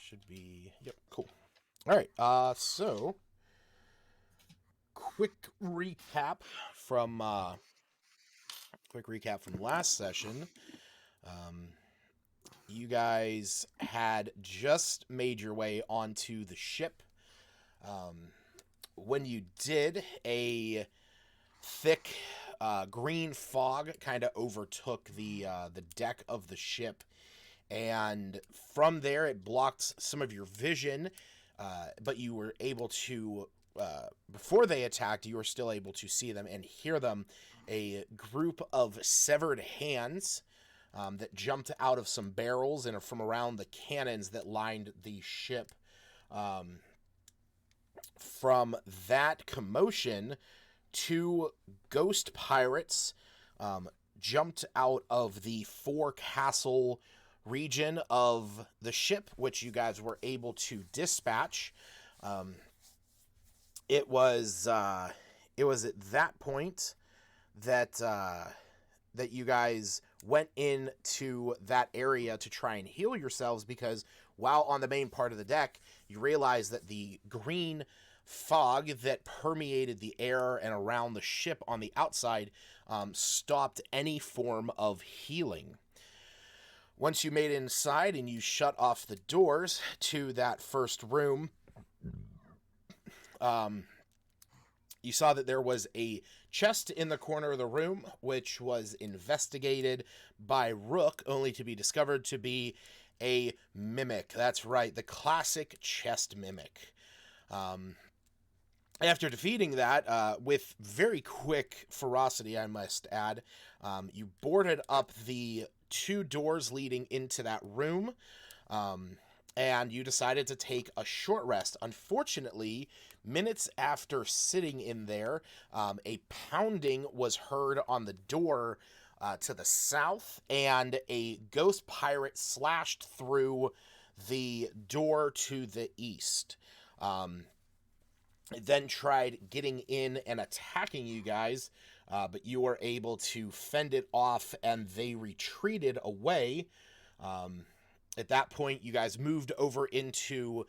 should be... Yep, cool. All right, so... Quick recap from last session. You guys had just made your way onto the ship. When you did, a thick green fog kind of overtook the deck of the ship, and from there it blocked some of your vision, but you were able to, before they attacked, you were still able to see them and hear them. A group of severed hands that jumped out of some barrels and from around the cannons that lined the ship. From that commotion, two ghost pirates jumped out of the forecastle region of the ship, which you guys were able to dispatch. It was at that point that that you guys went into that area to try and heal yourselves, because while on the main part of the deck, you realize that the green fog that permeated the air and around the ship on the outside stopped any form of healing. Once you made it inside and you shut off the doors to that first room, you saw that there was a chest in the corner of the room, which was investigated by Rook, only to be discovered to be a mimic. That's right, the classic chest mimic. After defeating that, with very quick ferocity, I must add, you boarded up the two doors leading into that room, and you decided to take a short rest. Unfortunately, minutes after sitting in there, a pounding was heard on the door to the south, and a ghost pirate slashed through the door to the east. Then tried getting in and attacking you guys, but you were able to fend it off, and they retreated away. At that point, you guys moved over into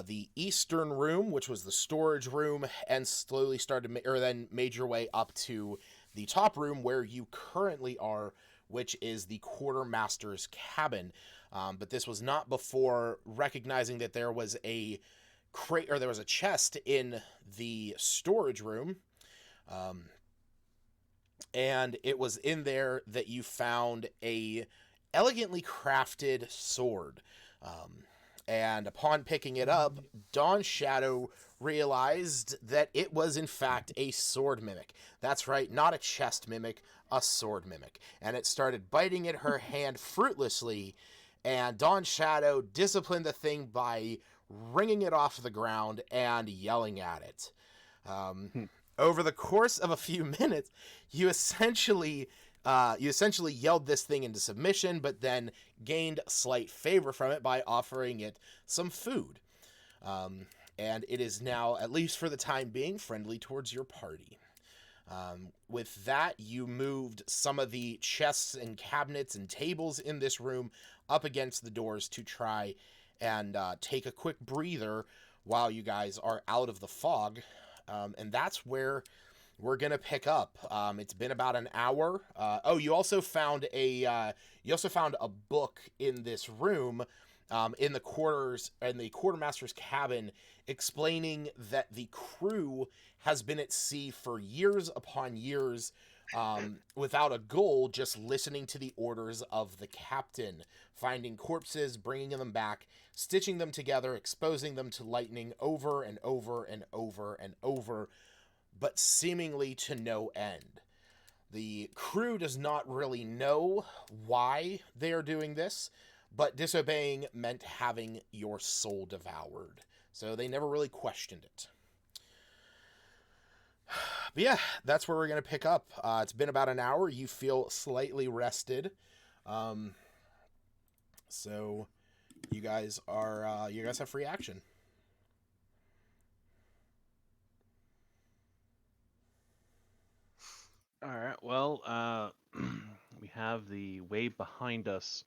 the eastern room, which was the storage room, and slowly then made your way up to the top room where you currently are, which is the quartermaster's cabin. But this was not before recognizing that there was a crate, or there was a chest in the storage room. And it was in there that you found a elegantly crafted sword. And upon picking it up, Dawn Shadow realized that it was in fact a sword mimic. That's right, not a chest mimic, a sword mimic. And it started biting at her hand fruitlessly, and Dawn Shadow disciplined the thing by wringing it off the ground and yelling at it. Over the course of a few minutes, you essentially yelled this thing into submission, but then gained slight favor from it by offering it some food. And it is now, at least for the time being, friendly towards your party. With that, you moved some of the chests and cabinets and tables in this room up against the doors to try and take a quick breather while you guys are out of the fog. And that's where we're gonna pick up. It's been about an hour. You also found a book in this room, in the quartermaster's cabin, explaining that the crew has been at sea for years upon years, without a goal, just listening to the orders of the captain, finding corpses, bringing them back, stitching them together, exposing them to lightning over and over and over and over, but seemingly to no end. The crew does not really know why they are doing this, but disobeying meant having your soul devoured. So they never really questioned it. But yeah, that's where we're going to pick up. It's been about an hour. You feel slightly rested. So you guys have free action. All right. Well, we have the way behind us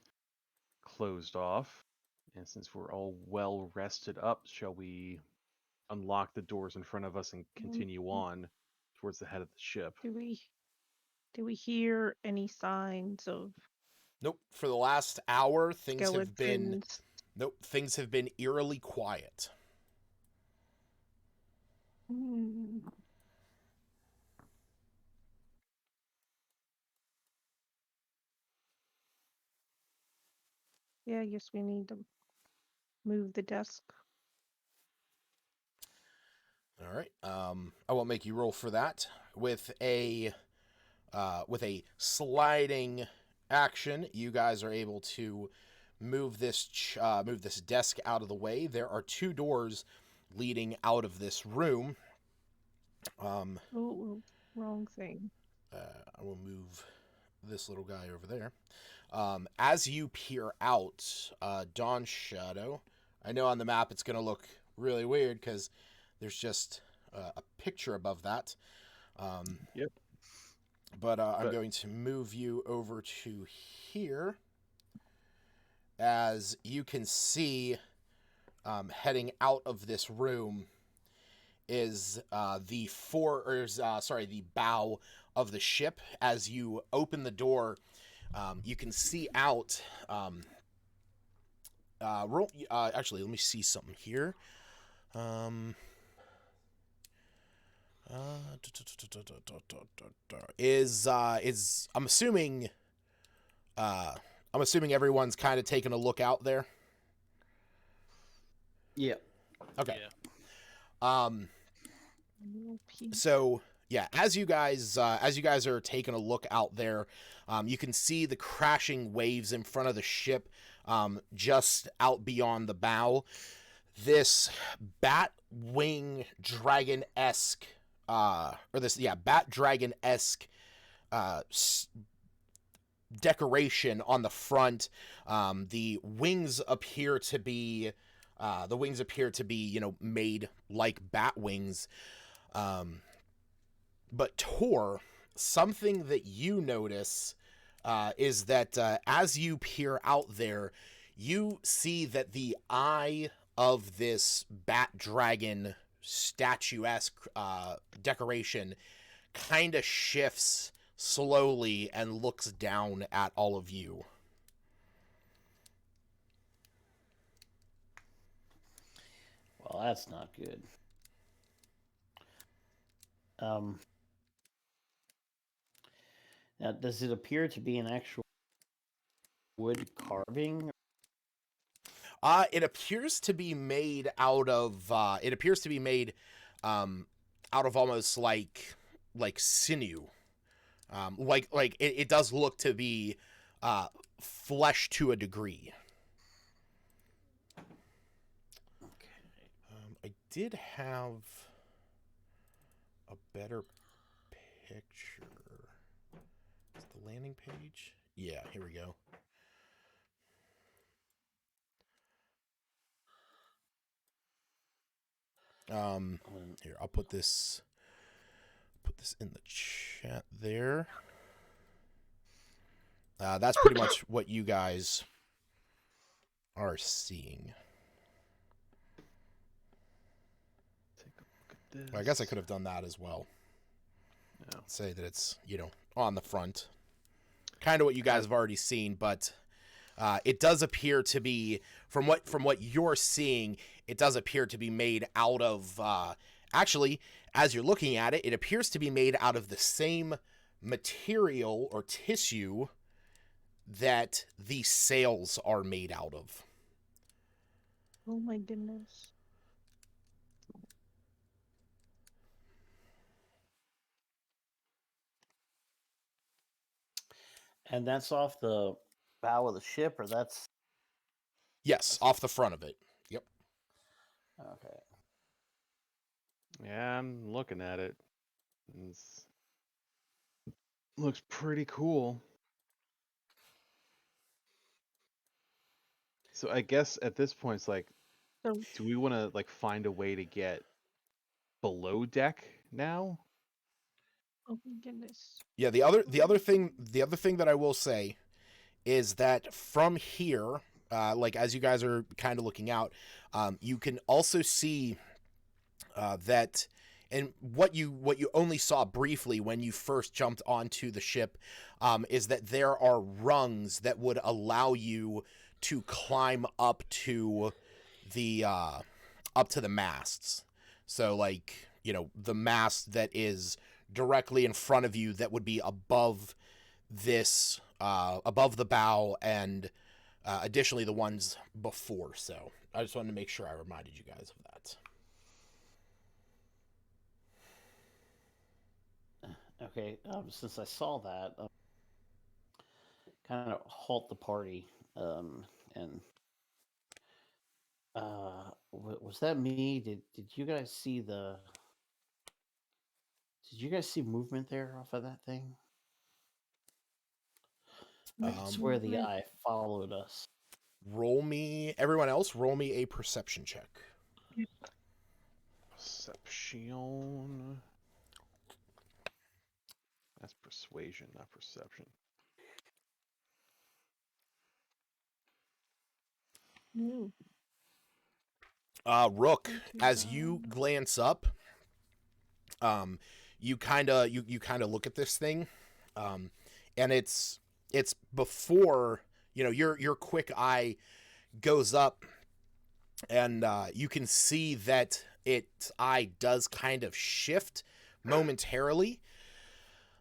closed off, And since we're all well rested up, shall we unlock the doors in front of us and continue on towards the head of the ship? Do we hear any signs of Nope. For the last hour, things have been skeletons? things have been eerily quiet. Hmm. Yeah, I guess we need to move the desk. All right. I won't make you roll for that. With a sliding action, you guys are able to move this desk out of the way. There are two doors leading out of this room. Oh, wrong thing. I will move this little guy over there. As you peer out, Dawn Shadow, I know on the map it's going to look really weird because there's just a picture above that. Yep. But I'm going to move you over to here. As you can see, heading out of this room is the bow of the ship. As you open the door, you can see out. Actually, let me see something here. Is I'm assuming everyone's kind of taking a look out there. Yeah. Okay. Yeah. So yeah, as you guys are taking a look out there, you can see the crashing waves in front of the ship, just out beyond the bow. This bat wing dragon-esque, bat dragon-esque decoration on the front. The wings appear to be made like bat wings. But Tor, something that you notice is that as you peer out there, you see that the eye of this bat dragon statuesque decoration kind of shifts slowly and looks down at all of you. Well, that's not good. Now, does it appear to be an actual wood carving? It appears to be made out of. Out of almost like sinew. It does look to be flesh to a degree. Okay. I did have a better picture. Is it the landing page? Yeah, here we go. Here, I'll put this in the chat there. That's pretty much what you guys are seeing. Take a look at this. Well, I guess I could have done that as well. No. Say that it's, on the front. Kind of what you guys have already seen, but it does appear to be, from what you're seeing, it does appear to be made out of, actually, as you're looking at it, it appears to be made out of the same material or tissue that the sails are made out of. Oh my goodness. And that's off the bow of the ship, or that's... Yes, off the front of it. Yep. Okay. Yeah, I'm looking at it. Looks pretty cool. So I guess at this point it's like, So, do we want to find a way to get below deck now? oh my goodness. Yeah, the other thing that I will say is that from here, like as you guys are kind of looking out, you can also see that, and what you only saw briefly when you first jumped onto the ship, is that there are rungs that would allow you to climb up to the masts. So like, the mast that is directly in front of you that would be above this, above the bow, and additionally the ones before. So I just wanted to make sure I reminded you guys of that. Okay, since I saw that, kind of halt the party, and was that me? Did you guys see Did you guys see movement there off of that thing? I swear the Movement. eye followed us. Everyone else, roll me a perception check. Perception. That's persuasion, not perception. No. Rook, as you glance up, you kind of look at this thing, and it's before, your quick eye goes up, and you can see that its eye does kind of shift momentarily.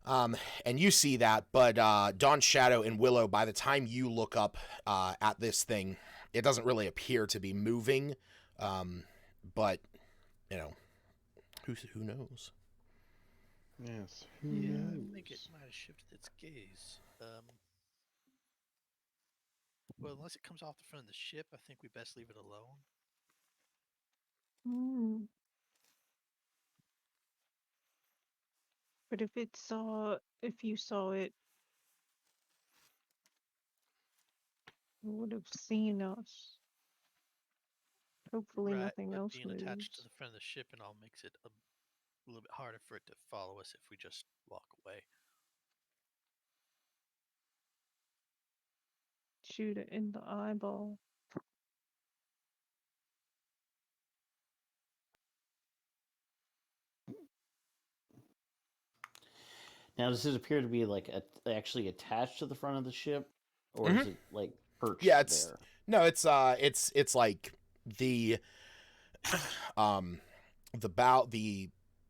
And you see that, but Dawn Shadow and Willow, by the time you look up at this thing, it doesn't really appear to be moving. But who knows? Yes. Yeah. I think it might have shifted its gaze. Well, unless it comes off the front of the ship, I think we best leave it alone. Mm. But if you saw it, it would have seen us. Hopefully Right, nothing but else being attached to moves. the front of the ship and all makes it a little bit harder for it to follow us if we just walk away. Shoot it in the eyeball. Now, does it appear to be like actually attached to the front of the ship, or Mhm. is it like perched Yeah, it's there? no, it's like the the bow, the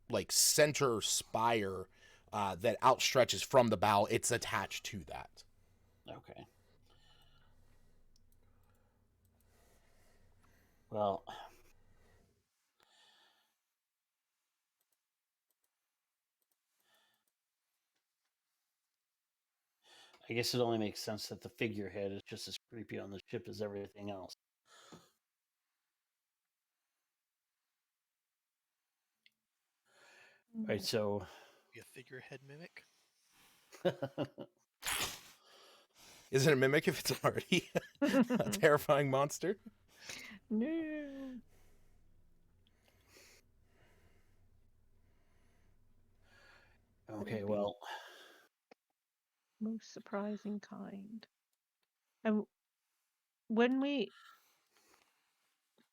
like center spire that outstretches from the bow. It's attached to that. Okay. Well, I guess it only makes sense that the figurehead is just as creepy on the ship as everything else. Right, so Be a figurehead mimic. Is it a mimic if it's already a terrifying monster? No. okay, It'd be well, most surprising kind. And when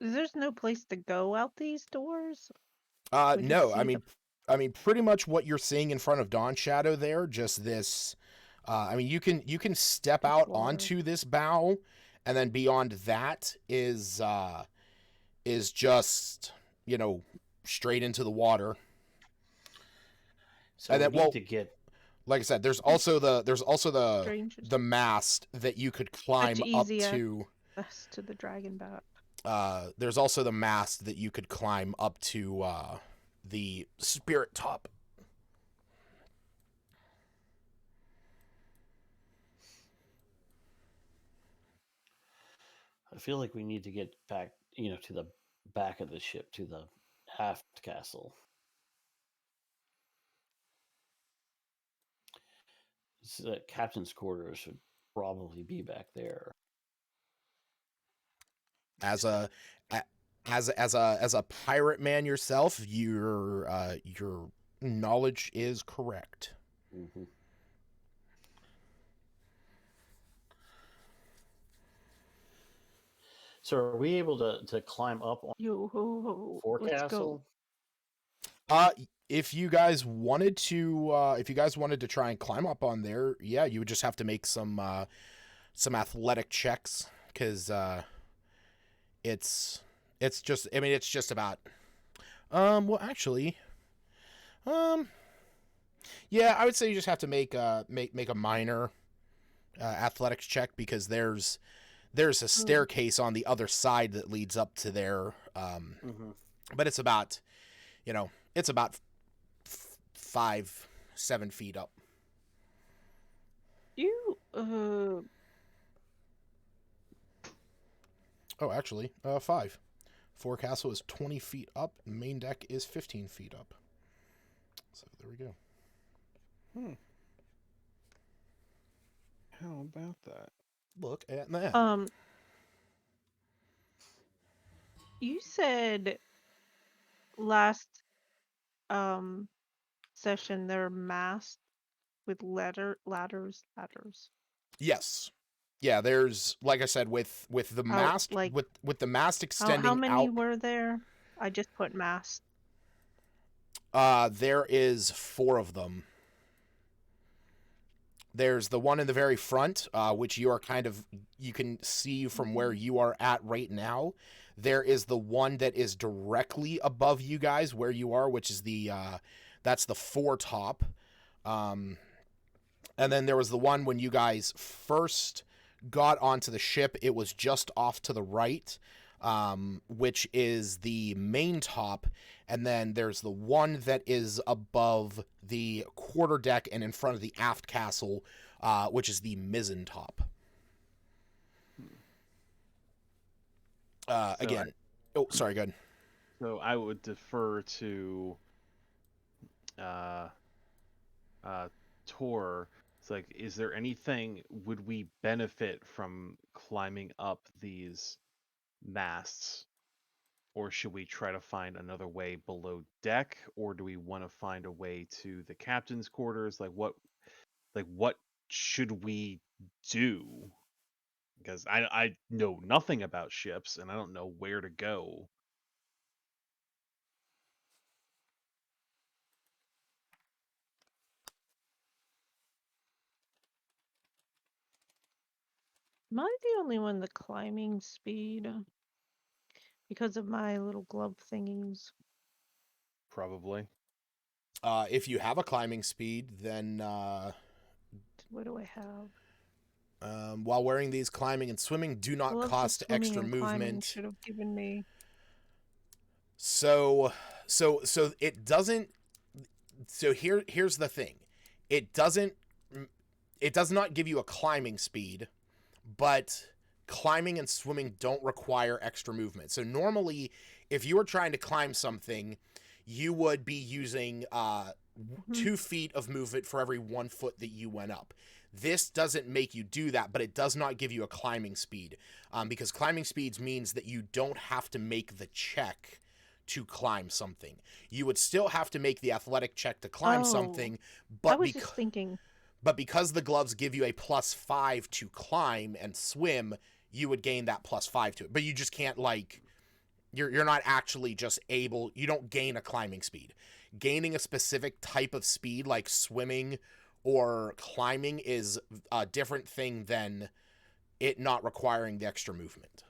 there's no place to go out these doors. We just No, see I mean, pretty much what you're seeing in front of Dawn Shadow there, just this. I mean, you can step Just out water. onto this bow, and then beyond that is just straight into the water. so And we then, need well, to get. like I said, there's also strangers. the mast that you could Much climb up easier. to. Us to the dragon back. There's also the mast that you could climb up to the spirit top. I feel like we need to get back, to the back of the ship, to the aft castle. Captain's quarters should probably be back there. As a as a pirate man yourself, your knowledge is correct. Mm-hmm. So are we able to climb up on Yo ho ho. Let's go. forecastle? If you guys wanted to try and climb up on there, yeah, you would just have to make some athletic checks, because it's just, I mean, it's just about, well, actually, yeah, I would say you just have to make a minor athletics check, because there's a staircase on the other side that leads up to there, but it's about, it's about 5-7 feet up. You Oh, actually, 5. Forecastle is 20 feet up, and main deck is 15 feet up. So there we go. How about that? Look at that. you said last session they're masked with ladders. Yes. Yeah, there's, like I said, with the mast, like- with the mast extending How many out. were there? I just put masked. There is 4 of them. There's the one in the very front, which you can see from where you are at right now. There is the one that is directly above you guys where you are, which is that's the foretop. And then there was the one when you guys first got onto the ship. It was just off to the right, which is the main top. And then there's the one that is above the quarterdeck and in front of the aft castle, which is the mizzen top. Again, sorry, go ahead. So I would defer to Tor. It's like, is there anything, would we benefit from climbing up these masts? Or should we try to find another way below deck? Or do we want to find a way to the captain's quarters? What should we do? Because I know nothing about ships, and I don't know where to go. Am I the only one the climbing speed? Because of my little glove thingies. Probably. If you have a climbing speed, then What do I have? while wearing these, climbing and swimming do not Gloves of cost swimming extra and climbing movement. should have given me. So it doesn't. So here's the thing. It does not give you a climbing speed, but climbing and swimming don't require extra movement. So normally, if you were trying to climb something, you would be using 2 feet of movement for every 1 foot that you went up. This doesn't make you do that, but it does not give you a climbing speed, because climbing speeds means that you don't have to make the check to climb something. You would still have to make the athletic check to climb something, but I was just thinking. But because the gloves give you a +5 to climb and swim, you would gain that +5 to it. But you just can't, you're not actually just able, you don't gain a climbing speed. Gaining a specific type of speed like swimming or climbing is a different thing than it not requiring the extra movement.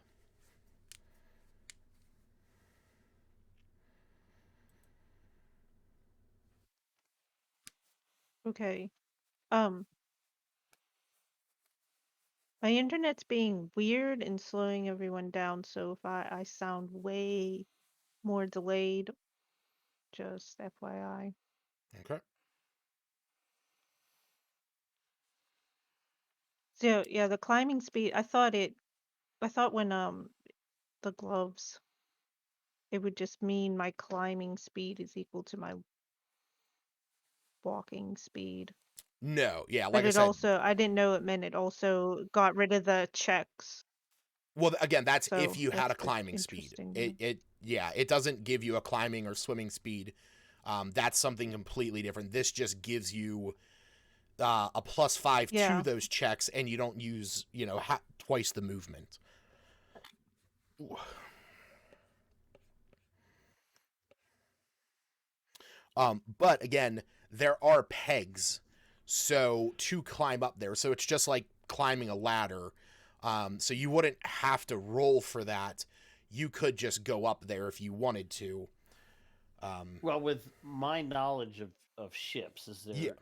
Okay. My internet's being weird and slowing everyone down, so if I sound way more delayed, just FYI. Okay. So yeah, the climbing speed, I thought when the gloves, it would just mean my climbing speed is equal to my walking speed. No, yeah, But like I it said. also, I didn't know it meant it also got rid of the checks. Well, again, that's So if you had a that's climbing speed. interesting. It doesn't give you a climbing or swimming speed. That's something completely different. This just gives you a +5 to Yeah. those checks, and you don't use, twice the movement. But again, there are pegs, so to climb up there. So it's just like climbing a ladder. So you wouldn't have to roll for that. You could just go up there if you wanted to. Well, with my knowledge of ships, is there Yeah.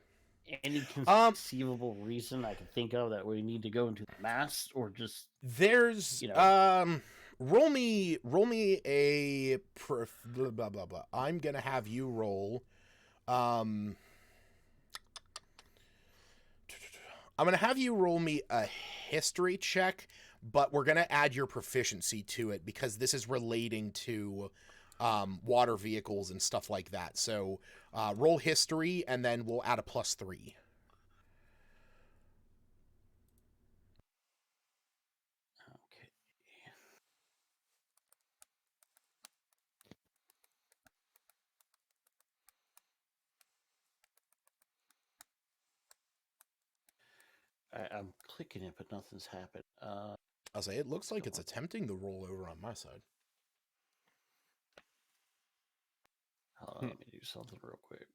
any conceivable reason I could think of that we need to go into the mast, or just There's you know? roll me a blah blah blah blah. I'm gonna have you roll. Um, I'm gonna have you roll me a history check, but we're gonna add your proficiency to it because this is relating to water vehicles and stuff like that. So roll history, and then we'll add a +3. Okay. I'm clicking it, but nothing's happened. I'll say it looks like it's attempting the roll over on my side. Hold on, let me do something real quick.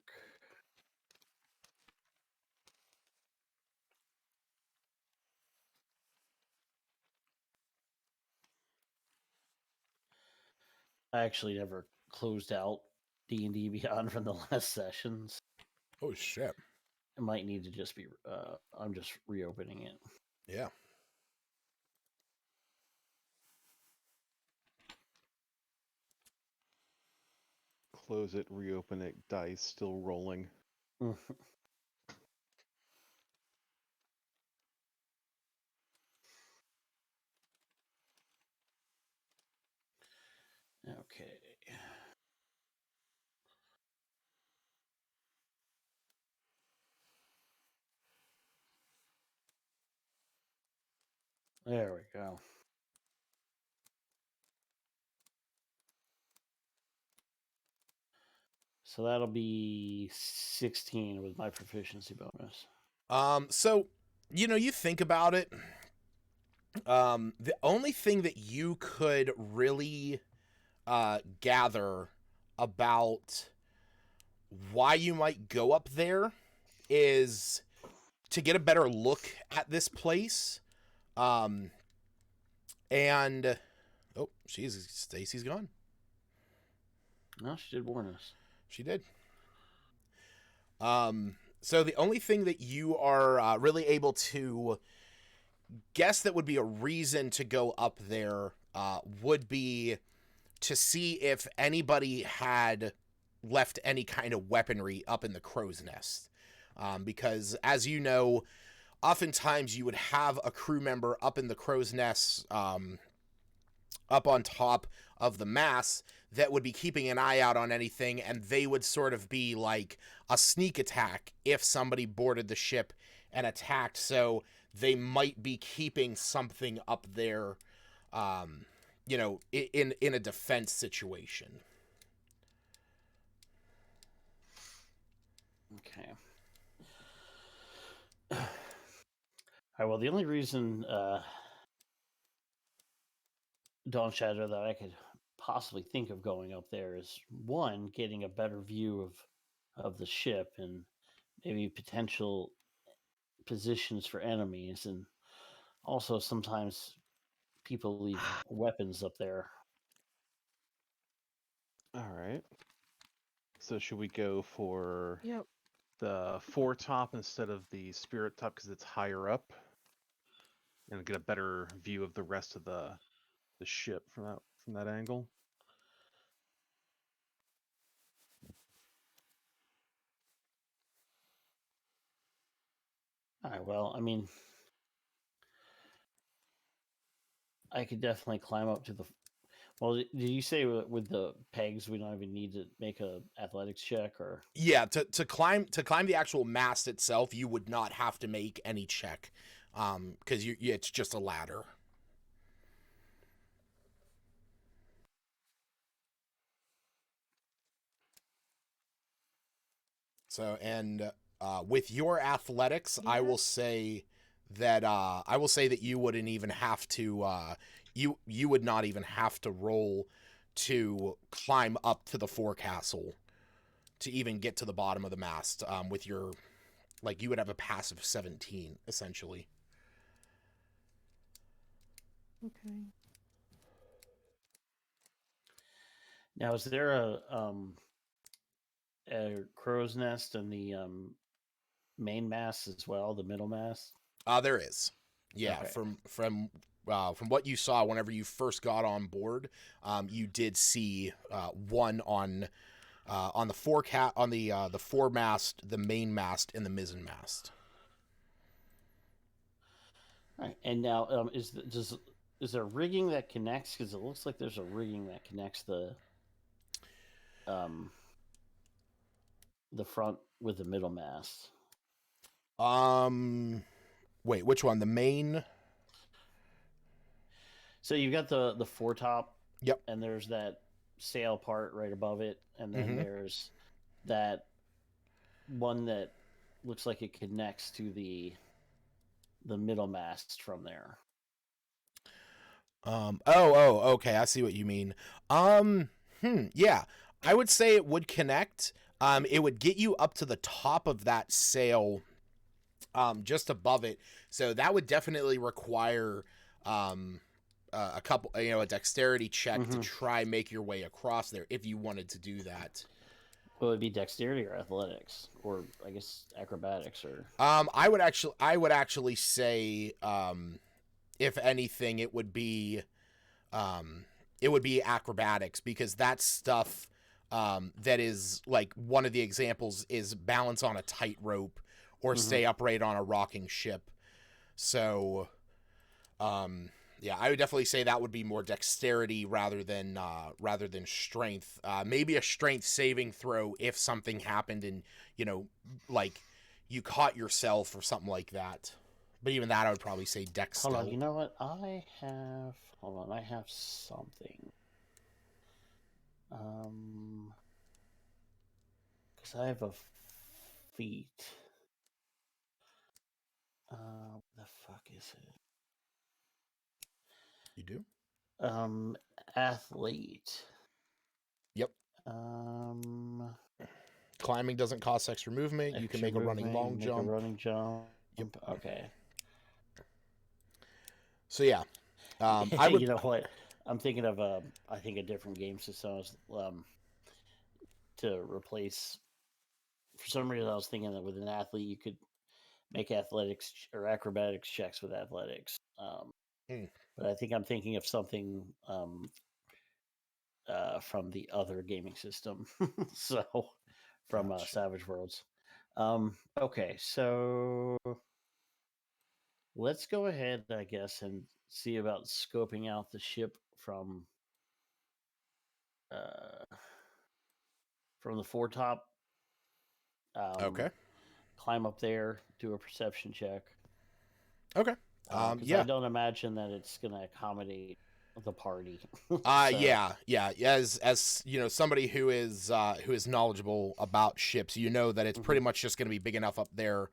I actually never closed out D&D Beyond from the last sessions. Oh shit! It might need to just be. I'm just reopening it. Yeah. Close it, reopen it, dice still rolling. Okay. There we go. So that'll be 16 with my proficiency bonus. So you think about it. The only thing that you could really gather about why you might go up there is to get a better look at this place. And oh, Stacy's gone. No, she did warn us. She did. So the only thing that you are really able to guess that would be a reason to go up there would be to see if anybody had left any kind of weaponry up in the crow's nest. Because, as you know, oftentimes you would have a crew member up in the crow's nest, up on top of the mast, that would be keeping an eye out on anything, and they would sort of be like a sneak attack if somebody boarded the ship and attacked. So they might be keeping something up there, in a defense situation. Okay. All right. Well, the only reason Dawn Shadow that I could possibly think of going up there is one, getting a better view of the ship and maybe potential positions for enemies, and also sometimes people leave weapons up there. All right. So should we go for Yep. the foretop instead of the spirit top because it's higher up, and get a better view of the rest of the ship from that angle? All right. Well, I mean, I could definitely climb up to the. Well, did you say with the pegs we don't even need to make a athletics check, or? Yeah, to climb the actual mast itself, you would not have to make any check, because it's just a ladder. So, and with your athletics, I Yeah. will say that you wouldn't even have to you would not even have to roll to climb up to the forecastle to even get to the bottom of the mast. With your, like, you would have a passive 17 essentially. Okay. Now, is there a crow's nest in the main mast as well, the middle mast? There is, yeah. Okay. From what you saw whenever you first got on board, you did see one on the the foremast, the main mast, and the mizzen mast. All right. And now, is there rigging that connects? Because it looks like there's a rigging that connects the front with the middle mast. Wait, which one? The main? So you've got the foretop. Yep. And there's that sail part right above it, and then there's that one that looks like it connects to the middle mast from there. Okay, I see what you mean. Yeah. I would say it would connect. It would get you up to the top of that sail, just above it. So that would definitely require a couple, a dexterity check to try make your way across there if you wanted to do that. Well, it'd be dexterity or athletics, or I guess acrobatics, or. I would actually say, if anything, it would be acrobatics, because that's stuff that is, like, one of the examples is balance on a tightrope or stay upright on a rocking ship. So, yeah, I would definitely say that would be more dexterity rather than strength. Maybe a strength saving throw if something happened and, like, you caught yourself or something like that. But even that, I would probably say dex. Hold on, you know what? I have something. Because I have a feat. What the fuck is it? You do? Athlete. Yep. Climbing doesn't cost extra movement. You can make a running long jump. A running jump. Yep. Okay. So yeah, I would. You know what? I'm thinking of a different game system to replace. For some reason, I was thinking that with an athlete, you could make athletics or acrobatics checks with athletics. But I think I'm thinking of something from the other gaming system. So, from Gotcha. Savage Worlds. Okay, so let's go ahead, I guess, and see about scoping out the ship from the foretop. Okay. Climb up there, do a perception check. Okay. Yeah. I don't imagine that it's going to accommodate the party. Yeah. As somebody who is knowledgeable about ships, that it's pretty much just going to be big enough up there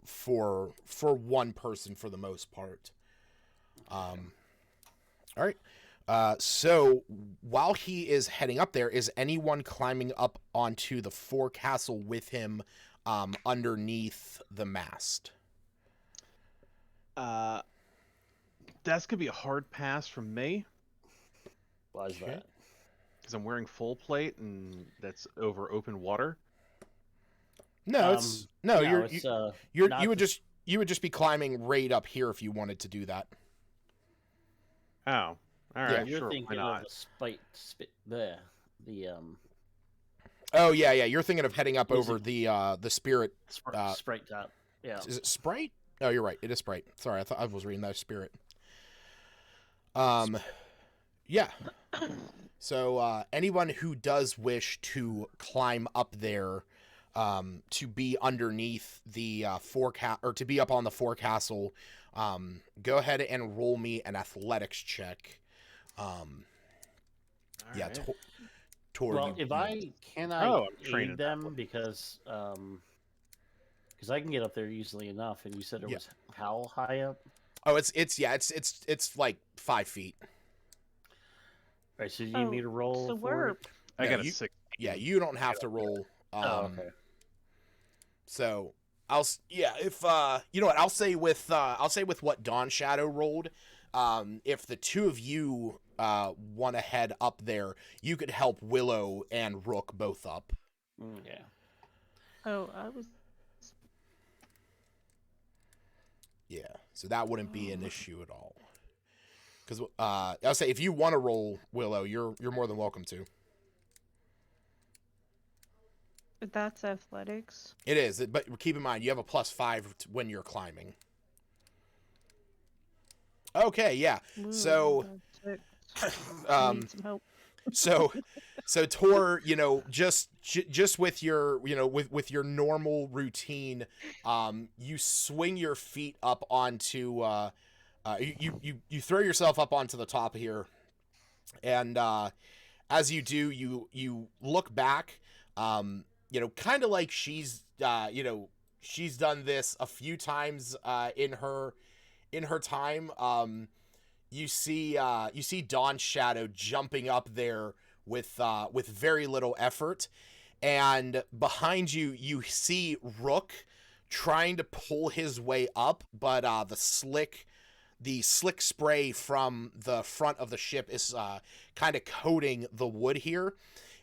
for one person for the most part. All right. So while he is heading up there, is anyone climbing up onto the forecastle with him underneath the mast? That's gonna be a hard pass from me. Why is that? Because I'm wearing full plate and that's over open water. No, you would just be climbing right up here if you wanted to do that. Oh, all right. You're sure, thinking why of not? Oh yeah, you're thinking of heading up over the Spirit. Sprite top. Yeah. Is it Sprite? Oh, you're right. It is Sprite. Sorry, I thought I was reading that Spirit. Yeah. So anyone who does wish to climb up there, to be underneath the forecast, or to be up on the forecastle, go ahead and roll me an athletics check. Yeah. Right. Toward if I aid them because I can get up there easily enough, and you said it was how high up? Oh, it's like 5 feet. Right. So you need me to roll so for it? I No, got a you- 6. Yeah, you don't have to roll. Oh, okay. So if you know what, I'll say with what Dawn Shadow rolled, if the two of you want to head up there, you could help Willow and Rook both up. Yeah. Oh, I was. Yeah, so that wouldn't be an issue at all. Because I'll say if you want to roll, Willow, you're more than welcome to. That's athletics. It is, but keep in mind you have a +5 when you're climbing. Okay, yeah. Ooh, So, that's six. I need some help. so Tor, just with your, with your normal routine, you swing your feet up onto, you throw yourself up onto the top here, and as you do, you look back, kind of like she's done this a few times in her time. You see Dawn's shadow jumping up there with very little effort, and behind you you see Rook trying to pull his way up, but the slick spray from the front of the ship is kind of coating the wood here,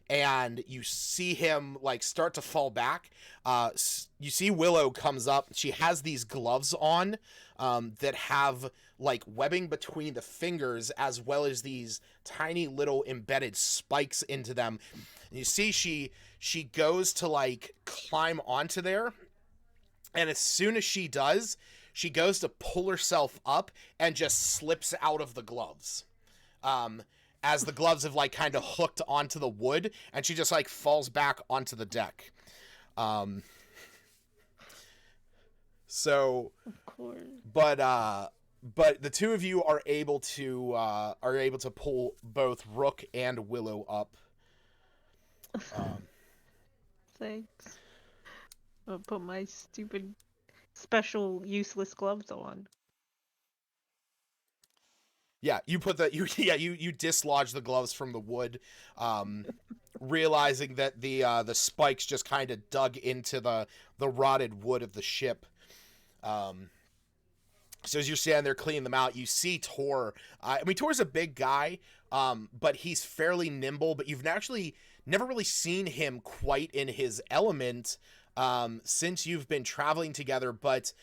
and you see him like start to fall back. You see Willow comes up. She has these gloves on that have like webbing between the fingers, as well as these tiny little embedded spikes into them. And you see she goes to like climb onto there, and as soon as she does, she goes to pull herself up and just slips out of the gloves. As the gloves have like kind of hooked onto the wood, and she just like falls back onto the deck. So, Of course. but the two of you are able to pull both Rook and Willow up. Thanks. I'll put my stupid, special, useless gloves on. Yeah, you dislodge the gloves from the wood, realizing that the spikes just kind of dug into the rotted wood of the ship. So as you're standing there cleaning them out, you see Tor. Tor's a big guy, but he's fairly nimble. But you've actually never really seen him quite in his element since you've been traveling together. But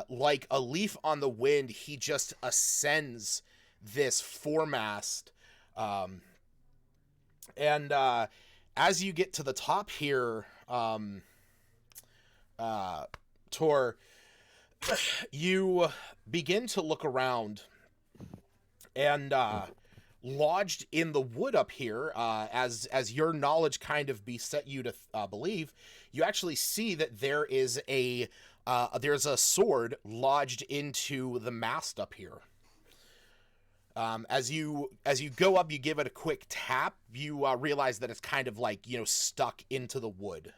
like a leaf on the wind, he just ascends this foremast. And as you get to the top here, Tor, you begin to look around, and lodged in the wood up here, as your knowledge kind of beset you to believe, you actually see that there's a sword lodged into the mast up here. As you go up, you give it a quick tap. You realize that it's kind of like stuck into the wood.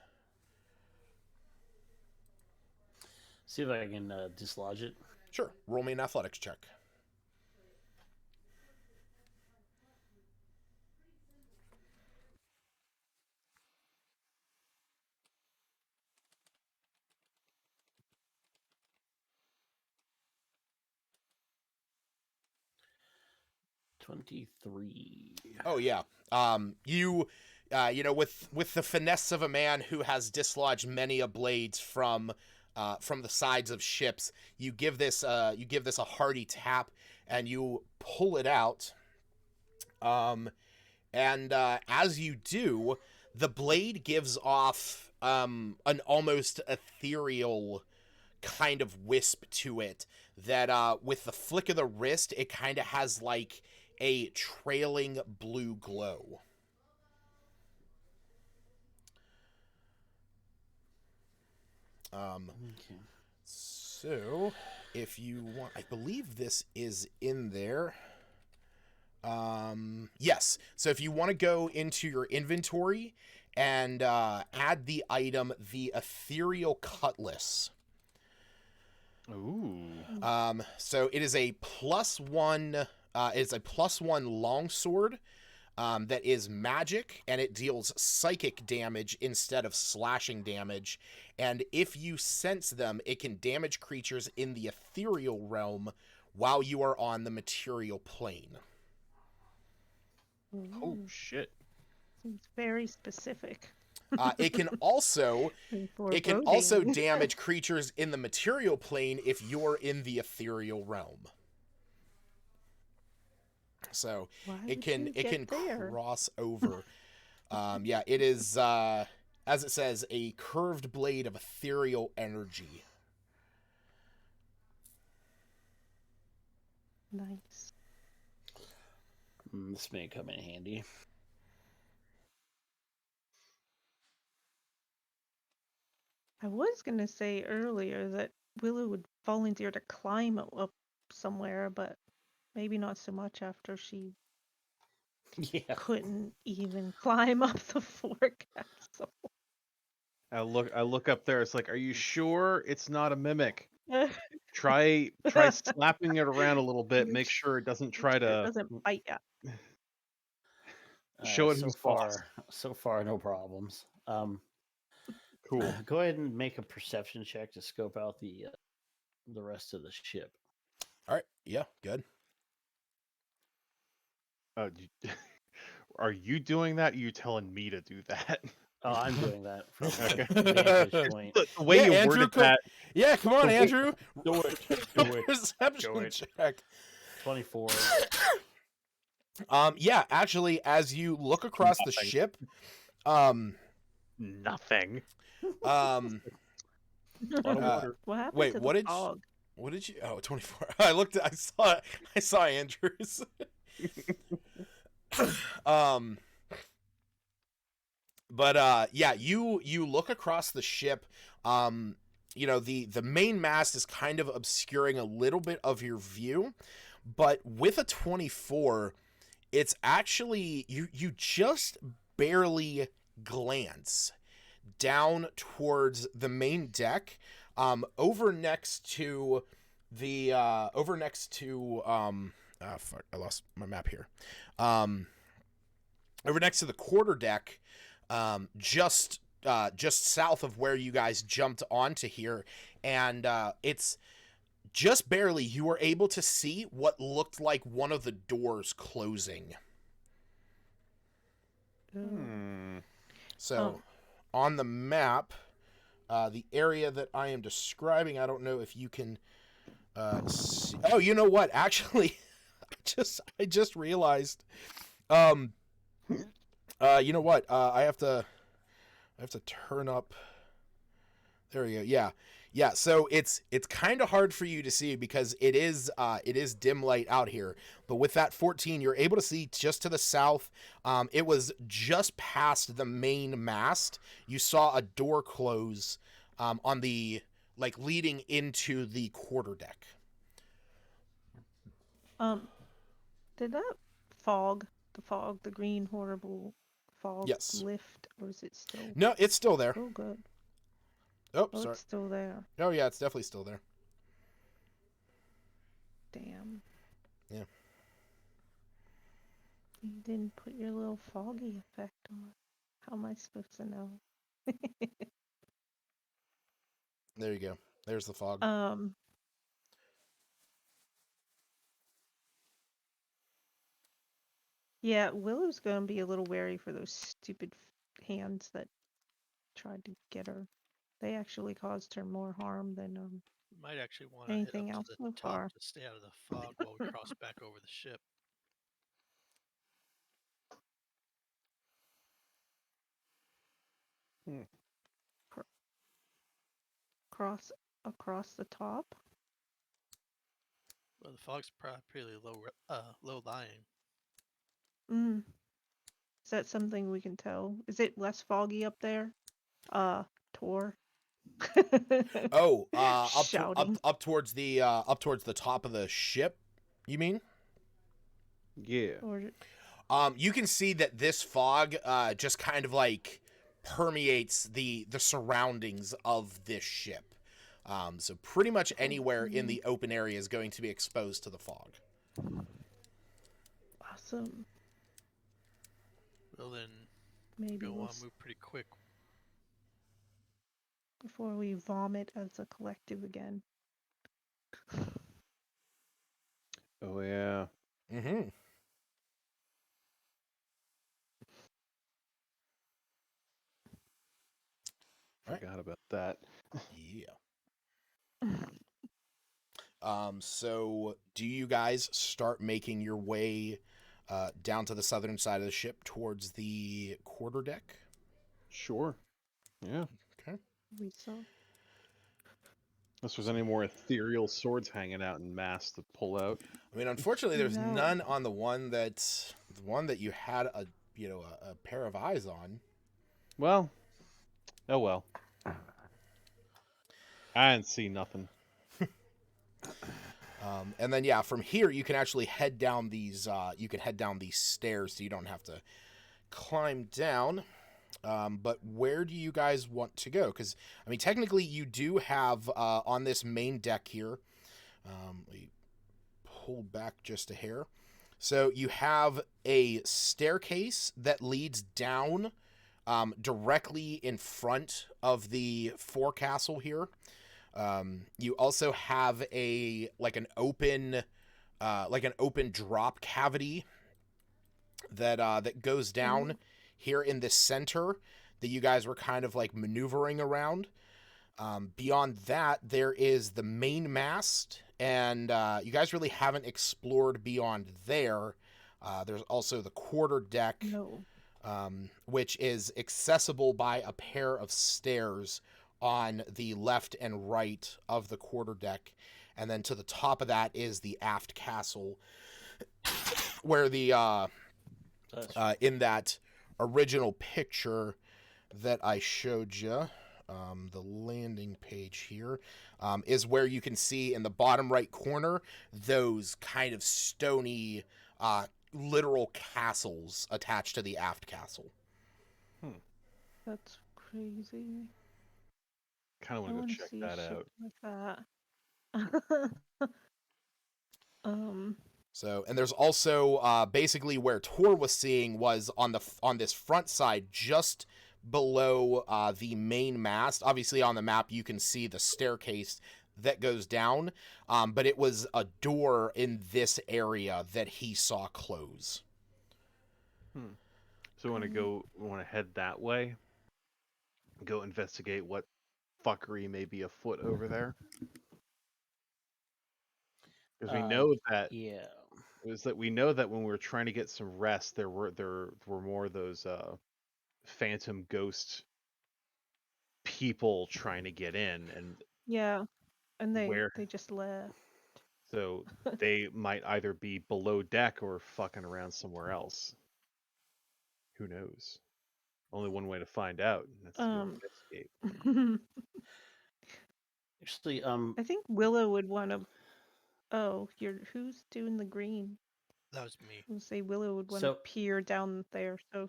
See if I can dislodge it. Sure. Roll me an athletics check. $23. Oh yeah. With the finesse of a man who has dislodged many a blades from the sides of ships, you give this a hearty tap, and you pull it out. And as you do, the blade gives off an almost ethereal kind of wisp to it that with the flick of the wrist, it kind of has like a trailing blue glow. Okay. So, if you want, I believe this is in there. Yes. So if you want to go into your inventory and add the item, the ethereal cutlass. Ooh. So it is a +1. It's a +1 longsword. That is magic, and it deals psychic damage instead of slashing damage. And if you sense them, it can damage creatures in the ethereal realm while you are on the material plane. Oh Ooh, shit. seems very specific. It can also and it can also foreboding. damage creatures in the material plane if you're in the ethereal realm. So Why it would can you it can get there? cross over. Yeah, it is as it says, a curved blade of ethereal energy. Nice. This may come in handy. I was gonna say earlier that Willow would volunteer to climb up somewhere, but maybe not so much after she Yeah. couldn't even climb up the forecastle. I look up there. It's like, are you sure it's not a mimic? Try slapping it around a little bit. Make sure it doesn't try It to doesn't bite ya. show it So who's boss. far, no problems. Cool. Go ahead and make a perception check to scope out the rest of the ship. All right, yeah, good. Are you doing that? Or are you telling me to do that? Oh, I'm doing that from Okay. vantage point. The way you Andrew, worded that. Yeah, come on, the way- Andrew. Do it. Do it. Perception Do it. check. 24. Yeah, actually, as you look across the Nothing. ship, Nothing. A lot of water. What happened wait, to what the did fog? what did you? Oh, 24. I saw Andrews. But yeah, you look across the ship. The main mast is kind of obscuring a little bit of your view, but with a 24, it's actually you just barely glance down towards the main deck, over next to fuck, I lost my map here. Over next to the quarter deck, just south of where you guys jumped onto here, and it's just barely you were able to see what looked like one of the doors closing. So, on the map, the area that I am describing, I don't know if you can see. Oh, you know what? Actually, I just realized. You know what? I have to turn up. There we go. Yeah. So it's kind of hard for you to see because it is dim light out here. But with that 14, you're able to see just to the south. It was just past the main mast. You saw a door close on the leading into the quarterdeck. Did that the green horrible fog Yes. lift, or is it still? No, it's still there. Oh, good. Oh, Oh, sorry. it's still there. Oh, yeah, it's definitely still there. Damn. Yeah. You didn't put your little foggy effect on. How am I supposed to know? There you go. There's the fog. Yeah, Willow's gonna be a little wary for those stupid hands that tried to get her. They actually caused her more harm than We might actually want to head up anything else to so the top far. to stay out of the fog while we cross back over the ship. Across the top. Well, the fog's probably pretty low lying. Is that something we can tell? Is it less foggy up there? Tor. Oh, Shouting. up towards the top of the ship, you mean? Yeah. Or You can see that this fog just kind of permeates the surroundings of this ship. So pretty much anywhere in the open area is going to be exposed to the fog. Awesome. Well then, Maybe we'll we'll want to move pretty quick. before we vomit as a collective again. Oh yeah. Mm-hmm. Right. Forgot about that. Yeah. So do you guys start making your way down to the southern side of the ship towards the quarterdeck? Sure. Yeah. Okay. We saw. Unless there's any more ethereal swords hanging out in mass to pull out. I mean, unfortunately, there's No. none on the one that you had a pair of eyes on. Well. Oh well. I didn't see nothing. And then yeah, from here you can actually head down these. You can head down these stairs, so you don't have to climb down. But where do you guys want to go? Because I mean, technically, you do have on this main deck here. We pull back just a hair. So you have a staircase that leads down directly in front of the forecastle here. You also have an open drop cavity that goes down here in the center that you guys were kind of like maneuvering around. Beyond that, there is the main mast, and you guys really haven't explored beyond there. There's also the quarter deck, No. which is accessible by a pair of stairs on the left and right of the quarter deck. And then to the top of that is the aft castle, where the in that original picture that I showed you, the landing page here, is where you can see in the bottom right corner those kind of stony literal castles attached to the aft castle. That's crazy. Kind of I want want to to go check see a that ship out. like that. So, and there's also basically where Tor was seeing was on this front side, just below the main mast. Obviously, on the map you can see the staircase that goes down, but it was a door in this area that he saw close. So we want to head that way. Go investigate what fuckery may be afoot over there. Because we know that Yeah. we know that when we were trying to get some rest, there were more of those phantom ghost people trying to get in, and Yeah, and where they just left. so they might either be below deck or fucking around somewhere else. Who knows? Only one way to find out, and that's to go investigate. Actually, I think Willow would want to. Oh, who's doing the green? That was me. I would say Willow would want to So- peer down there. So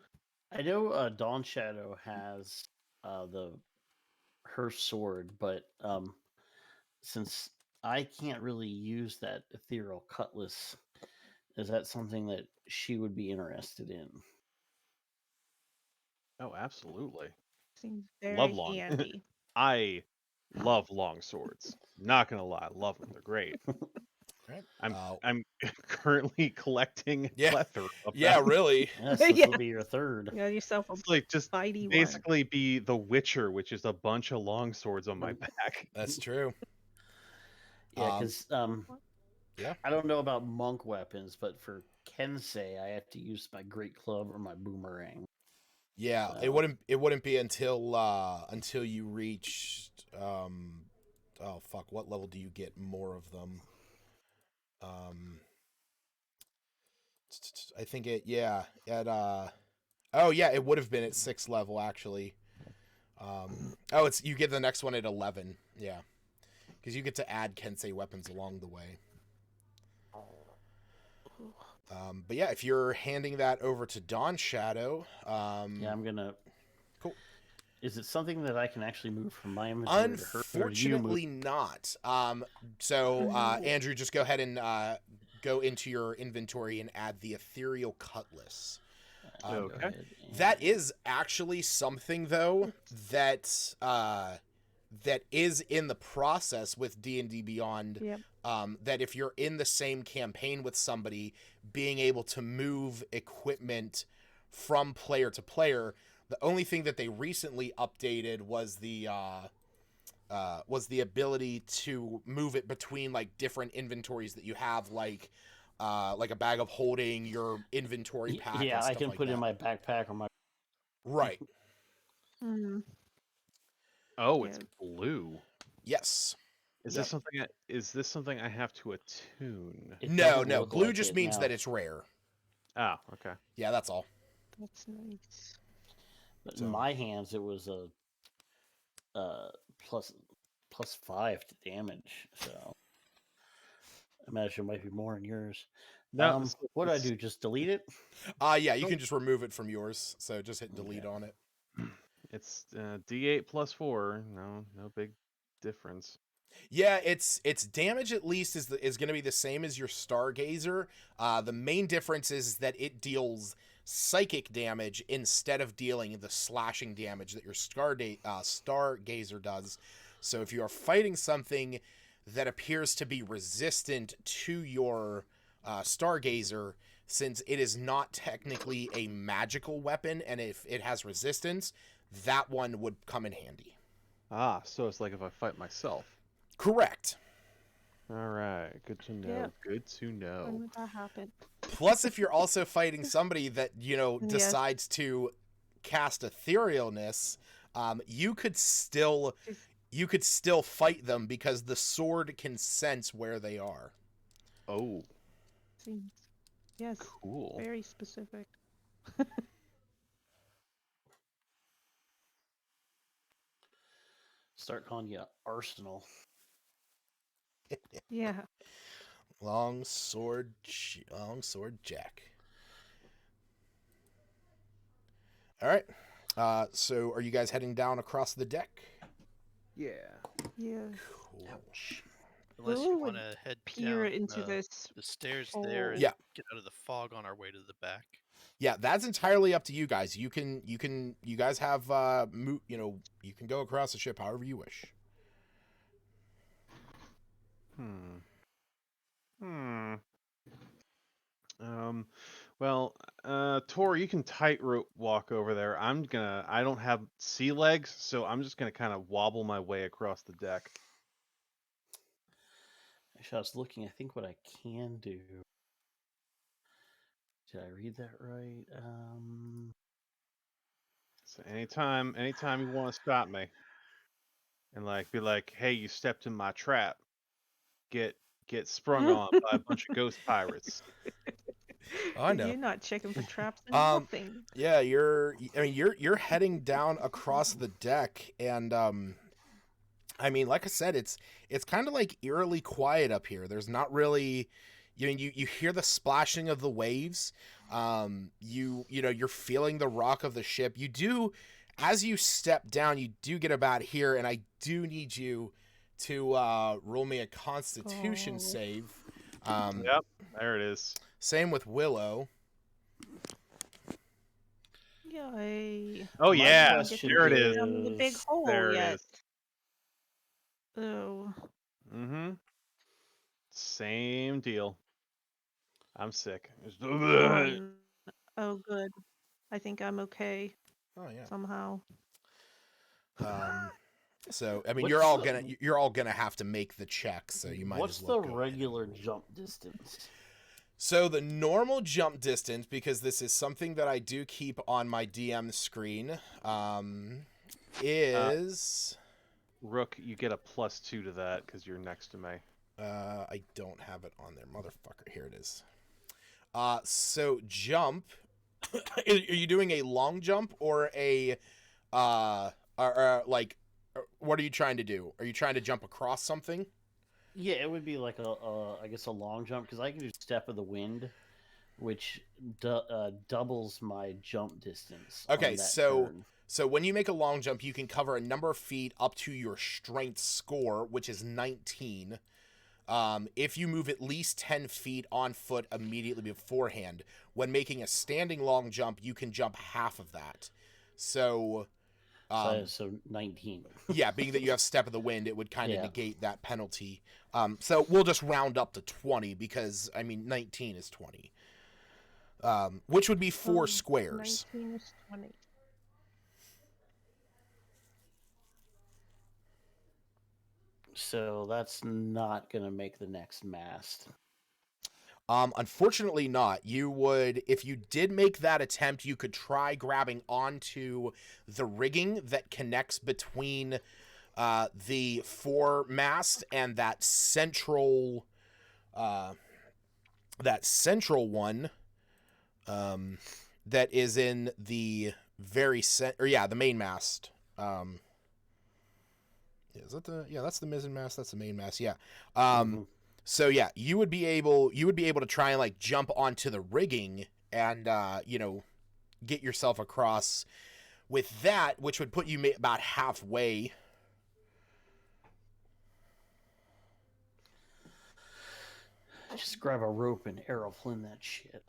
I know Dawn Shadow has her sword, but since I can't really use that ethereal cutlass, is that something that she would be interested in? Oh, absolutely. seems Love very long. handy. I love long swords. Not gonna lie, love them. They're great. Right? I'm currently collecting a Yeah. plethora of Yeah, them. really. Yes, this Yeah. will be your third. You got yourself a It's like just bitey one. basically be The Witcher, which is a bunch of long swords on my back. That's true. Yeah, because yeah. I don't know about monk weapons, but for Kensei, I have to use my great club or my boomerang. Yeah, So- it wouldn't be until you reached oh fuck, what level do you get more of them? I think it at oh yeah, it would have been at 6th level actually. Oh, it's you get the next one at 11. Yeah. Cuz you get to add Kensei weapons along the way. But yeah, if you're handing that over to Dawn Shadow, yeah, I'm gonna. cool. Is it something that I can actually move from my inventory to her? Or do you move? Unfortunately not. So No. Andrew, just go ahead and go into your inventory and add the ethereal cutlass. Go Okay. ahead That and- is actually something though that that is in the process with D&D Beyond. Yep. That if you're in the same campaign with somebody, being able to move equipment from player to player. The only thing that they recently updated was the ability to move it between like different inventories that you have, like a bag of holding, your inventory pack. Yeah, and I stuff can like put that. in my backpack or my. Right. Mm, Oh, Yeah. it's blue. Yes. Is Yep. this something? Is this something I have to attune? It No, doesn't no. look Blue like just it means now, that it's rare. Ah, okay. Yeah, that's all. that's nice. but So- in my hands it was a plus 5 to damage. So I imagine it might be more in yours. No, What do I do? Just delete it? Yeah, you can just remove it from yours. So just hit delete Okay. on it. it's D8 plus 4. No big difference. Yeah, its damage at least is going to be the same as your Stargazer. The main difference is that it deals psychic damage instead of dealing the slashing damage that your Stargazer does. So if you are fighting something that appears to be resistant to your Stargazer, since it is not technically a magical weapon, and if it has resistance, that one would come in handy. Ah, so it's like if I fight myself. Correct. All right, good to know. Yeah. Good to When know. would that happen? Plus, if you're also fighting somebody that, Yes. decides to cast etherealness, you could still fight them because the sword can sense where they are. Oh, Seems. Yes. cool. Very specific. Start calling you Arsenal. Yeah. Long sword Jack. All right. So are you guys heading down across the deck? Yeah. Yeah. Cool. Ouch. Unless Lulu you would want to head Peer down into this. the stairs hole. there and Yeah. get out of the fog on our way to the back. Yeah, that's entirely up to you guys. You guys have you can go across the ship however you wish. Well, Tor, you can tightrope walk over there. I don't have sea legs, so I'm just gonna kind of wobble my way across the deck. Actually, I was looking. I think what I can do. Did I read that right? So anytime you want to stop me, and be like, "Hey, you stepped in my trap," get sprung on by a bunch of ghost pirates. I know. You're not checking for traps and Um, nothing. Yeah, you're heading down across the deck, and like I said, it's kind of like eerily quiet up here. There's not really, you hear the splashing of the waves. You're feeling the rock of the ship. You do, as you step down, you do get about here, and I do need you to roll me a Constitution Oh. save. Yep, there it is. Same with Willow. Yay. Oh My yeah, question there it Get is. down in the big hole There it yet. is. Oh. Mm-hmm. Same deal. I'm sick. Fun. Oh, good. I think I'm okay Oh yeah. somehow. So What's you're all the- gonna have to make the check. So you might. What's as well the go ahead and regular roll. jump distance? So the normal jump distance, because this is something that I do keep on my DM screen, is Rook, you get a +2 to that because you're next to me. I don't have it on there, motherfucker. Here it is. So jump. Are you doing a long jump or a what are you trying to do? Are you trying to jump across something? Yeah, it would be like I guess a long jump because I can do step of the wind, which doubles my jump distance. Okay, on that so turn. so when you make a long jump, you can cover a number of feet up to your strength score, which is 19. If you move at least 10 feet on foot immediately beforehand, when making a standing long jump, you can jump half of that. So, So 19. yeah, being that you have Step of the Wind, it would kind of Yeah. negate that penalty. So we'll just round up to 20 because, I mean, 19 is 20, which would be 4 squares. 19 is 20. So that's not going to make the next mast. Unfortunately not. You would, if you did make that attempt, you could try grabbing onto the rigging that connects between the foremast and that central one that is in the very the main mast. Is that that's the mizzen mast, that's the main mast. Yeah. So yeah, you would be able to try and like jump onto the rigging and get yourself across with that, which would put you about halfway. Just grab a rope and aeroplane that shit.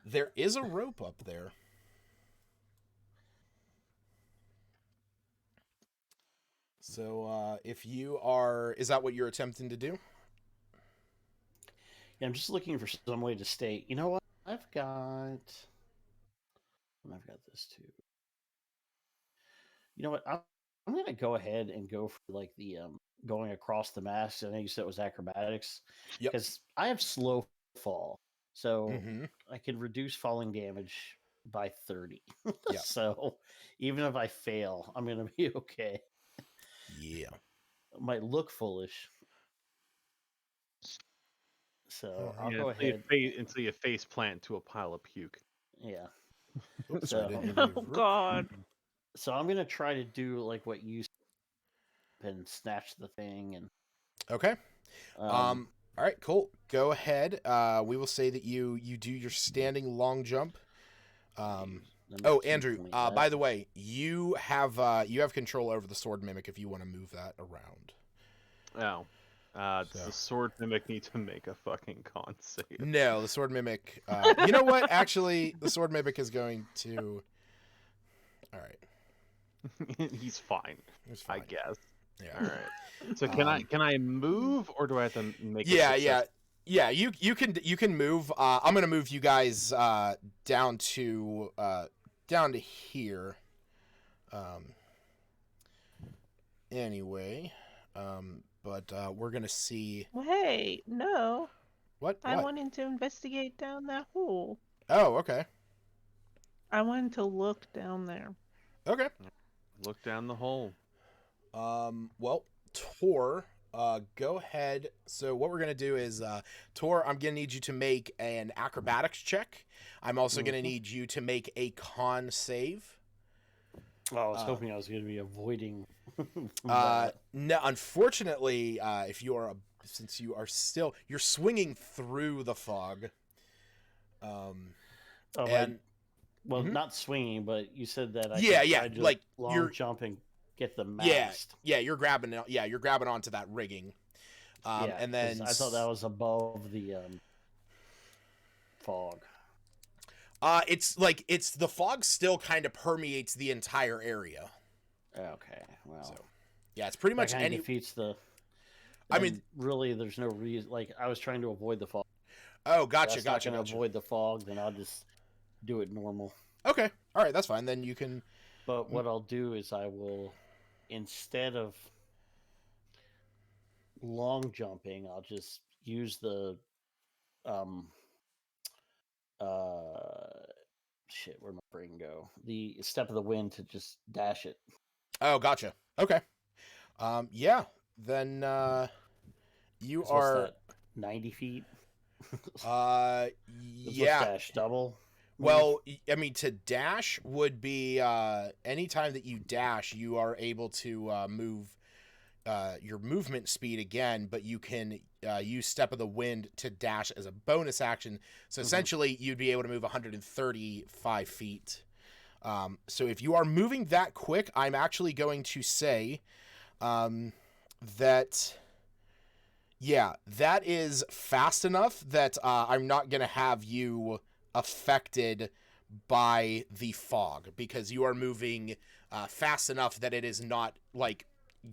There is a rope up there. So if you are, is that what you're attempting to do? Yeah, I'm just looking for some way to stay. You know what? I've got this too. You know what? I'm going to go ahead and go for like the going across the mast. I know you said it was acrobatics. Yep. Because I have slow fall, so Mm-hmm. I can reduce falling damage by 30. Yep. So even if I fail, I'm going to be okay. Yeah. It might look foolish. So I'll Yeah, go ahead. until you face plant to a pile of puke. Yeah. Oops, So- I didn't mean Oh, to rook. God. So I'm going to try to do like what you said and snatch the thing and Okay. All right, cool. Go ahead. We will say that you do your standing long jump. number Andrew. 2.5. By the way, you have control over the sword mimic if you want to move that around. Oh. Does So. the sword mimic need to make a fucking con save? No, the sword mimic. You know what? Actually, the sword mimic is going to. All right. He's fine, It's fine. I guess. Yeah. All right. So can I move or do I have to make? Yeah. You can move. I'm gonna move you guys down to here. Anyway, but we're gonna see Hey, no. what. I wanted to investigate down that hole. Oh, okay. I wanted to look down there. Okay. Look down the hole. Well, Tor, go ahead. So what we're gonna do is, Tor, I'm gonna need you to make an acrobatics check. I'm also gonna need you to make a con save. Oh, I was hoping I was going to be avoiding. No, unfortunately, if you are since you are you're swinging through the fog. Not swinging, but you said that I Yeah, could yeah, try to like, long you're- jump and get the mast. Yeah, you're grabbing onto that rigging. And then 'cause I thought that was above the fog. it's the fog still kind of permeates the entire area. Okay, well, So, yeah, it's pretty that much kind of any. defeats the. I mean, really, there's no reason. Like, I was trying to avoid the fog. Oh, gotcha, If that's not going to gotcha. avoid the fog, then I'll just do it normal. Okay, all right, that's fine. Then you can. But what I'll do is I will, instead of long jumping, I'll just use the shit, where'd my brain go? The step of the wind to just dash it. Oh, gotcha. Okay. Yeah. Then you What's are. that, 90 feet? Yeah. What's dash, double? Well, I mean, to dash would be anytime that you dash, you are able to move your movement speed again, but you can use Step of the Wind to dash as a bonus action. So essentially, you'd be able to move 135 feet. So if you are moving that quick, I'm actually going to say that, yeah, that is fast enough that I'm not going to have you affected by the fog, because you are moving fast enough that it is not like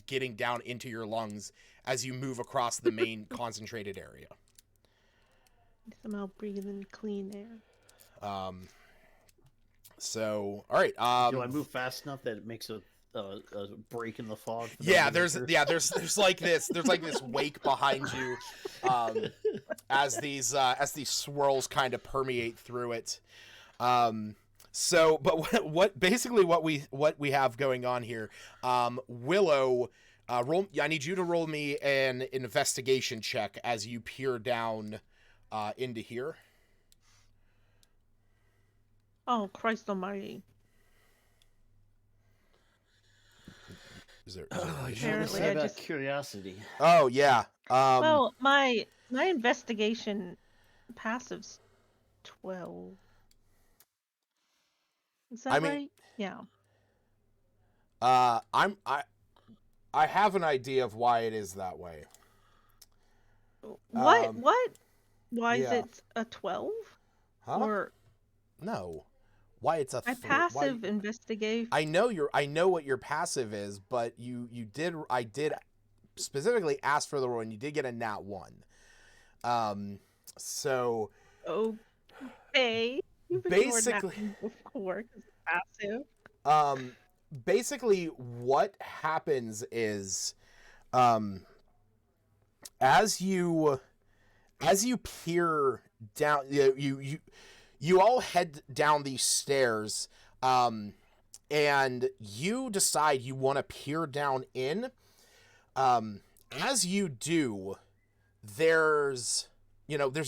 getting down into your lungs as you move across the main concentrated area. Somehow breathing clean air. So, all right. Do I move fast enough that it makes a break in the fog? For Yeah, them to enter? there's like this wake behind you, as these swirls kind of permeate through it. So, but what we have going on here, Willow, I need you to roll me an investigation check as you peer down into here. Oh, Christ almighty. Is there Apparently, say I about just- curiosity. Oh yeah. Well, my investigation passive's 12. Is that I mean- right? Yeah. I have an idea of why it is that way. What? Why is yeah. it a 12? Huh? Or No. Why it's a my why- passive investigation? I know what your passive is, but I did specifically ask for the roll, and you did get a nat 1. So Okay. You've Basically- ignored that before 'cause it's passive. basically what happens is, as you peer down, you all head down these stairs, and you decide you want to peer down in. As you do, there's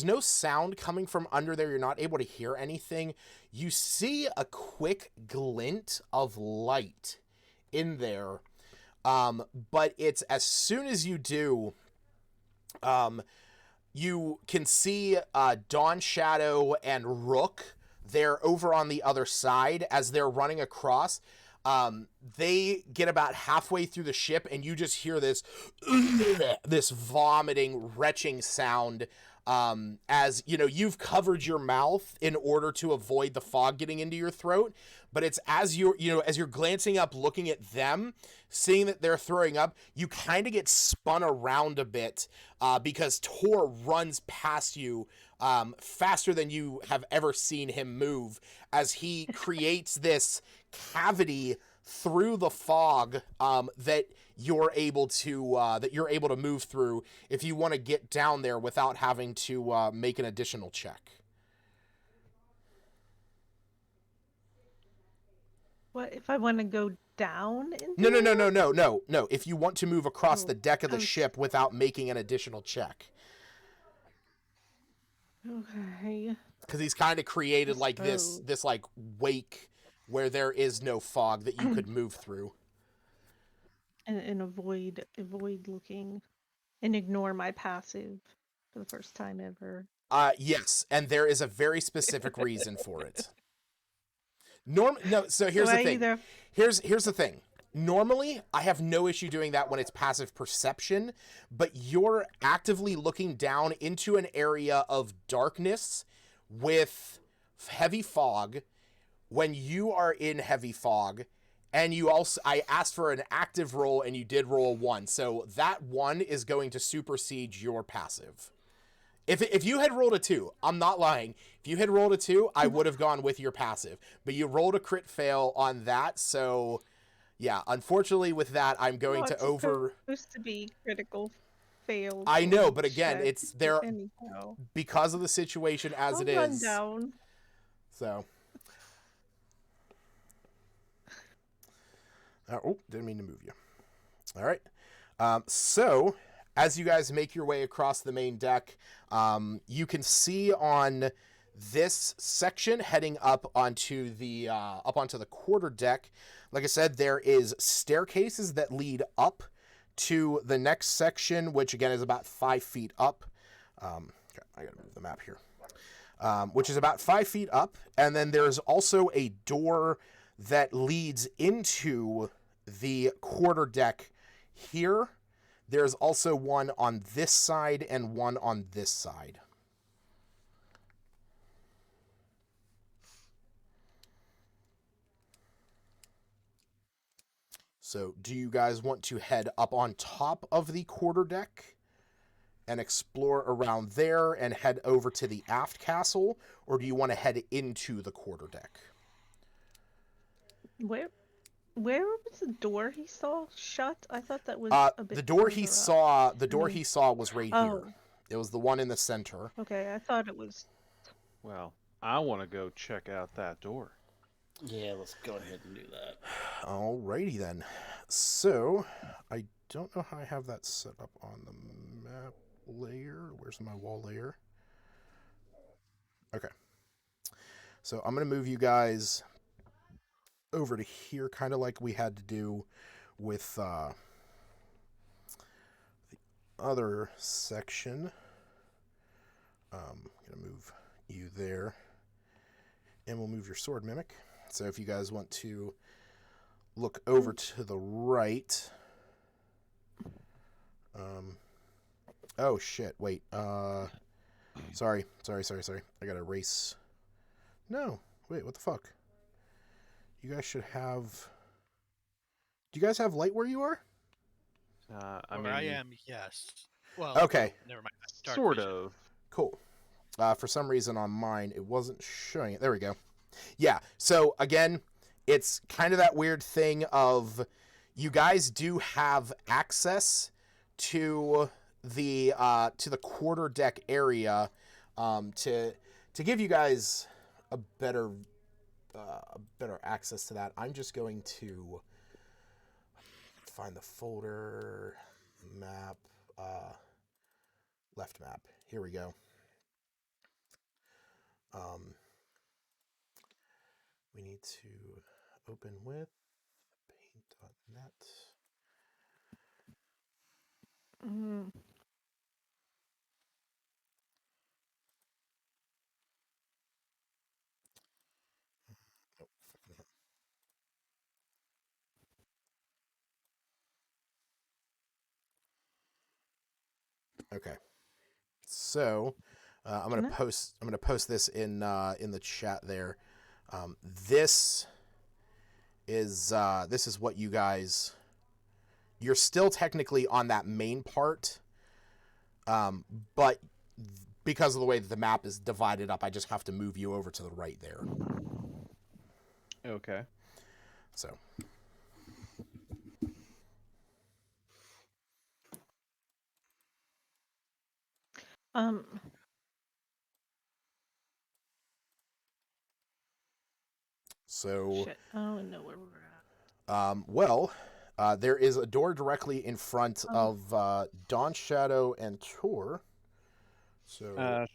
no sound coming from under there. You're not able to hear anything. You see a quick glint of light in there. But it's as soon as you do, you can see Dawn Shadow and Rook. They're over on the other side as they're running across. They get about halfway through the ship, and you just hear this this vomiting, retching sound, as you've covered your mouth in order to avoid the fog getting into your throat. But it's as you're glancing up, looking at them, seeing that they're throwing up, you kind of get spun around a bit, because Tor runs past you faster than you have ever seen him move, as he creates this cavity through the fog that you're able to move through if you want to get down there without having to make an additional check. What if I want to go down? No. If you want to move across the deck of the I'm s- ship without making an additional check. Okay. Because he's kind of created like suppose. this like wake where there is no fog that you could move through. And avoid looking and ignore my passive for the first time ever. Yes, and there is a very specific reason for it. So here's So the I thing. either- Here's the thing. Normally, I have no issue doing that when it's passive perception, but you're actively looking down into an area of darkness with heavy fog. When you are in heavy fog, and I asked for an active roll, and you did roll a 1, so that 1 is going to supersede your passive. If you had rolled a 2, I'm not lying. If you had rolled a 2, I would have gone with your passive. But you rolled a crit fail on that, so yeah. Unfortunately, with that, I'm going to over. Supposed to be critical fail. I know, but again, check. it's there Anyhow. because of the situation as I'll it run is. down. So. Didn't mean to move you. All right. So, as you guys make your way across the main deck, you can see on this section heading up onto the quarter deck. Like I said, there is staircases that lead up to the next section, which again is about 5 feet up. I gotta move the map here. Which is about 5 feet up, and then there's also a door that leads into the quarterdeck here. There's also one on this side and one on this side. So, do you guys want to head up on top of the quarterdeck and explore around there and head over to the aft castle, or do you want to head into the quarterdeck? Where was the door he saw shut? I thought that was a bit the door he further up. saw. The I door mean- he saw was right Oh, here. It was the one in the center. okay. I thought it was. Well, I want to go check out that door. Yeah, let's go ahead and do that. Alrighty then. So, I don't know how I have that set up on the map layer. Where's my wall layer? Okay. So I'm going to move you guys over to here, kind of like we had to do with the other section. I'm going to move you there. And we'll move your sword mimic. So if you guys want to look over to the right. Oh shit, wait. Sorry. I gotta erase. No, wait, what the fuck? You guys should have. Do you guys have light where you are? I Where mean, I am, yes. Well, Okay. never mind. That's dark sort vision. of. Cool. For some reason on mine, it wasn't showing it. There we go. Yeah, so again, it's kind of that weird thing of you guys do have access to the quarterdeck area to give you guys a better access to that. I'm just going to find the folder, map, left map. Here we go. We need to open with paint.net. Mm, Oh, fucking hell. Okay. So I'm gonna No. post this in the chat there. This is what you guys. You're still technically on that main part, but because of the way that the map is divided up, I just have to move you over to the right there. Okay. So. um. So. Shit. I don't know where we're at. Well, there is a door directly in front of Dawn Shadow and Tor. So.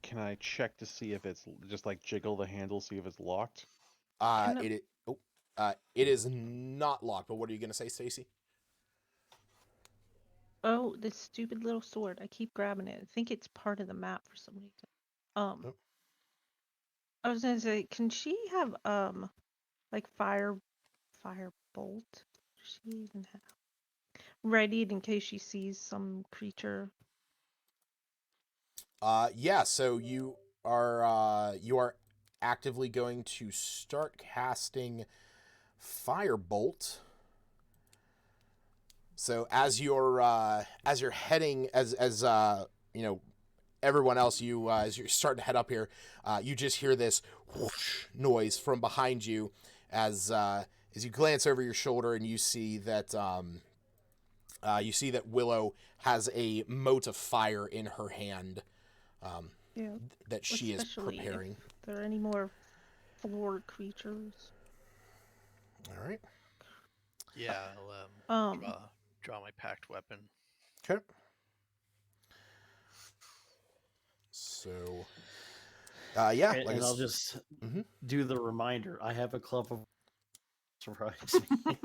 Can I check to see if it's just like jiggle the handle, see if it's locked? It is not locked. But what are you gonna say, Stacy? Oh, this stupid little sword. I keep grabbing it. I think it's part of the map for some reason. Oh. I was gonna say, can she have like fire bolt? Does she even have ready in case she sees some creature? Yeah. So you are actively going to start casting Firebolt. So as you're heading as you know everyone else, as you're starting to head up here, you just hear this whoosh noise from behind you as you glance over your shoulder and you see that Willow has a mote of fire in her hand Yeah. that she is Especially preparing. if there are any more floor creatures. All right. Yeah, I'll Um. draw my packed weapon. Okay. So, yeah, And, like and I I'll s- just Mhm. do the reminder. I have a club of surprise me.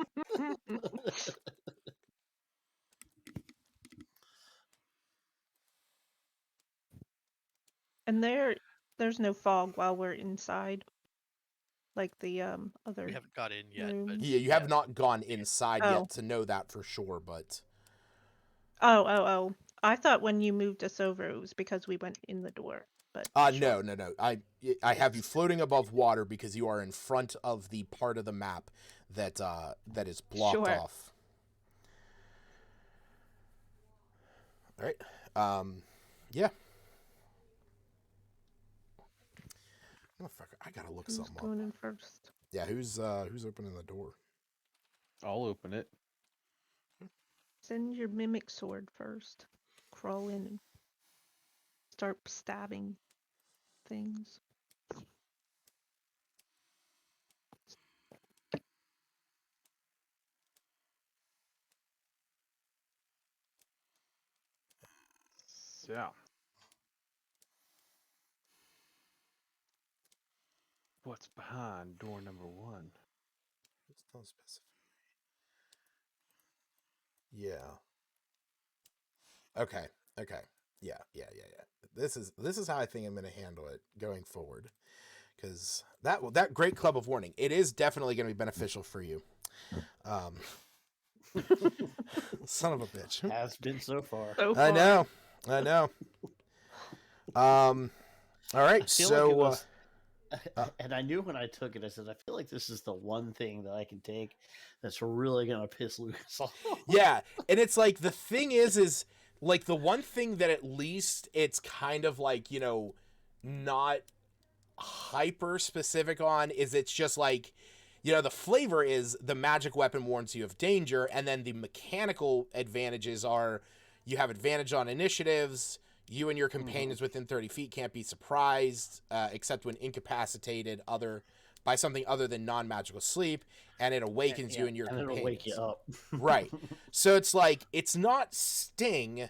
And there's no fog while we're inside, like the other We haven't got in yet, but rooms. Yeah, you have not gone inside Oh. yet to know that for sure, but Oh. I thought when you moved us over, it was because we went in the door. But sure. no. I have you floating above water because you are in front of the part of the map that is blocked Sure. off. All right. Yeah. Motherfucker, I gotta look Who's something up. going in first? Yeah, who's opening the door? I'll open it. Send your mimic sword first. Crawl in and start stabbing things. Yeah. What's behind door number 1? It's not specified. Yeah. Okay. Yeah. This is how I think I'm going to handle it going forward, because that great club of warning, it is definitely going to be beneficial for you. Son of a bitch. Has been so far. So I far. know. All right. I feel So like it was, and I knew when I took it, I said, I feel like this is the one thing that I can take that's really gonna piss Lucas off. yeah, and it's like the thing is like the one thing that at least it's kind of like, not hyper specific on is it's just like, the flavor is the magic weapon warns you of danger, and then the mechanical advantages are you have advantage on initiatives, you and your companions within 30 feet can't be surprised, except when incapacitated by something other than non-magical sleep, and it awakens you and your companions. It'll wake you up. Right. So it's like, it's not sting,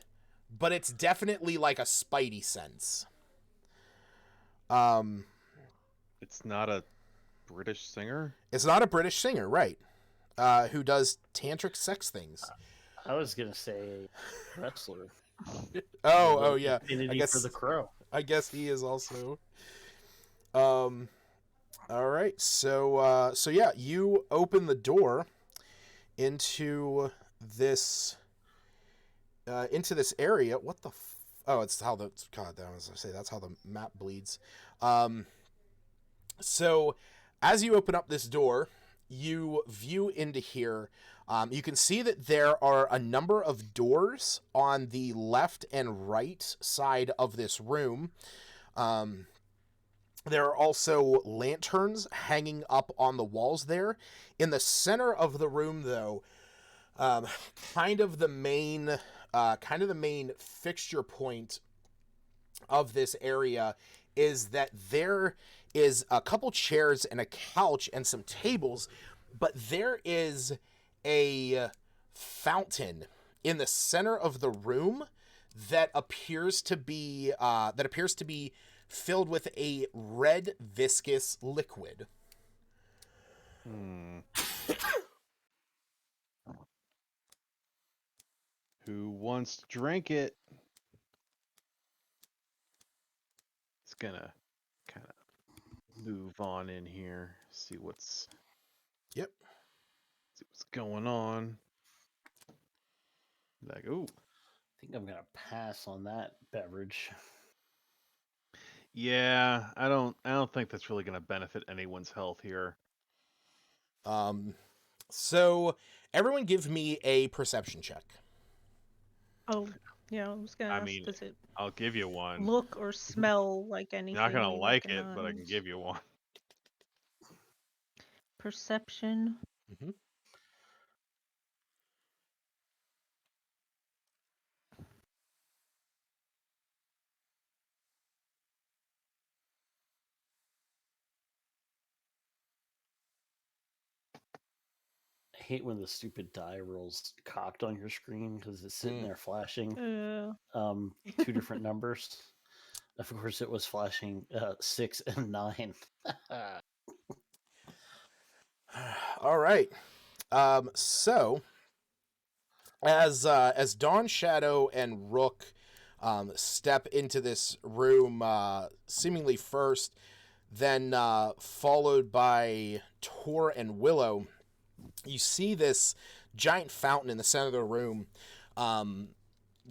but it's definitely like a spidey sense. It's not a British singer? It's not a British singer, right? Who does tantric sex things. I was gonna say wrestler. Oh yeah. Affinity for the crow. I guess he is also. All right. So yeah, you open the door into this area. What the? Oh, it's how the God. I was gonna say that's how the map bleeds. So as you open up this door, you view into here. You can see that there are a number of doors on the left and right side of this room. There are also lanterns hanging up on the walls there. In the center of the room, though, kind of the main fixture point of this area is that there is a couple chairs and a couch and some tables, but there is a fountain in the center of the room that appears to be filled with a red viscous liquid. Who wants to drink it? It's gonna kind of move on in here, see what's going on. Like, ooh. I think I'm gonna pass on that beverage. Yeah, I don't think that's really gonna benefit anyone's health here. So everyone give me a perception check. Oh, yeah, I was gonna ask, mean, does it I'll give you one. look or smell like anything? You're not gonna we like it, but I can recognize? give you one. Perception. Mm-hmm. I hate when the stupid die rolls cocked on your screen because it's sitting there flashing two different numbers. Of course, it was flashing 6 and 9. All right. So as Dawn Shadow and Rook step into this room, seemingly first, then followed by Tor and Willow. You see this giant fountain in the center of the room.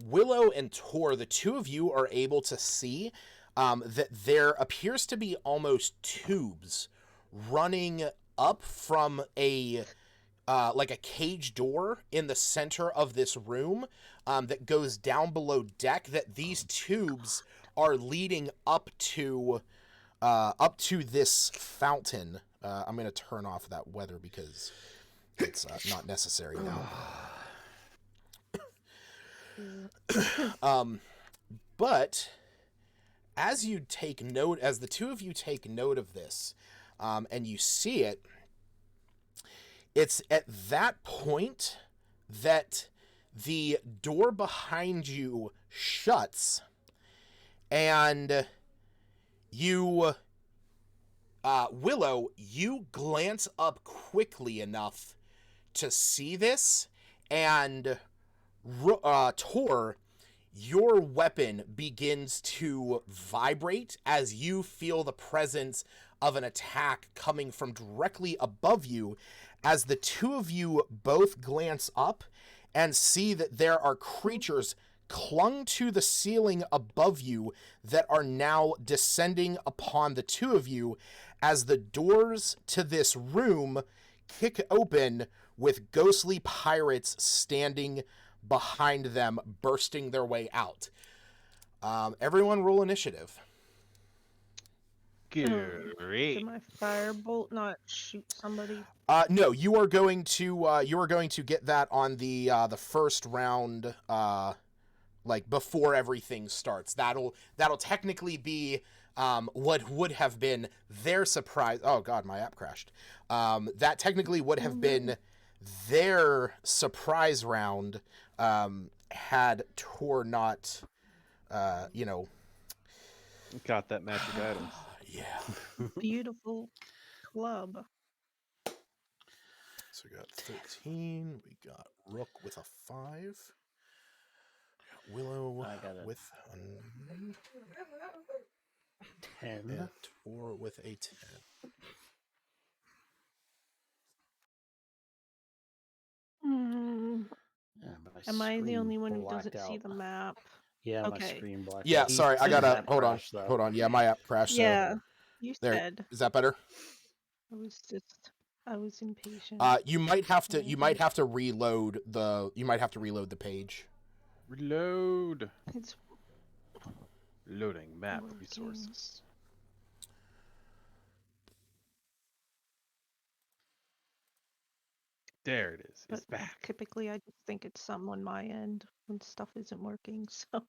Willow and Tor, the two of you are able to see that there appears to be almost tubes running up from a like a cage door in the center of this room that goes down below deck. That these tubes are leading up to this fountain. I'm gonna turn off that weather because it's not necessary now. But as the two of you take note of this, and you see it, it's at that point that the door behind you shuts, and you, Willow, you glance up quickly enough to see this, and Tor, your weapon begins to vibrate as you feel the presence of an attack coming from directly above you, as the two of you both glance up and see that there are creatures clung to the ceiling above you that are now descending upon the two of you as the doors to this room kick open with ghostly pirates standing behind them, bursting their way out. Everyone roll initiative. Great. Did my firebolt not shoot somebody? No, you are going to get that on the first round, like before everything starts. That'll technically be what would have been their surprise. Oh God, my app crashed. That technically would have been their surprise round, had Tor not, Got that magic item. Yeah. Beautiful club. So we got 13. We got Rook with a 5. Willow I got a with a 9. 10. And Tor with a 10. Yeah, my Am I the screen only one who blacked doesn't see out. the map? Yeah, my Okay. screen blacked Yeah, out. sorry, I His gotta app hold on. crashed, though. Hold on. Yeah, my app crashed. Yeah, So you there. said. Is that better? I was impatient. You might have to reload the page. Reload. It's Loading map working. resources. There it is. But It's back. typically I just think it's something on my end when stuff isn't working, so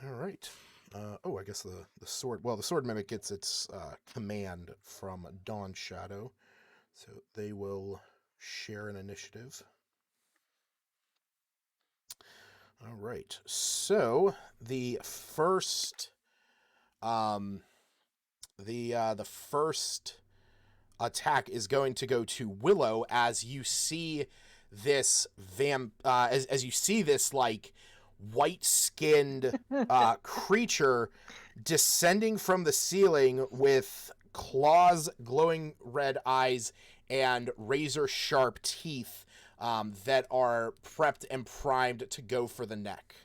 All right. I guess the sword. Well, the sword mimic gets its command from Dawn Shadow, so they will share an initiative. All right. So the first, the first attack is going to go to Willow as you see this as you see this like white-skinned creature descending from the ceiling with claws, glowing red eyes, and razor-sharp teeth that are prepped and primed to go for the neck.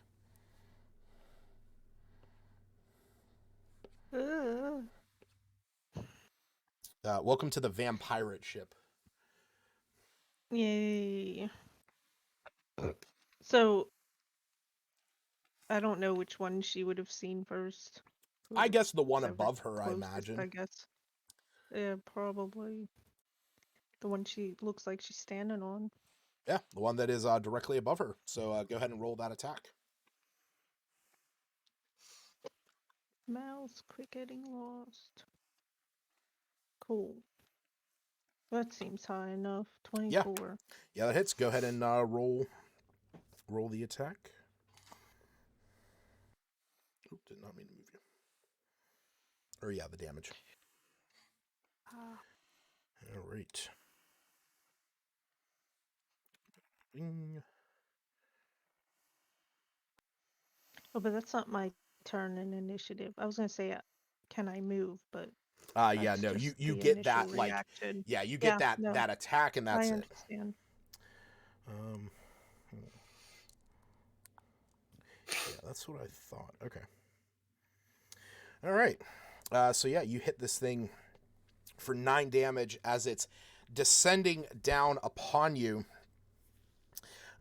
Welcome to the vampire ship. yay. So I don't know which one she would have seen first. I guess the one Whoever above her, I closest, imagine. I guess. Yeah, probably. The one she looks like she's standing on. Yeah, the one that is directly above her. So go ahead and roll that attack. Mouse, quit getting lost. Cool. That seems high enough. 24. Yeah, that hits. Go ahead and roll the attack. Oop, did not mean to move you. Or yeah, the damage. All right. Bing. Oh, but that's not my turn in initiative. I was gonna say, can I move? But Yeah, that's no, just you the get initial that, like, reaction. yeah, you get Yeah, that no, that attack, and that's I it. understand. Um, yeah, that's what I thought. Okay. All right. So yeah, you hit this thing for 9 damage as it's descending down upon you.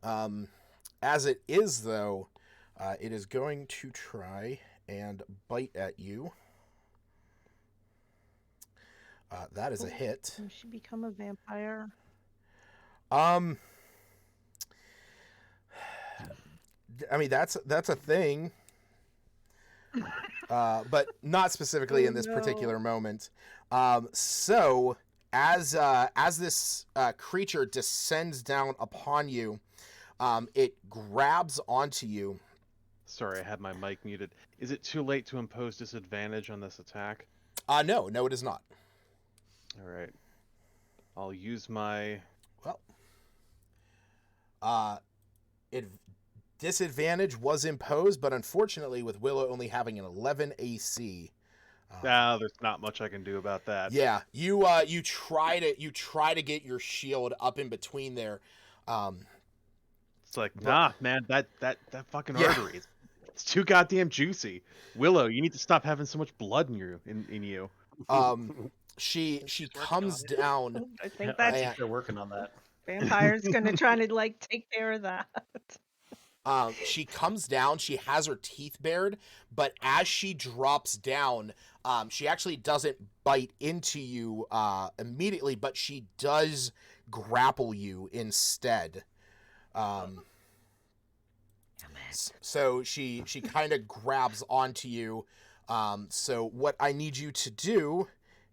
As it is, though, it is going to try and bite at you. That is a Oh, hit. can she become a vampire? I mean, that's a thing, but not specifically Oh in this particular no. moment. So as this creature descends down upon you, it grabs onto you. Sorry, I had my mic muted. Is it too late to impose disadvantage on this attack? No, it is not. All right. I'll use my... Well, it disadvantage was imposed, but unfortunately, with Willow only having an 11 AC. there's not much I can do about that. Yeah, you try to get your shield up in between there. It's like, But- nah, man, that fucking Yeah. artery, it's too goddamn juicy. Willow, you need to stop having so much blood in you. She She's working comes on it. down. I think I that think they're working on that. vampire's gonna try to like take care of that. She comes down. She has her teeth bared, but as she drops down, she actually doesn't bite into you immediately, but she does grapple you instead. So she kind of grabs onto you. So what I need you to do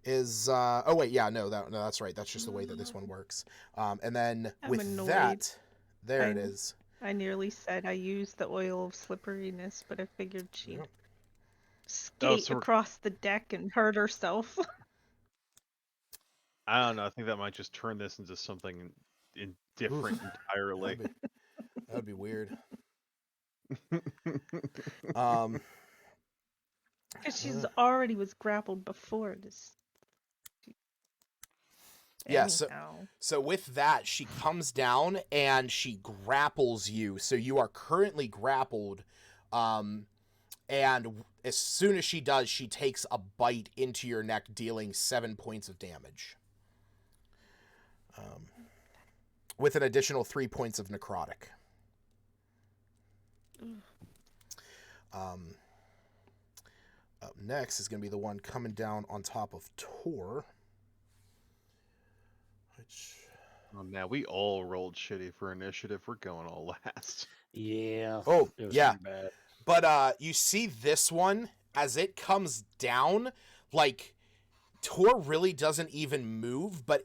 is oh wait, yeah, no, that's right. That's just the way that this one works. And then I'm with annoyed. that, there it I'm- is. I nearly said I used the oil of slipperiness, but I figured she'd Yeah. skate so we're- across the deck and hurt herself. I don't know. I think that might just turn this into something different entirely. That would be weird. Um, Because she's already was grappled before this. Yeah, Anyhow. so with that, she comes down and she grapples you. So you are currently grappled. And as soon as she does, she takes a bite into your neck, dealing 7 points of damage. With an additional 3 points of necrotic. Up next is going to be the one coming down on top of Tor. Which... Oh, man, we all rolled shitty for initiative. We're going all last. Yeah. Oh, it was yeah. pretty bad. But you see this one, as it comes down, like, Tor really doesn't even move, but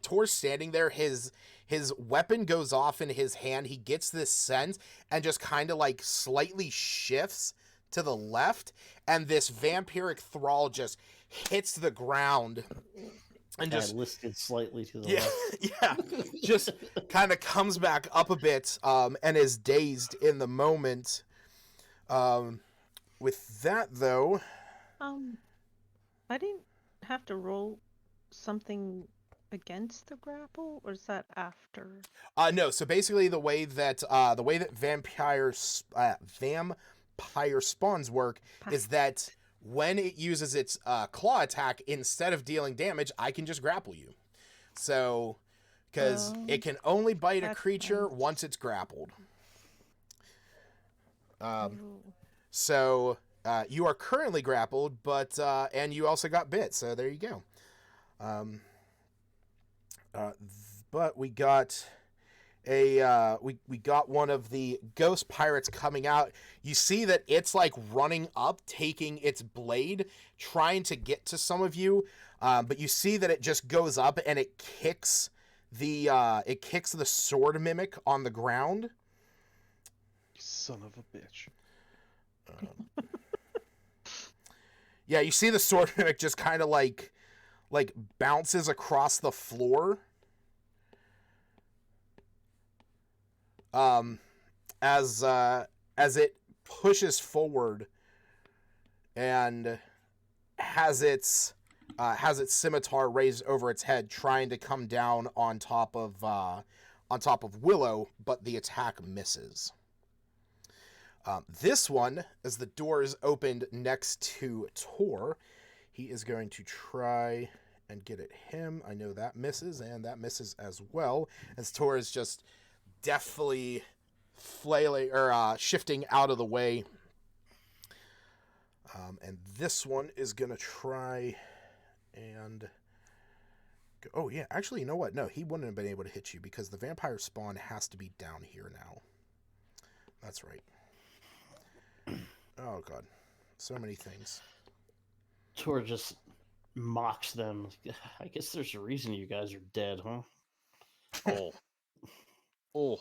Tor's standing there, his weapon goes off in his hand, he gets this sense, and just kind of, like, slightly shifts to the left, and this vampiric thrall just hits the ground, and just... listed slightly to the Yeah, left. yeah, just kind of comes back up a bit, and is dazed in the moment. With that, though... I didn't have to roll something against the grapple, or is that after? No, so basically the way that vampire spawns work is that when it uses its claw attack, instead of dealing damage, I can just grapple you. So, because it can only bite a that's creature nice. once it's grappled. Ooh. So you are currently grappled, but and you also got bit. So there you go. But we got we got one of the ghost pirates coming out. You see that it's like running up, taking its blade, trying to get to some of you. But you see that it just goes up and it kicks the sword mimic on the ground. You son of a bitch. Yeah, you see the sword mimic just kind of like bounces across the floor. As it pushes forward and has its scimitar raised over its head, trying to come down on top of Willow, but the attack misses. This one, as the door is opened next to Tor, he is going to try and get at him. I know that misses, and that misses as well, as Tor is just deftly flailing or shifting out of the way. And this one is going to try and go. Oh, yeah. Actually, you know what? No, he wouldn't have been able to hit you because the vampire spawn has to be down here now. That's right. Oh, God. So many things. Tor just mocks them. I guess there's a reason you guys are dead, huh? Oh. Oh.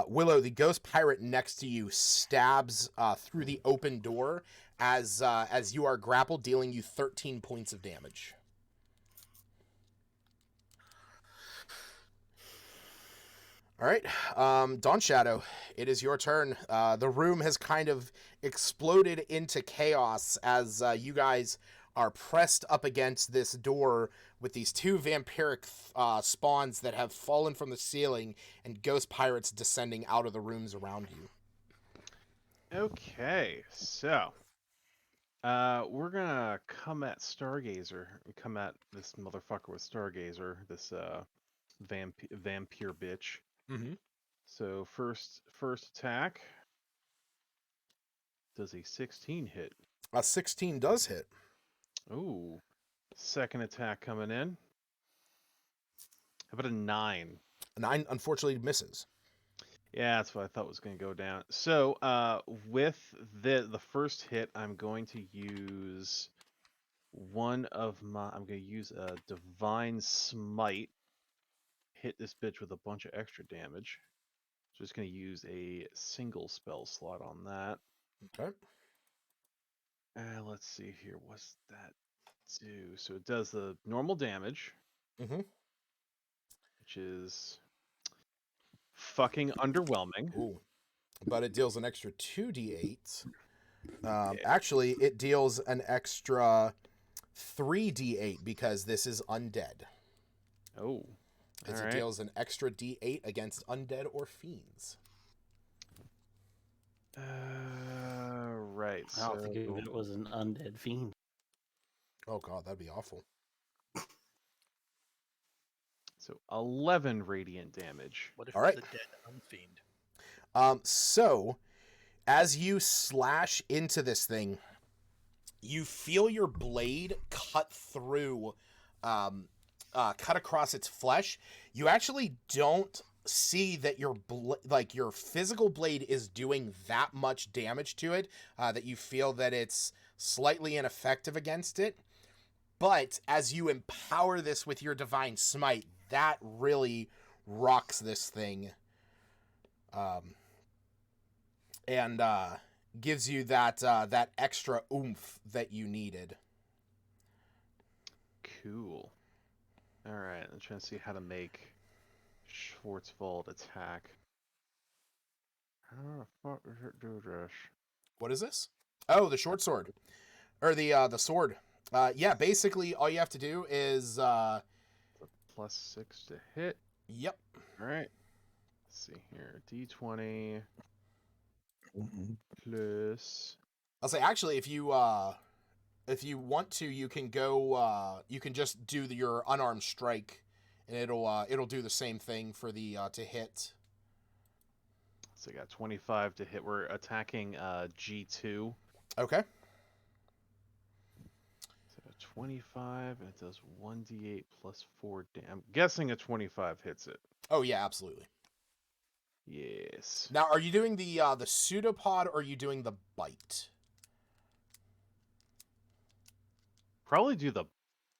Willow, the ghost pirate next to you, stabs through the open door as you are grappled, dealing you 13 points of damage. All right, Dawn Shadow, it is your turn. The room has kind of exploded into chaos as you guys are pressed up against this door with these two vampiric spawns that have fallen from the ceiling and ghost pirates descending out of the rooms around you. Okay, so we're gonna come at Stargazer. Come at this motherfucker with Stargazer, this vampire bitch. Mm-hmm. So first attack does a 16 hit. A 16 does hit. Ooh. Second attack coming in. How about a 9? A 9 unfortunately misses. Yeah, that's what I thought was going to go down. So, with the first hit, I'm going to use I'm going to use a Divine Smite. Hit this bitch with a bunch of extra damage. Just going to use a single spell slot on that. Okay. Let's see here. What's that do? So it does the normal damage, Mm-hmm. which is fucking underwhelming. Ooh. But it deals an extra 2d8. Yeah. Actually, it deals an extra 3d8 because this is undead. Oh. As it Alright. deals an extra d8 against undead or fiends. Right. I don't think it was an undead fiend. Oh god, that'd be awful. So 11 radiant damage. What if All right. it's a dead unfiend? So, as you slash into this thing, you feel your blade cut through, cut across its flesh. You actually don't see that your physical blade is doing that much damage to it, that you feel that it's slightly ineffective against it. But as you empower this with your divine smite, that really rocks this thing. And gives you that extra oomph that you needed. Cool. Alright, I'm trying to see how to make Schwarzwald attack. How the fuck does it do this? What is this? Oh, the short sword. Or the sword. Yeah, basically all you have to do is +6 to hit. yep. Alright. Let's see here. D20 plus. I'll say actually if you want to, you can go you can just do your unarmed strike and it'll do the same thing for the to hit. So I got 25 to hit. We're attacking G2. Okay. So 25 and it does 1d8 plus 4 damage. I'm guessing a 25 hits it. Oh yeah, absolutely. Yes. Now, are you doing the pseudopod or are you doing the bite? Probably do the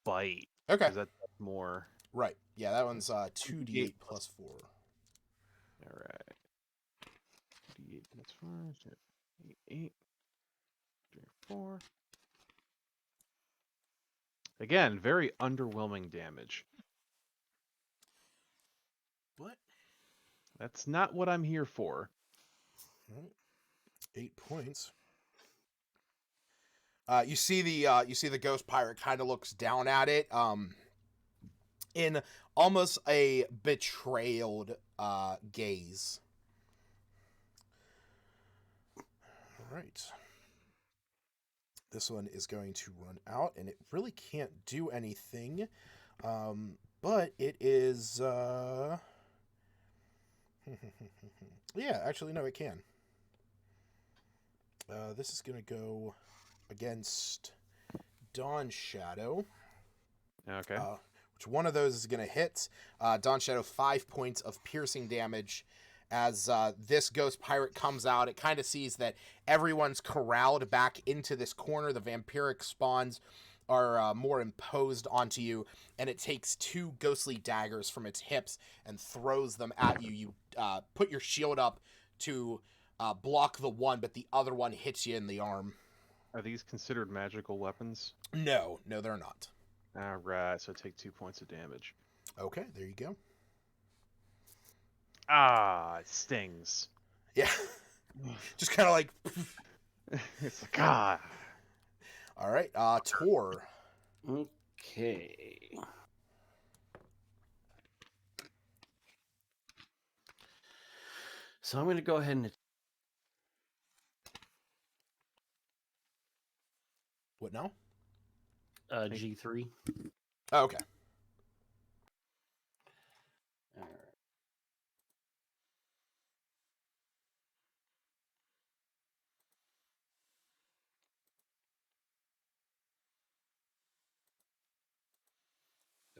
bite. Okay. Because that's more. Right. Yeah, that one's 2d8 plus 4. Alright. D8 plus 5. 8. 3, 4. Again, very underwhelming damage. That's not what I'm here for. All right. 8 points. You see the ghost pirate kind of looks down at it, in almost a betrayed gaze. All right. This one is going to run out, and it really can't do anything. But it is. Yeah, actually, no, it can. This is going to go against Dawn Shadow. Okay. Which one of those is going to hit? Dawn Shadow, 5 points of piercing damage. As this ghost pirate comes out, it kind of sees that everyone's corralled back into this corner. The vampiric spawns are more imposed onto you, and it takes 2 ghostly daggers from its hips and throws them at you. You put your shield up to block the one, but the other one hits you in the arm. Are these considered magical weapons? No, they're not. All right, so take 2 points of damage. Okay, there you go. Ah, it stings. Yeah. Just kind of like... It's like, ah. All right, Tor. Okay. So I'm going to go ahead and What now? G3. Oh, okay. All right.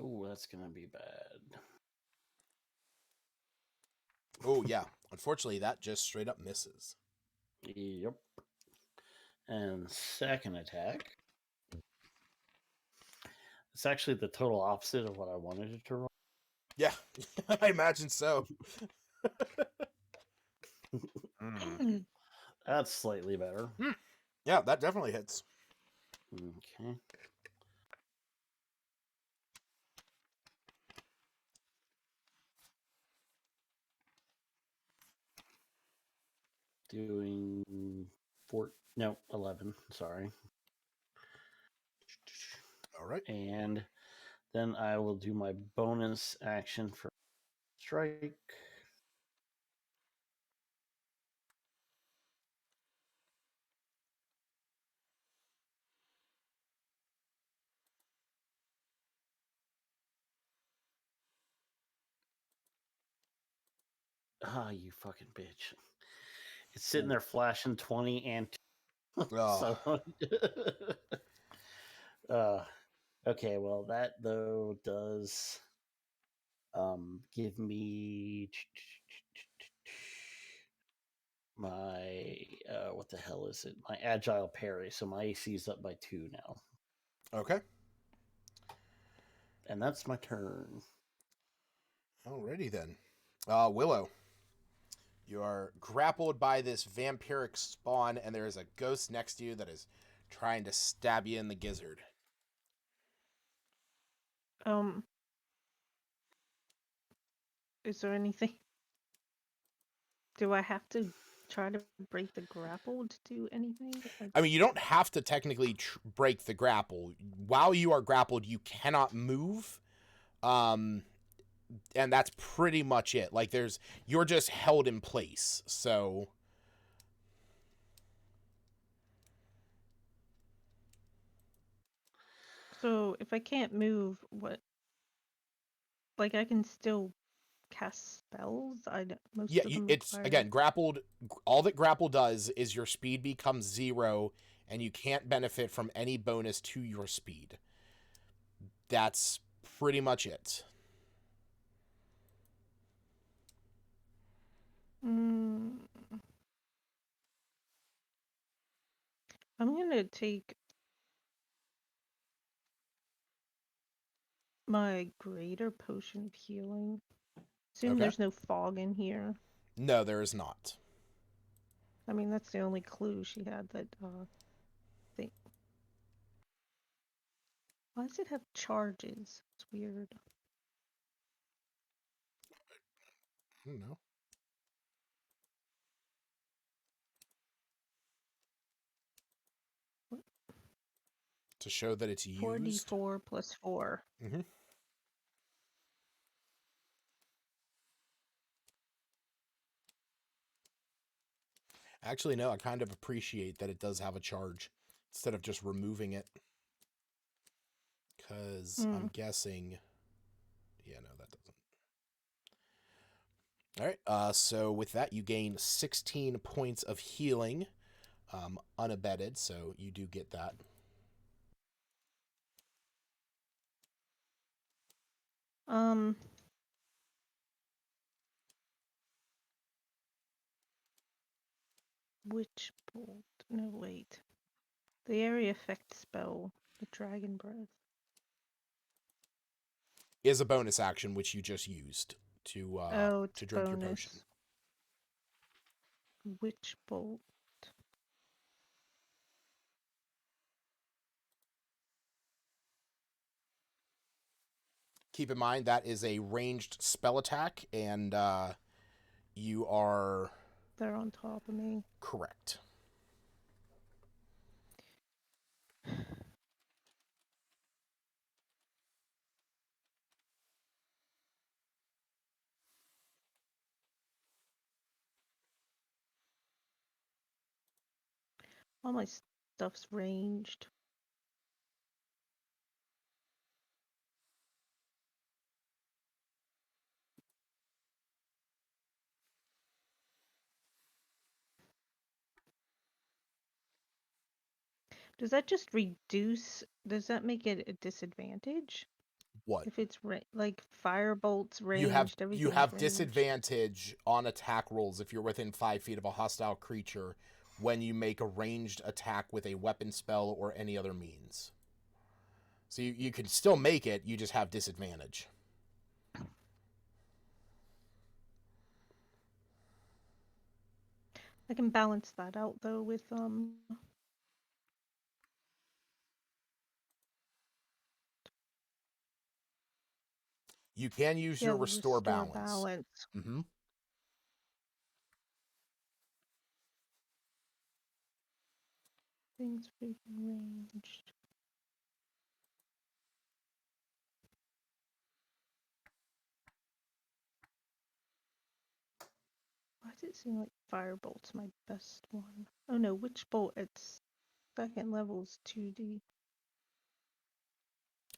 Oh, that's going to be bad. Oh, yeah. Unfortunately, that just straight up misses. Yep. And second attack. It's actually the total opposite of what I wanted it to roll. Yeah, I imagine so. Mm. That's slightly better. Yeah, that definitely hits. Okay. Doing 11. Sorry. All right. And then I will do my bonus action for strike. Ah, you fucking bitch. It's sitting there flashing 20 and Oh, so okay, well that though does give me my what the hell is it? My agile parry, so my AC is up by 2 now. okay. And that's my turn. Alrighty then. Willow. You are grappled by this vampiric spawn, and there is a ghost next to you that is trying to stab you in the gizzard. Is there anything? Do I have to try to break the grapple to do anything? Like, I mean, you don't have to technically break the grapple. While you are grappled, you cannot move. And that's pretty much it. Like, you're just held in place. So if I can't move, what? Like, I can still cast spells. Most yeah, of them it's require. again grappled. All that grapple does is your speed becomes 0, and you can't benefit from any bonus to your speed. That's pretty much it. I'm gonna take my greater potion of healing. Assume Okay. there's no fog in here. No, there is not. I mean, that's the only clue she had that thing. Why does it have charges? It's weird. I don't know. to show that it's used. 4d4 plus 4. Mm-hmm. Actually, no, I kind of appreciate that it does have a charge instead of just removing it. Because I'm guessing... Yeah, no, that doesn't. All right, so with that, you gain 16 points of healing, unabated, so you do get that. Witch bolt. No, wait. The area effect spell, the dragon breath. Is a bonus action, which you just used to It's drink your bonus. potion. Witch bolt. Keep in mind that is a ranged spell attack, and you are... They're on top of me. Correct. All my stuff's ranged. Does that just reduce? Does that make it a disadvantage? What? If it's like fire bolts You ranged, everything's have ranged. disadvantage on attack rolls if you're within 5 feet of a hostile creature when you make a ranged attack with a weapon spell or any other means. So you can still make it, you just have disadvantage. I can balance that out though with You can use your restore balance. Mm-hmm. Things freaking ranged. Why does it seem like Firebolt's my best one? Oh no, Witch Bolt at second level is 2D.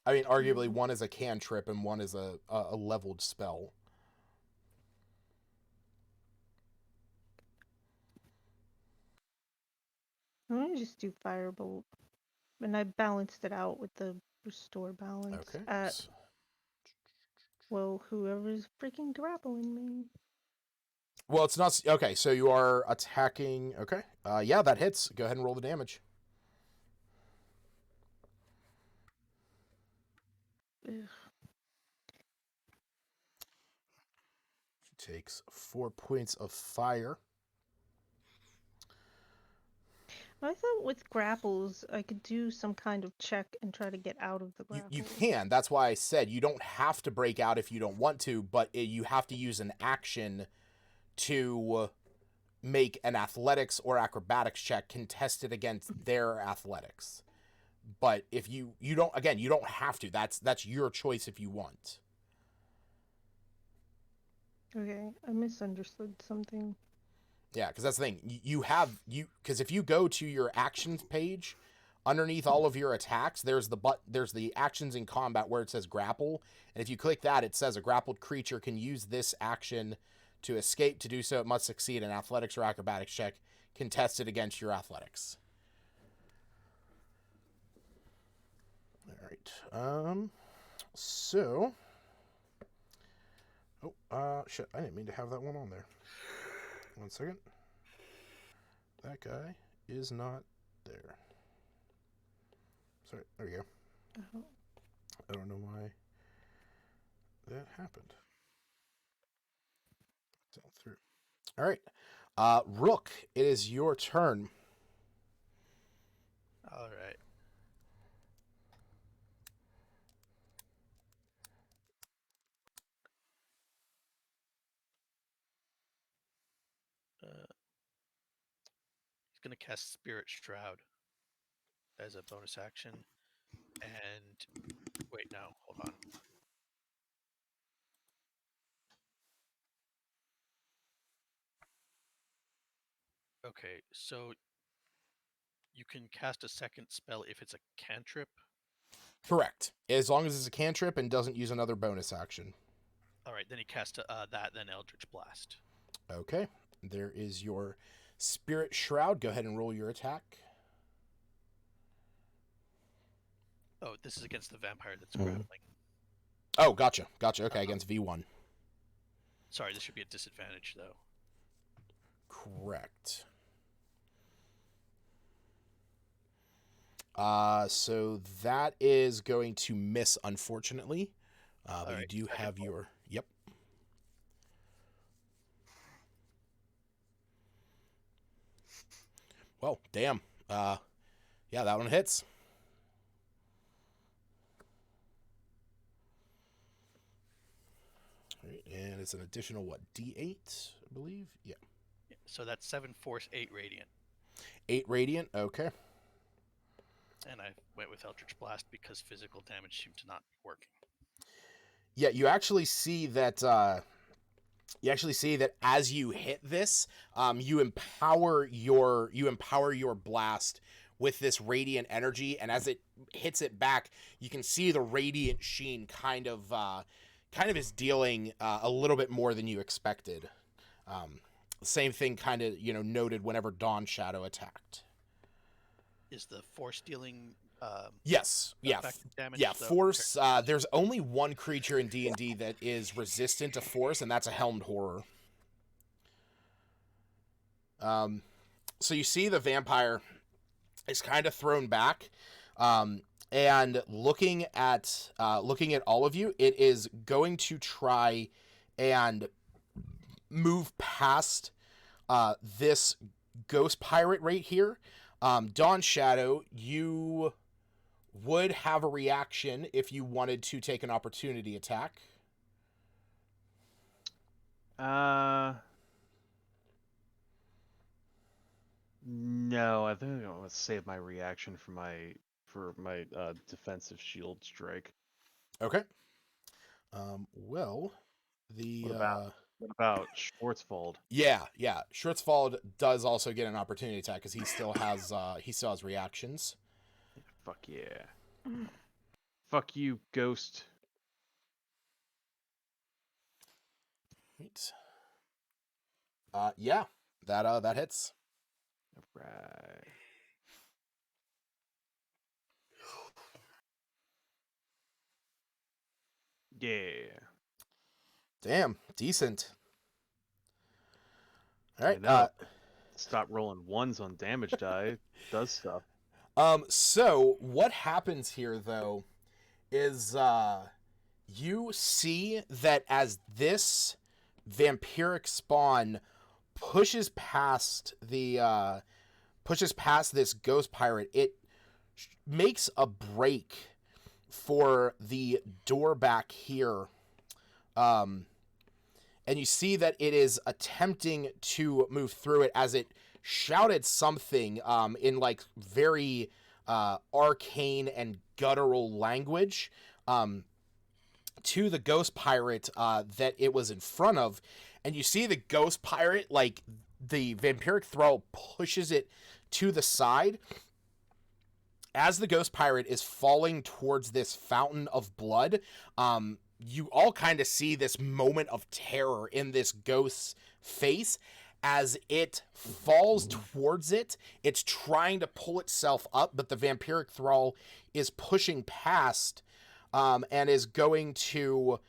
I mean, arguably one is a cantrip and one is a leveled spell. I'm gonna just do Firebolt. And I balanced it out with the restore balance Okay. at, well, whoever's freaking grappling me. Well, it's not... Okay, so you are attacking... Okay. Yeah, that hits. Go ahead and roll the damage. Ugh. She takes 4 points of fire. I thought with grapples I could do some kind of check and try to get out of the grapple. You can. That's why I said you don't have to break out if you don't want to, but you have to use an action to make an athletics or acrobatics check contested against their athletics. But if you don't, again, you don't have to. That's your choice if you want. Okay, I misunderstood something. Yeah, because that's the thing. Because if you go to your actions page, underneath all of your attacks, there's the actions in combat where it says grapple, and if you click that, it says a grappled creature can use this action to escape. To do so, it must succeed an athletics or acrobatics check contested against your athletics. All right. So. Oh, shit! I didn't mean to have that one on there. 1 second. That guy is not there. Sorry, there we go. I don't know why that happened. Down through. All right. Rook, it is your turn. All right. He's gonna cast Spirit Shroud as a bonus action. And wait, no, hold on. Okay, so you can cast a second spell if it's a cantrip. Correct. As long as it's a cantrip and doesn't use another bonus action. All right, then he casts that, then Eldritch Blast. Okay. There is your Spirit Shroud. Go ahead and roll your attack. Oh, this is against the vampire that's Mhm. grappling. Oh, gotcha. Okay, against V1. Sorry, this should be a disadvantage, though. Correct. So that is going to miss, unfortunately. But All you right, do second have roll. your... Yep. Well, damn. Yeah, that one hits. All right, and it's an additional, what, D8, I believe? Yeah. Yeah, so that's 7 force, 8 radiant. 8 radiant, okay. And I went with Eldritch Blast because physical damage seemed to not be working. Yeah, you actually see that... as you hit this, you empower your blast with this radiant energy, and as it hits it back, you can see the radiant sheen kind of is dealing a little bit more than you expected. Same thing kind of noted whenever Dawn Shadow attacked. Is the force dealing Yes, yeah, effective damage? yeah. though, Force. There's only one creature in D&D that is resistant to force, and that's a helmed horror. So you see the vampire is kind of thrown back, and looking at all of you, it is going to try and move past this ghost pirate right here. Dawn Shadow, you would have a reaction if you wanted to take an opportunity attack. No, I think I'm gonna save my reaction for my defensive shield strike. Okay. Well, the What about Schwarzwald? yeah. Schurtzwald does also get an opportunity attack because he still has reactions. Fuck yeah. Fuck you, ghost. Right. Yeah, that hits. Right. Yeah. Damn, decent. All right. I know. Stop rolling ones on damage die. It does stuff. So what happens here though is you see that as this vampiric spawn pushes past this ghost pirate, it makes a break for the door back here. And you see that it is attempting to move through it as it shouted something in like very arcane and guttural language to the ghost pirate that it was in front of. And you see the ghost pirate, like the vampiric thrall pushes it to the side. As the ghost pirate is falling towards this fountain of blood, you all kind of see this moment of terror in this ghost's face as it falls towards it. It's trying to pull itself up, but the vampiric thrall is pushing past and is going to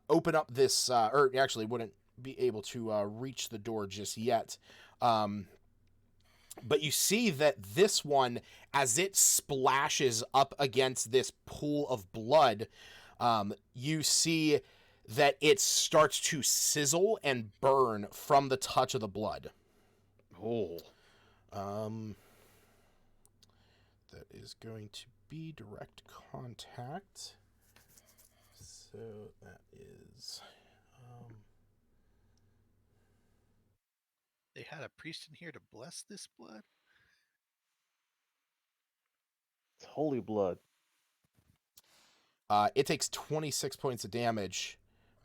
open up this, or actually wouldn't be able to reach the door just yet. But you see that this one, as it splashes up against this pool of blood, you see that it starts to sizzle and burn from the touch of the blood. Oh. That is going to be direct contact. So that is... They had a priest in here to bless this blood? It's holy blood. It takes 26 points of damage.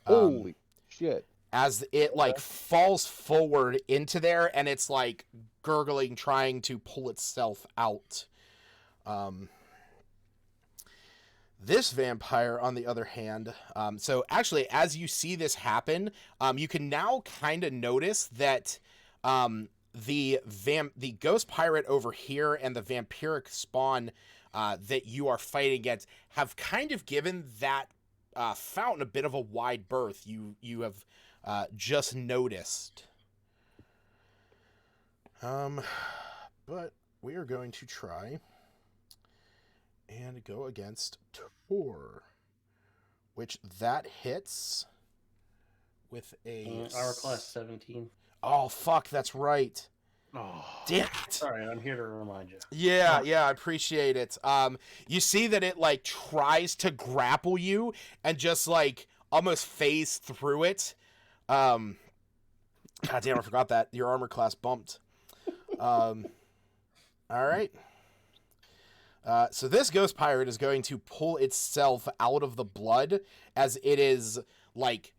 Holy shit. As it like falls forward into there, and it's like gurgling, trying to pull itself out. This vampire, on the other hand, so actually, as you see this happen, you can now kind of notice that the ghost pirate over here and the vampiric spawn that you are fighting against have kind of given that fountain a bit of a wide berth. You have just noticed. But we are going to try and go against Tor, which that hits with a Our class 17. Oh fuck, that's right. Oh, Damn it. Sorry, I'm here to remind you. Yeah, I appreciate it. You see that it like tries to grapple you and just like almost phase through it. God damn, I forgot that your armor class bumped. All right. So this ghost pirate is going to pull itself out of the blood as it is like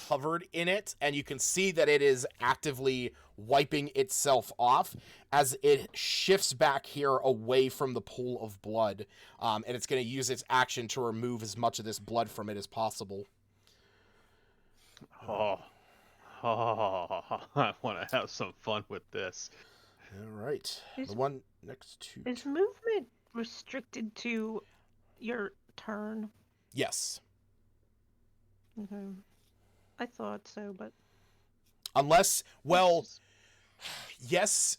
covered in it, and you can see that it is actively wiping itself off as it shifts back here away from the pool of blood, and it's going to use its action to remove as much of this blood from it as possible. I want to have some fun with this. All right. Is- The one next to... Is movement restricted to your turn? Yes. Okay. I thought so, but Unless, well, yes,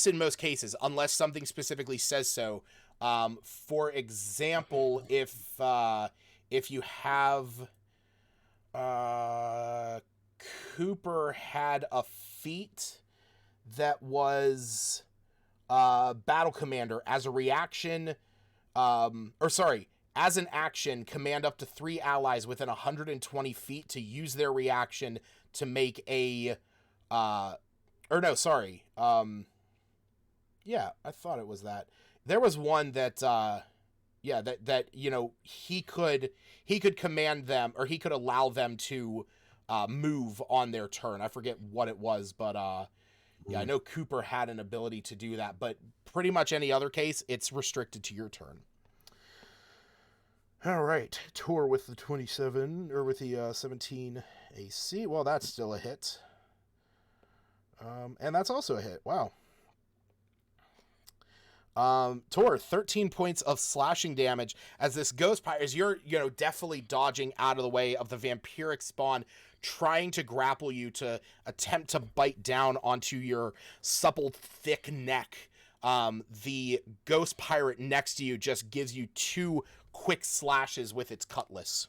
in most cases, unless something specifically says so. For example, if you have, Cooper had a feat that was, Battle Commander as a reaction, as an action, command up to 3 allies within 120 feet to use their reaction to make a, yeah, I thought it was that. There was one that, that you know, he could command them, or he could allow them to move on their turn. I forget what it was, but yeah, I know Cooper had an ability to do that, but pretty much any other case, it's restricted to your turn. All right, Tor with the 27, or with the 17 AC. Well, that's still a hit. And that's also a hit. Wow. Tor, 13 points of slashing damage as this ghost pirate, as you're, definitely dodging out of the way of the vampiric spawn, trying to grapple you to attempt to bite down onto your supple, thick neck. The ghost pirate next to you just gives you 2 quick slashes with its cutlass.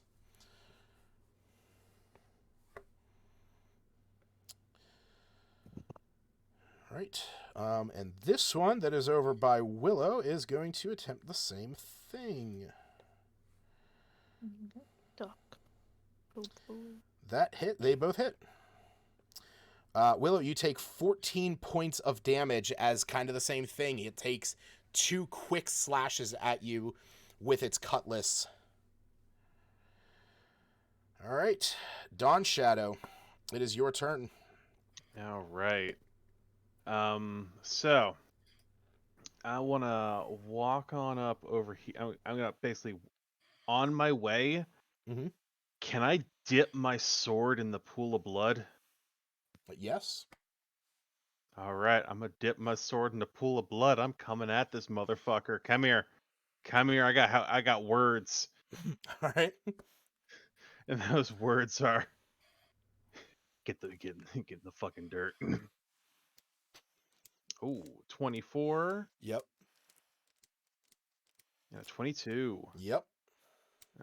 All right. And this one that is over by Willow is going to attempt the same thing. duck. That hit. They both hit. Willow, you take 14 points of damage as kind of the same thing. It takes 2 quick slashes at you with its cutlass. All right. Dawn Shadow, it is your turn. All right. So I want to walk on up over here. I'm gonna basically on my way. Mhm. Can I dip my sword in the pool of blood? Yes. All right, I'm gonna dip my sword in the pool of blood. I'm coming at this motherfucker. Come here, come here. I got words, All right. and those words are get in the fucking dirt. Oh, 24. Yep. 22. Yep.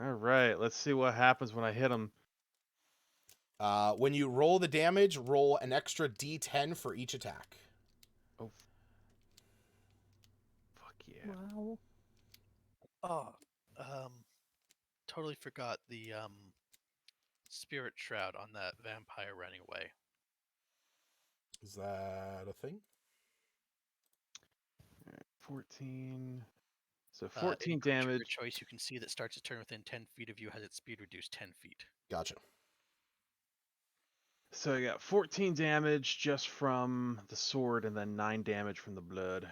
All right, let's see what happens when I hit him. When you roll the damage, roll an extra D10 for each attack. Oh, fuck yeah. Wow. Oh, totally forgot the spirit shroud on that vampire running away. Is that a thing? 14. So Any 14 creature of your damage. choice you can see that starts its turn within 10 feet of you has its speed reduced 10 feet. Gotcha. So I got 14 damage just from the sword, and then 9 damage from the blood.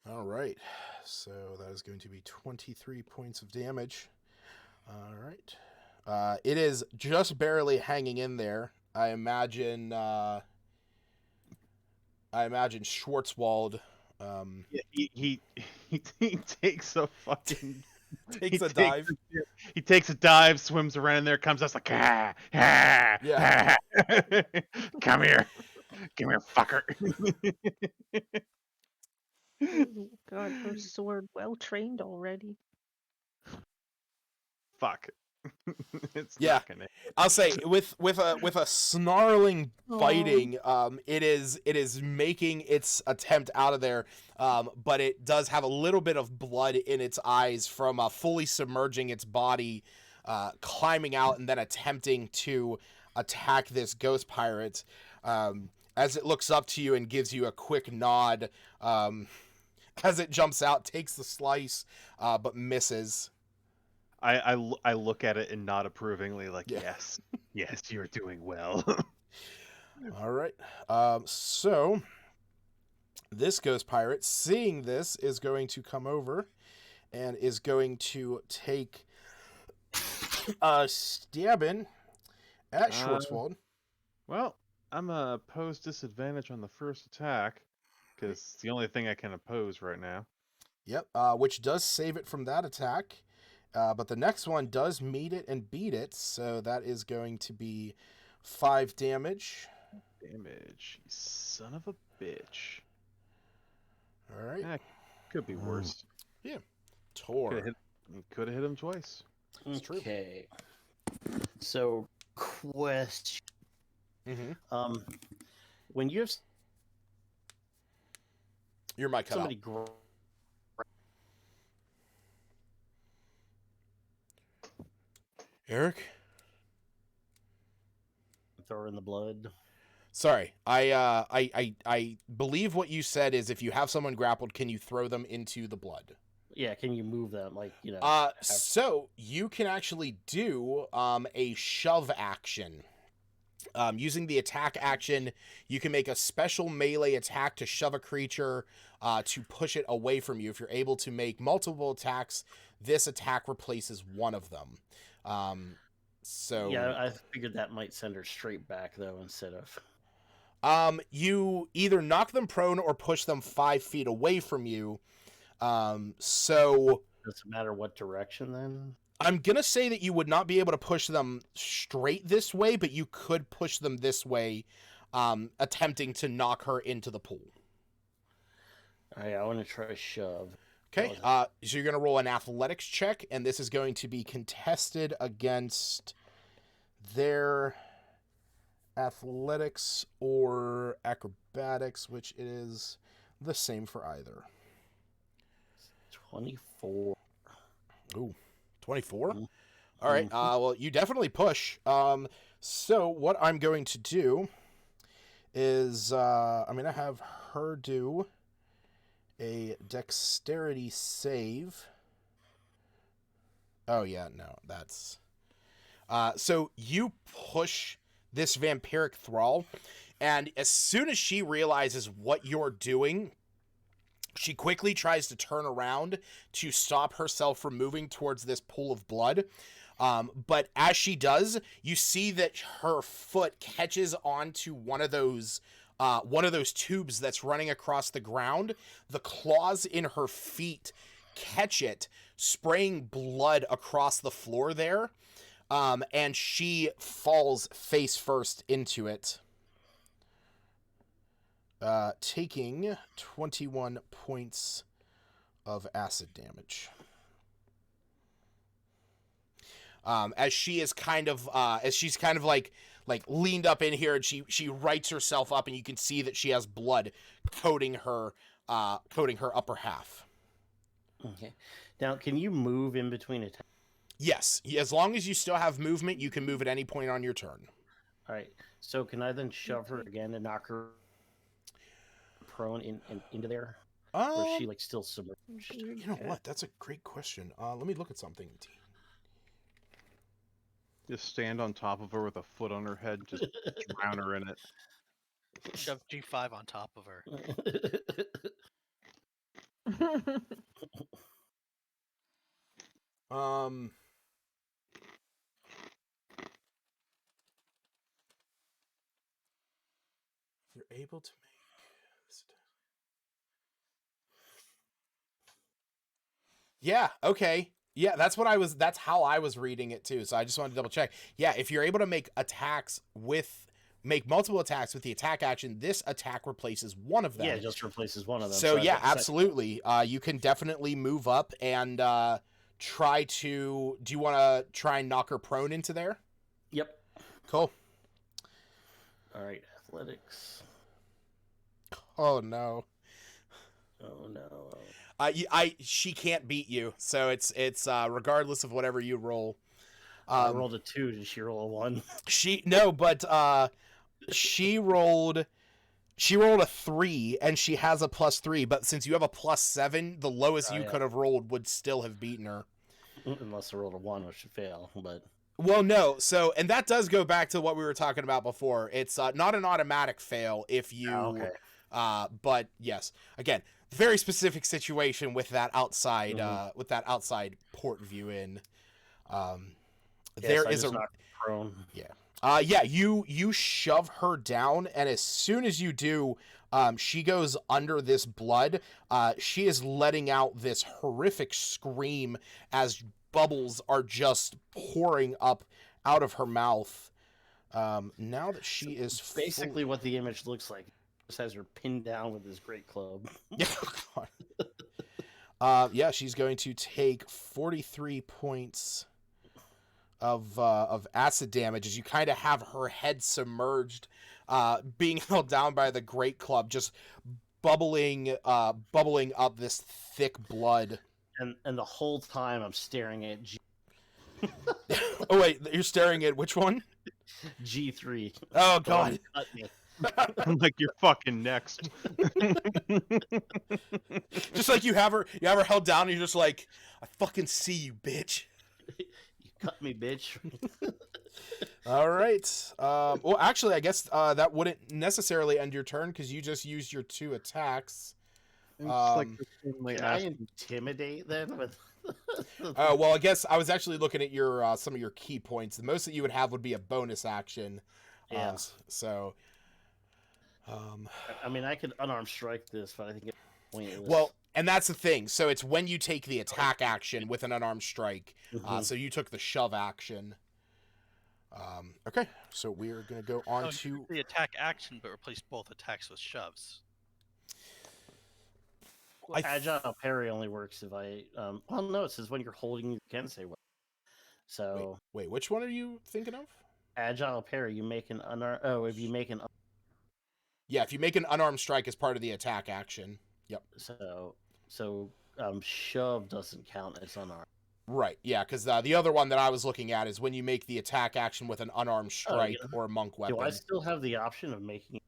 All right. So that is going to be 23 points of damage. All right. It is just barely hanging in there. I imagine Schwartzwald Yeah, he takes a fucking takes a dive. He takes a dive, swims around in there, comes us like, Yeah. come here, fucker. Oh, God, her sword well trained already. Fuck. It's Yeah. not gonna. I'll say with a snarling Aw. fighting, it is making its attempt out of there, but it does have a little bit of blood in its eyes from fully submerging its body, climbing out and then attempting to attack this ghost pirate. As it looks up to you and gives you a quick nod, as it jumps out, takes the slice, but misses. I look at it and nod approvingly, like, Yeah. yes, you're doing well. All right. So this ghost pirate, seeing this, is going to come over and is going to take a stabbing at Schwartzwald. Well, I'm a oppose disadvantage on the first attack because it's the only thing I can oppose right now. Yep. Which does save it from that attack. But the next one does meet it and beat it, so that is going to be 5 damage. Damage, you son of a bitch. All right. Eh, could be worse. Tor. Could have hit him twice. It's true. Okay. So, question. Mm-hmm. When you have Your mic cut somebody out. Eric? throw in the blood. Sorry, I believe what you said is if you have someone grappled, can you throw them into the blood? Yeah, can you move them? Like, you know. So you can actually do a shove action. Using the attack action, you can make a special melee attack to shove a creature to push it away from you. If you're able to make multiple attacks, this attack replaces one of them. So Yeah, I figured that might send her straight back though, instead of. you either knock them prone or push them 5 feet away from you. So Does it matter what direction then? I'm gonna say that you would not be able to push them straight this way, but you could push them this way, attempting to knock her into the pool. All right, I want to try shove. Okay, so you're gonna roll an athletics check, and this is going to be contested against their athletics or acrobatics, which is the same for either. 24. Ooh, 24? Mhm. All right, well, you definitely push. So what I'm going to do is I'm going to have her do a dexterity save. Oh, yeah, no, that's... So you push this vampiric thrall, and as soon as she realizes what you're doing, she quickly tries to turn around to stop herself from moving towards this pool of blood. But as she does, you see that her foot catches onto one of those tubes that's running across the ground. The claws in her feet catch it, spraying blood across the floor there. And she falls face first into it. Taking 21 points of acid damage. As she's kind of like leaned up in here, and she rights herself up, and you can see that she has blood coating her upper half. Okay. Now, can you move in between attacks? Yes, as long as you still have movement, you can move at any point on your turn. All right. So can I then shove her again and knock her prone into there? or is Um, she like still submerged? you know what? That's a great question. Let me look at something. Just stand on top of her with a foot on her head, just drown her in it. Shove G5 on top of her. Um, if you're able to make this. Yeah, okay. Yeah, that's how I was reading it too. So I just wanted to double check. Yeah, if you're able to make multiple attacks with the attack action, this attack replaces one of them. Yeah, it just replaces one of them. So I've yeah, got the second. absolutely. You can definitely move up and try to. Do you want to try and knock her prone into there? Yep. Cool. All right, athletics. Oh no. Oh no. She can't beat you, so it's regardless of whatever you roll. I rolled a 2. Did she roll a 1? She rolled a 3 and she has a +3, but since you have a +7, the lowest you could have rolled would still have beaten her. Unless I rolled a 1, which should fail, but well, no. So, and that does go back to what we were talking about before. It's not an automatic fail if you okay. But yes, again, very specific situation with that outside port view in. There is a prone. Yeah. You shove her down, and as soon as you do, she goes under this blood. She is letting out this horrific scream as bubbles are just pouring up out of her mouth. Now that she is basically what the image looks like. Just has her pinned down with his great club. Yeah, she's going to take 43 points of acid damage as you kind of have her head submerged, being held down by the great club, just bubbling up this thick blood. And the whole time I'm staring at Oh wait, you're staring at which one? G3. Oh god. I'm like, you're fucking next. Just like you have her held down and you're just like, I fucking see you, bitch. You cut me, bitch. All right. Well, actually, I guess that wouldn't necessarily end your turn because you just used your 2 attacks. Can I intimidate them with? Well, I guess I was actually looking at your some of your key points. The most that you would have would be a bonus action. Yeah. So. I mean, I could unarmed strike this, but I think it's pointless. Well, and that's the thing. So it's when you take the attack action with an unarmed strike. So you took the shove action. Okay, so we're gonna go on to the attack action, but replace both attacks with shoves. Well, agile parry only works if I. Well, no, it says when you're holding, you can say what. So wait, which one are you thinking of? Agile parry. You make an unarmed. Oh, if you make an. Yeah, if you make an unarmed strike as part of the attack action. Yep. So shove doesn't count as unarmed. Right. Yeah, because the other one that I was looking at is when you make the attack action with an unarmed strike or a monk weapon. Do I still have the option of making?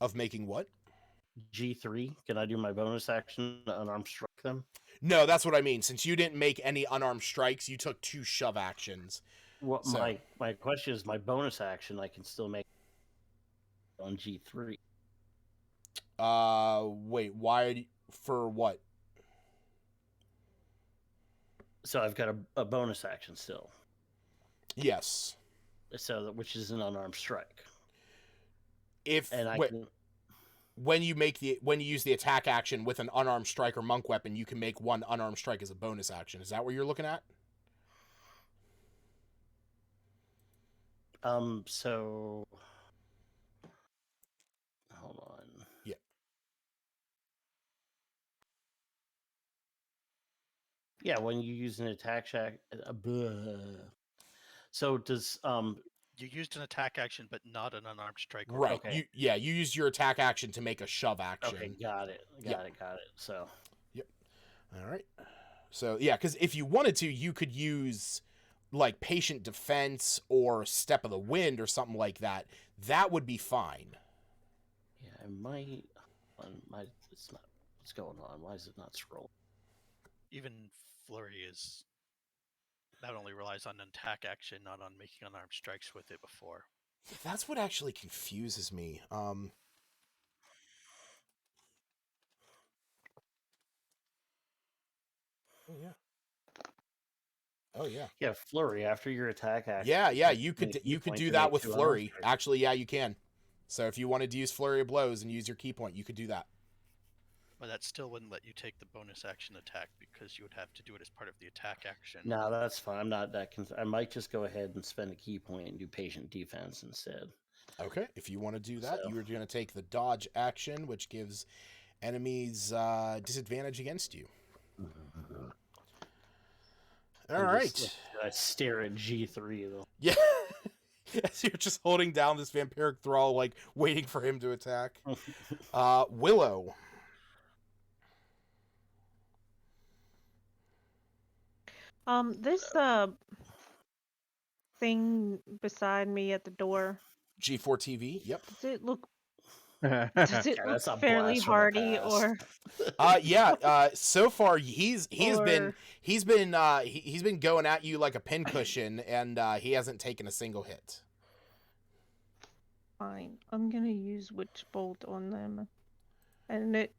Of making what? G3. Can I do my bonus action to unarmed strike them? No, that's what I mean. Since you didn't make any unarmed strikes, you took 2 shove actions. Well, my question is, my bonus action I can still make on G3. Wait, why? For what? So I've got a bonus action still. Yes. So which is an unarmed strike. When you use the attack action with an unarmed strike or monk weapon, you can make 1 unarmed strike as a bonus action. Is that what you're looking at? So hold on. Yeah. Yeah, when you use an attack shack. So does You used an attack action, but not an unarmed strike. Right. Okay. You used your attack action to make a shove action. Okay, got it. Got it. So. Yep. All right. So yeah, because if you wanted to, you could use like patient defense or step of the wind or something like that. That would be fine. Yeah, I might. It's not. What's going on? Why is it not scrolling? Even flurry is not only relies on an attack action, not on making unarmed strikes with it before. That's what actually confuses me. Oh yeah. Oh yeah. Yeah, flurry after your attack action. Yeah. You You could point do to that make with 2 unarmed flurry. strikes. Actually, yeah, you can. So if you wanted to use flurry of blows and use your key point, you could do that. But that still wouldn't let you take the bonus action attack because you would have to do it as part of the attack action. No, that's fine. I'm not that I might just go ahead and spend a key point and do patient defense instead. Okay, if you want to do that, So- you're going to take the dodge action, which gives enemies disadvantage against you. All right. I stare at G3 though. Yeah. As you're just holding down this vampiric thrall, like waiting for him to attack. Willow. This thing beside me at the door, G4 TV. Yep. does it look Yeah, does it Yeah, look that's a fairly blast from the hardy past. or Yeah. So far he's Or- been going at you like a pincushion, and he hasn't taken a single hit. fine? I'm gonna use Witch Bolt on them. And it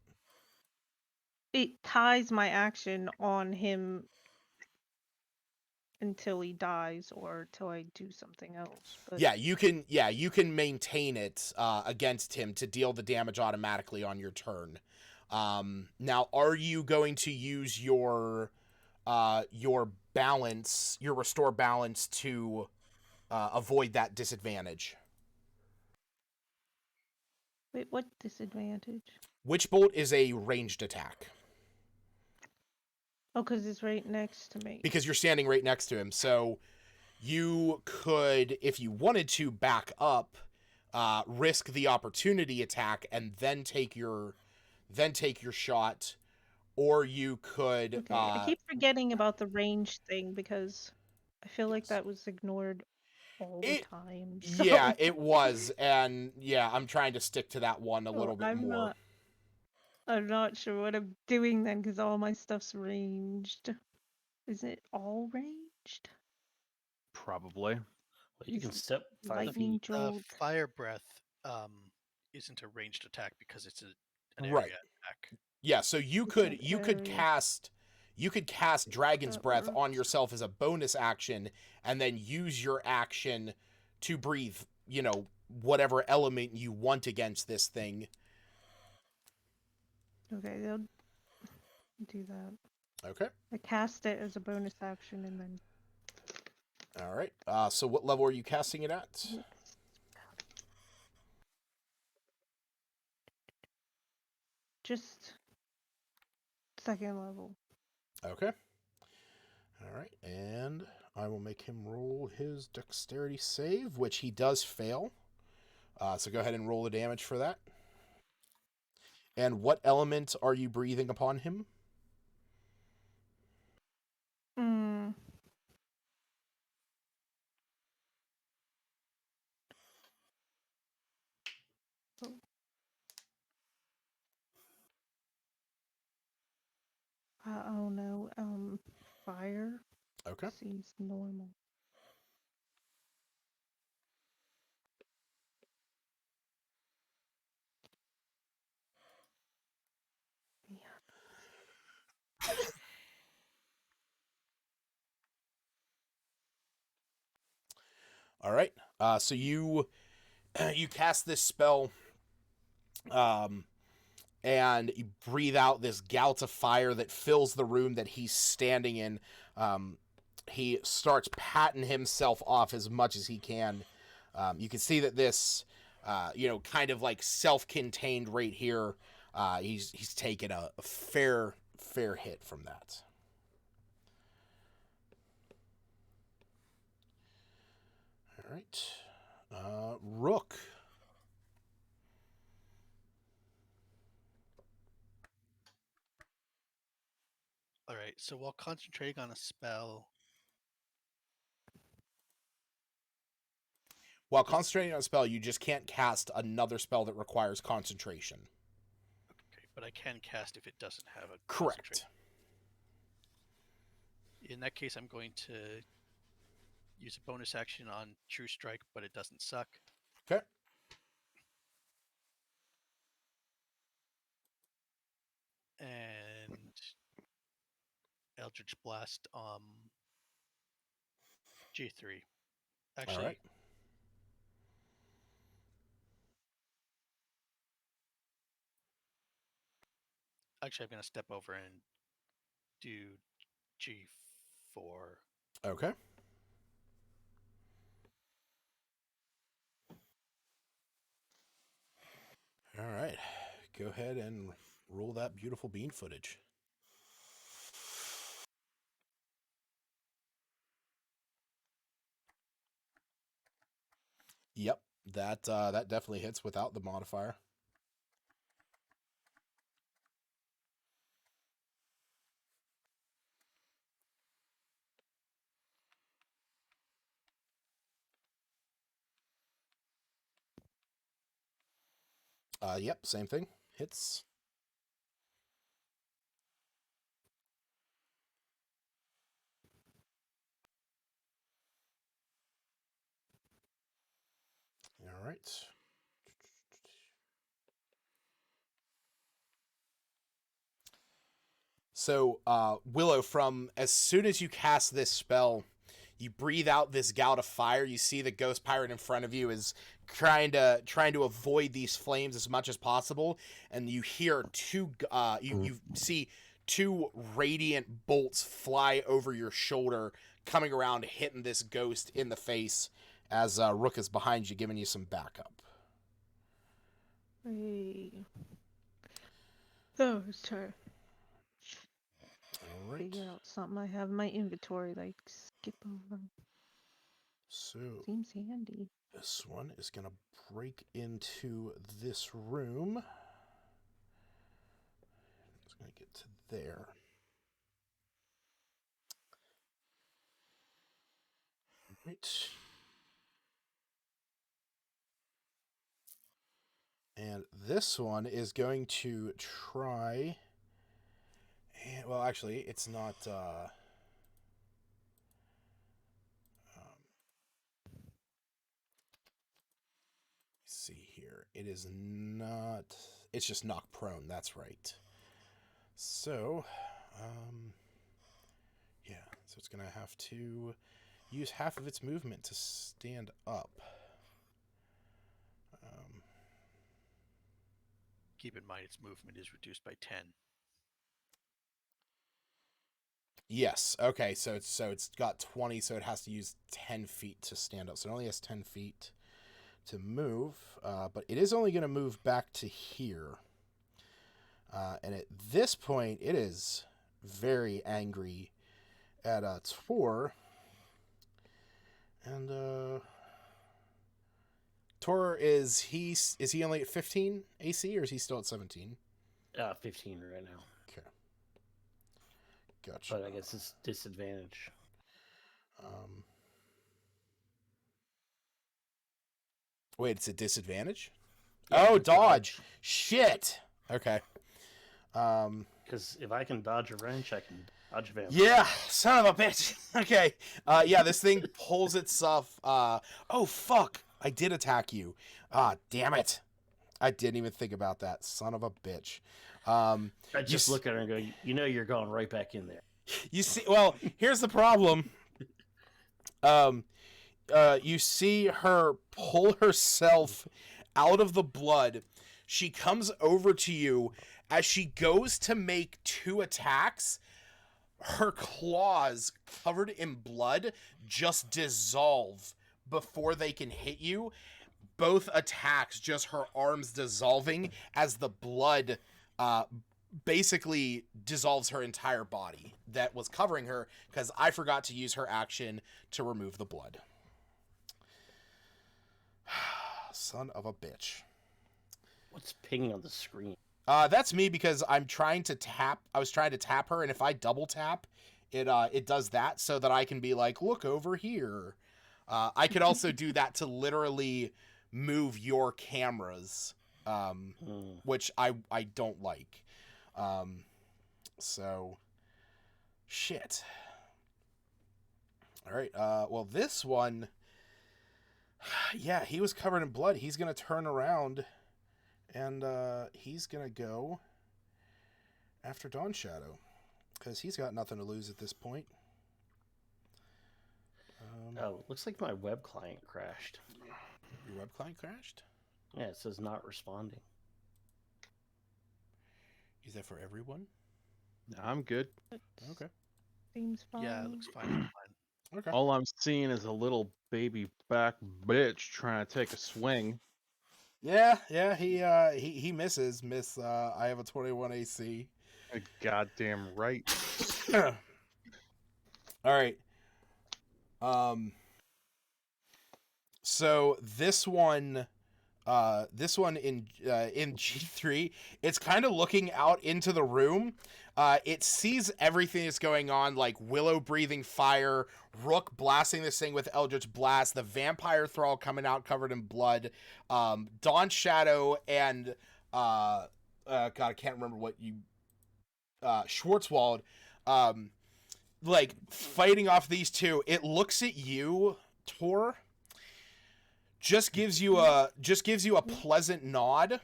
ties my action on him until he dies or till I do something else. But Yeah, you can maintain it against him to deal the damage automatically on your turn. Now, are you going to use your balance, your restore balance, to avoid that disadvantage? wait, what disadvantage? Witch Bolt is a ranged attack Oh, because it's right next to me. because you're standing right next to him. So you could, if you wanted to, back up, risk the opportunity attack, and then take your shot, or you could. Okay, I keep forgetting about the range thing because I feel like that was ignored all the It- time. So Yeah, it was, and yeah, I'm trying to stick to that one a little bit more. I'm not sure what I'm doing then because all my stuff's ranged. Is it all ranged? probably. Well, you can step 5 Lightning feet. jolt. Fire breath isn't a ranged attack because it's an area Right. attack. Yeah, so you It's could an area. cast Dragon's Breath Earth. on yourself as a bonus action, and then use your action to breathe, whatever element you want against this thing. Okay, they'll do that. Okay. I cast it as a bonus action and then All right. So what level are you casting it at? just second level. Okay. All right, and I will make him roll his dexterity save, which he does fail. So go ahead and roll the damage for that. And what element are you breathing upon him? Mm. Oh no. Fire Okay. seems normal. All right. So you cast this spell, and you breathe out this gout of fire that fills the room that he's standing in. He starts patting himself off as much as he can. You can see that this, kind of like self-contained right here. He's taken a fair hit from that. All right, Rook. All right. So while concentrating on a spell, While concentrating on a spell, you just can't cast another spell that requires concentration. but I can cast if it doesn't have a Correct. concentrate. In that case, I'm going to use a bonus action on True Strike, but it doesn't suck. Okay. And Eldritch Blast G3. Actually, All right. I'm going to step over and do G4. Okay. All right. Go ahead and roll that beautiful bean footage. Yep, that definitely hits without the modifier. Yep, same thing. Hits. All right. So, Willow, from as soon as you cast this spell, you breathe out this gout of fire. You see the ghost pirate in front of you is trying to avoid these flames as much as possible, and you hear you see two radiant bolts fly over your shoulder, coming around, hitting this ghost in the face as Rook is behind you, giving you some backup. Hey. Oh, let's try to All right. figure out something I have in my inventory, like skip over. So Seems handy. this one is going to break into this room. It's going to get to there. Right. And this one is going to try... And, well, actually, it's not... let's see here. It is not... It's just knock prone. That's right. So, yeah. So it's going to have to use half of its movement to stand up. Keep in mind its movement is reduced by 10. Yes. Okay. So it's got 20, so it has to use 10 feet to stand up. So it only has 10 feet to move, but it is only going to move back to here. And at this point, it is very angry at Tor. And Tor is he only at 15 AC, or is he still at 17? 15 right now. Okay. Gotcha. But I guess it's disadvantage. Wait, it's a disadvantage? Yeah, Oh, it's dodge. Shit. Okay. Because if I can dodge a wrench, I can dodge a vampire. Yeah, son of a bitch. Okay. Yeah, this thing pulls itself. Oh, fuck. I did attack you. Damn it. I didn't even think about that. Son of a bitch. I just look at her and go, you know you're going right back in there. You see, well, here's the problem. You see her pull herself out of the blood. She comes over to you. As she goes to make 2 attacks, her claws, covered in blood, just dissolve before they can hit you. Both attacks, just her arms dissolving as the blood basically dissolves her entire body that was covering her, because I forgot to use her action to remove the blood. Son of a bitch. What's pinging on the screen? That's me, because I'm trying to tap. I was trying to tap her, and if I double tap, it does that so that I can be like, look over here. I could also do that to literally move your cameras, which I don't like. So, shit. All right. Well, this one, yeah, he was covered in blood. He's gonna turn around, and he's gonna go after Dawn Shadow because he's got nothing to lose at this point. Oh, looks like my web client crashed. Your web client crashed? Yeah, it says not responding. Is that for everyone? I'm good. Okay. Seems fine. Yeah, it looks fine on mine. Okay. All I'm seeing is a little baby back bitch trying to take a swing. Yeah, he misses. I have a 21 AC. Goddamn right. All right. So this one in G3, it's kind of looking out into the room. It sees everything that's going on, like Willow breathing fire, Rook blasting this thing with Eldritch Blast, the vampire thrall coming out covered in blood, Dawn Shadow and God, I can't remember what you Schwarzwald, like fighting off these two. It looks at you, Tor. Just gives you a pleasant nod,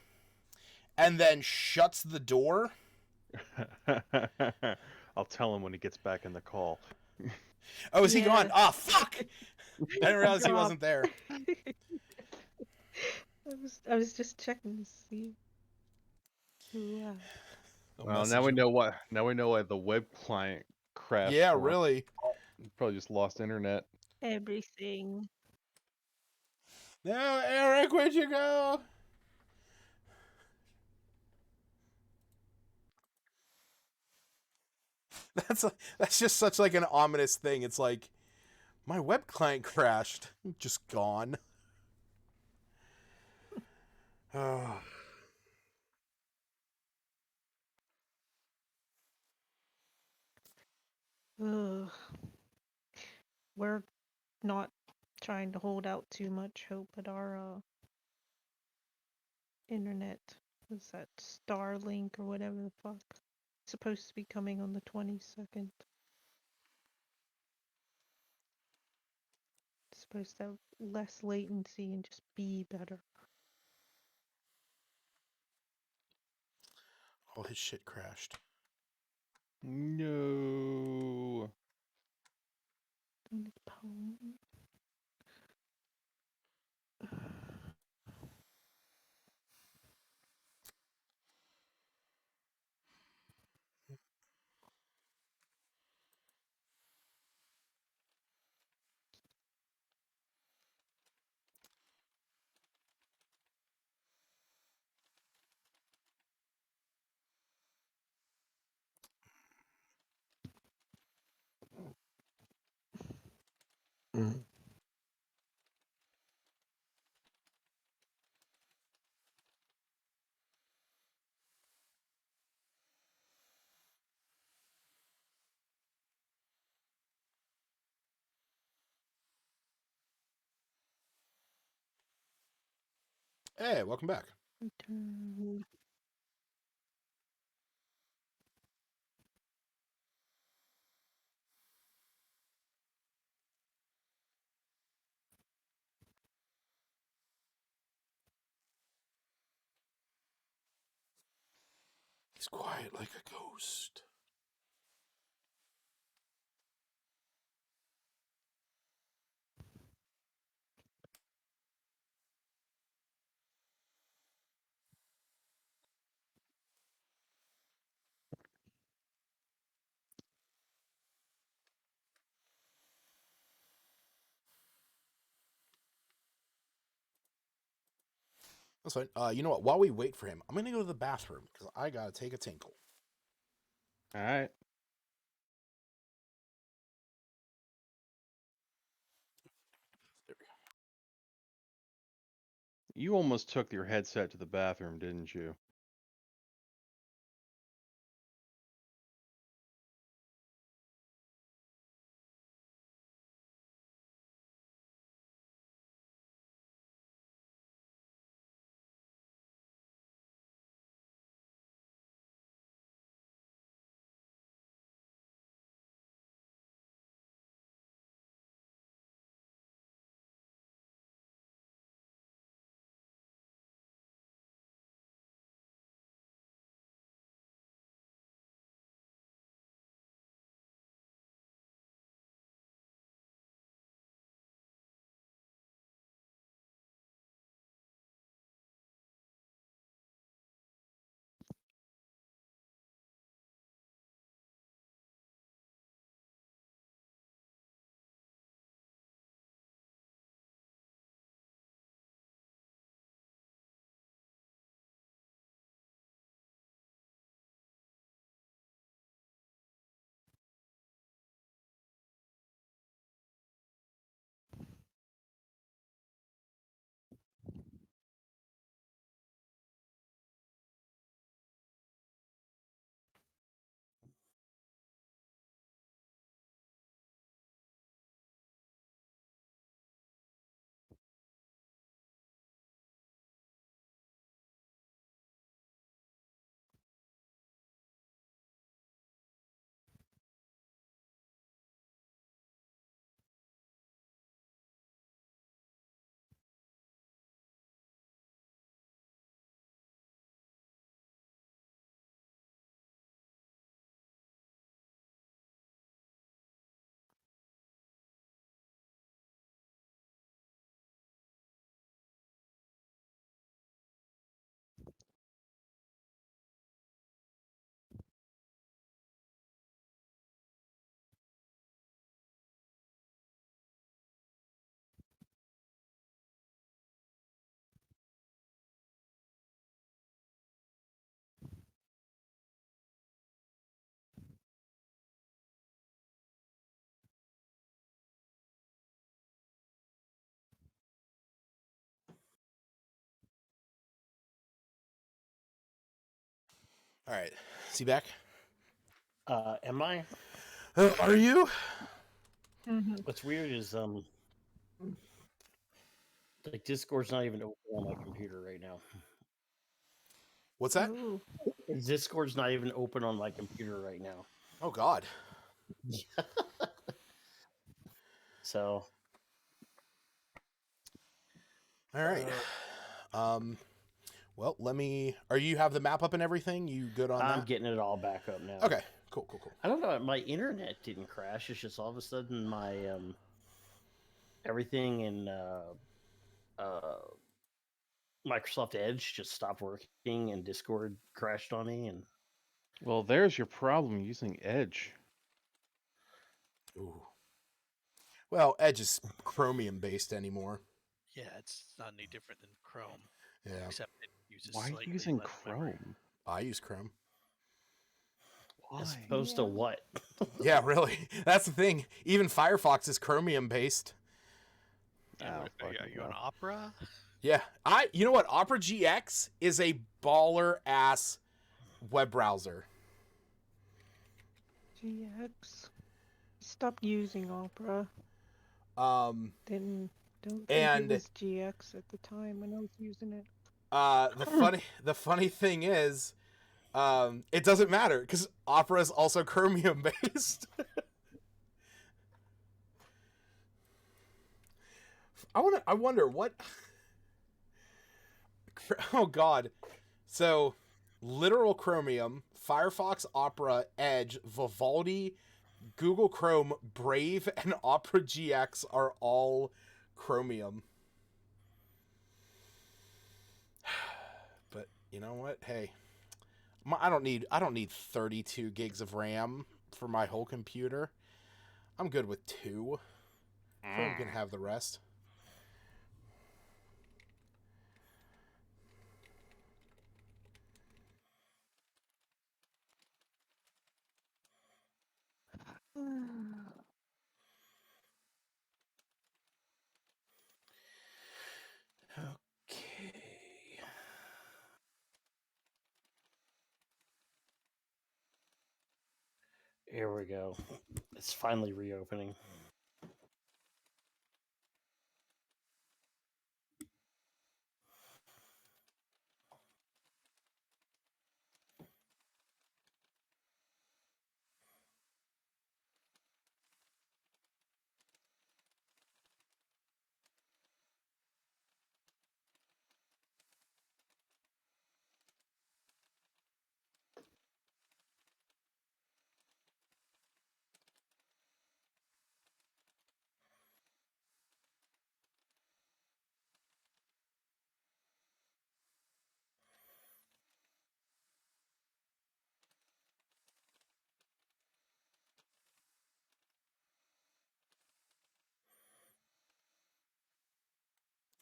and then shuts the door. I'll tell him when he gets back in the call. Oh, is he gone? Yeah. Ah, fuck! I didn't realize he wasn't there. I was just checking to see who. I'll Well, message now we him. know why the web client crashed. Yeah, for him. really. Probably just lost internet. Everything. No, Eric, where'd you go? That's just such like an ominous thing. It's like my web client crashed, just gone. Oh. Ugh. We're not trying to hold out too much hope at our internet. Was that Starlink or whatever the fuck? It's supposed to be coming on the 22nd. It's supposed to have less latency and just be better. All his shit crashed. No. And it's poem. Hey, welcome back. Return. He's quiet like a ghost. That's fine. You know what? While we wait for him, I'm gonna go to the bathroom because I gotta take a tinkle. All right. There we go. You almost took your headset to the bathroom, didn't you? All right. See back? Am I? Are you? Mm-hmm. What's weird is like Discord's not even open on my computer right now. What's that? Ooh. Discord's not even open on my computer right now. Oh, God. So All right. Well, let me. Are you have the map up and everything? You good on I'm that? getting it all back up now. Okay. Cool. I don't know. My internet didn't crash. It's just all of a sudden my everything in Microsoft Edge just stopped working, and Discord crashed on me. And Well, there's your problem using Edge. Ooh. Well, Edge is Chromium based anymore. Yeah, it's not any different than Chrome, Yeah. except it uses Why are you slightly using less memory. Chrome? I use Chrome. Why? as opposed to Yeah. what? Yeah, really. That's the thing. Even Firefox is Chromium based. Yeah, Oh, are fucking you on hell. Opera? Yeah. You know what? Opera GX is a baller ass web browser. GX. Stopped using Opera. Don't Don't think And- it was GX at the time when I was using it. the funny thing is, it doesn't matter because Opera is also Chromium based. I wonder what. Oh God. So, literal Chromium, Firefox, Opera, Edge, Vivaldi, Google Chrome, Brave, and Opera GX are all Chromium. But you know what? Hey, I don't need 32 gigs of RAM for my whole computer. I'm good with 2. Chrome can have the rest. Okay. Here we go. It's finally reopening.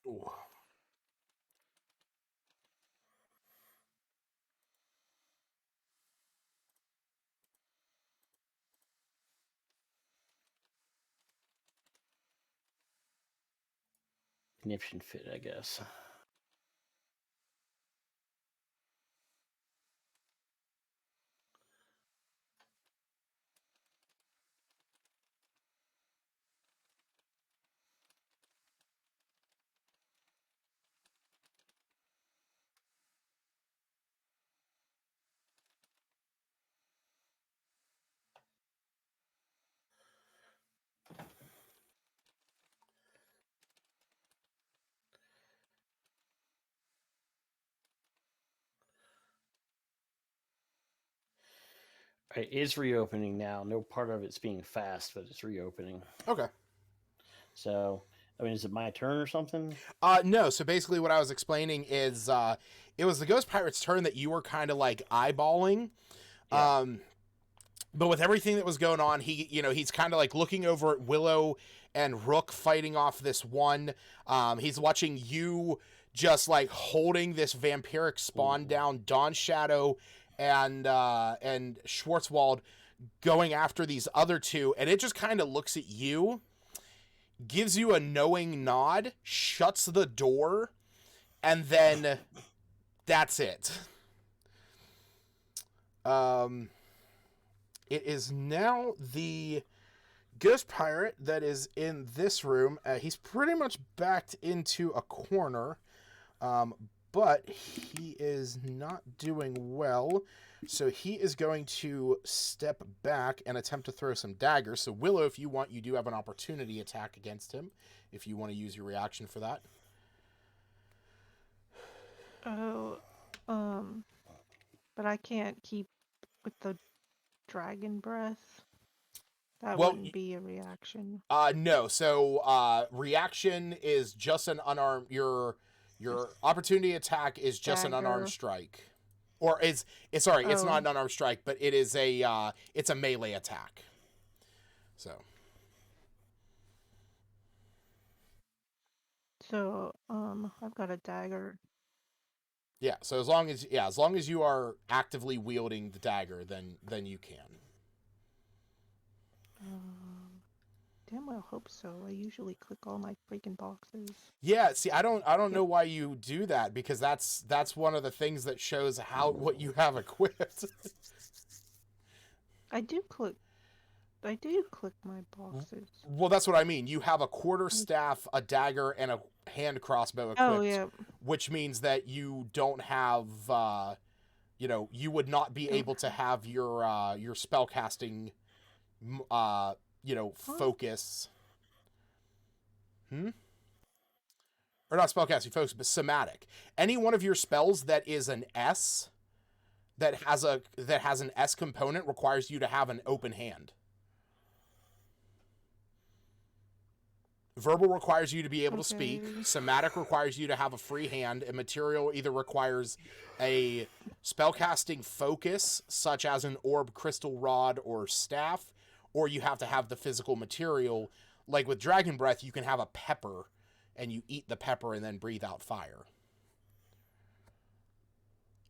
Ooh. Conniption fit, I guess. It is reopening now. No part of it's being fast, but it's reopening. Okay. So, I mean, is it my turn or something? No. So basically, what I was explaining is, it was the Ghost Pirate's turn that you were kind of like eyeballing. Yeah. But with everything that was going on, he's kind of like looking over at Willow and Rook fighting off this one. He's watching you just like holding this vampiric spawn down, Dawn Shadow and Schwartzwald going after these other two, and it just kind of looks at you, gives you a knowing nod, shuts the door, and then that's it. It is now the ghost pirate that is in this room. He's pretty much backed into a corner, but he is not doing well. So he is going to step back and attempt to throw some daggers. So Willow, if you want, you do have an opportunity attack against him, if you want to use your reaction for that. Oh, but I can't keep with the dragon breath. That Well, wouldn't be a reaction. No. So reaction is just an unarmed. Your opportunity attack is just an unarmed Dagger. strike, or sorry, it's not Oh. an unarmed strike, but it is it's a melee attack. So So, I've got a dagger. yeah. So as long as you are actively wielding the dagger, then you can. Damn well hope so. I usually click all my freaking boxes. Yeah, see, I don't know why you do that, because that's one of the things that shows what you have equipped. I do click my boxes. Well, that's what I mean. You have a quarterstaff, a dagger, and a hand crossbow equipped, Oh, yeah. which means that you don't have, you would not be able to have your spellcasting, focus. Or not spellcasting focus, but somatic. Any one of your spells that is an S, that has an S component, requires you to have an open hand. Verbal requires you to be able to speak. Somatic requires you to have a free hand. And material either requires a spellcasting focus, such as an orb, crystal rod, or staff, or you have to have the physical material. Like with Dragon Breath, you can have a pepper, and you eat the pepper and then breathe out fire.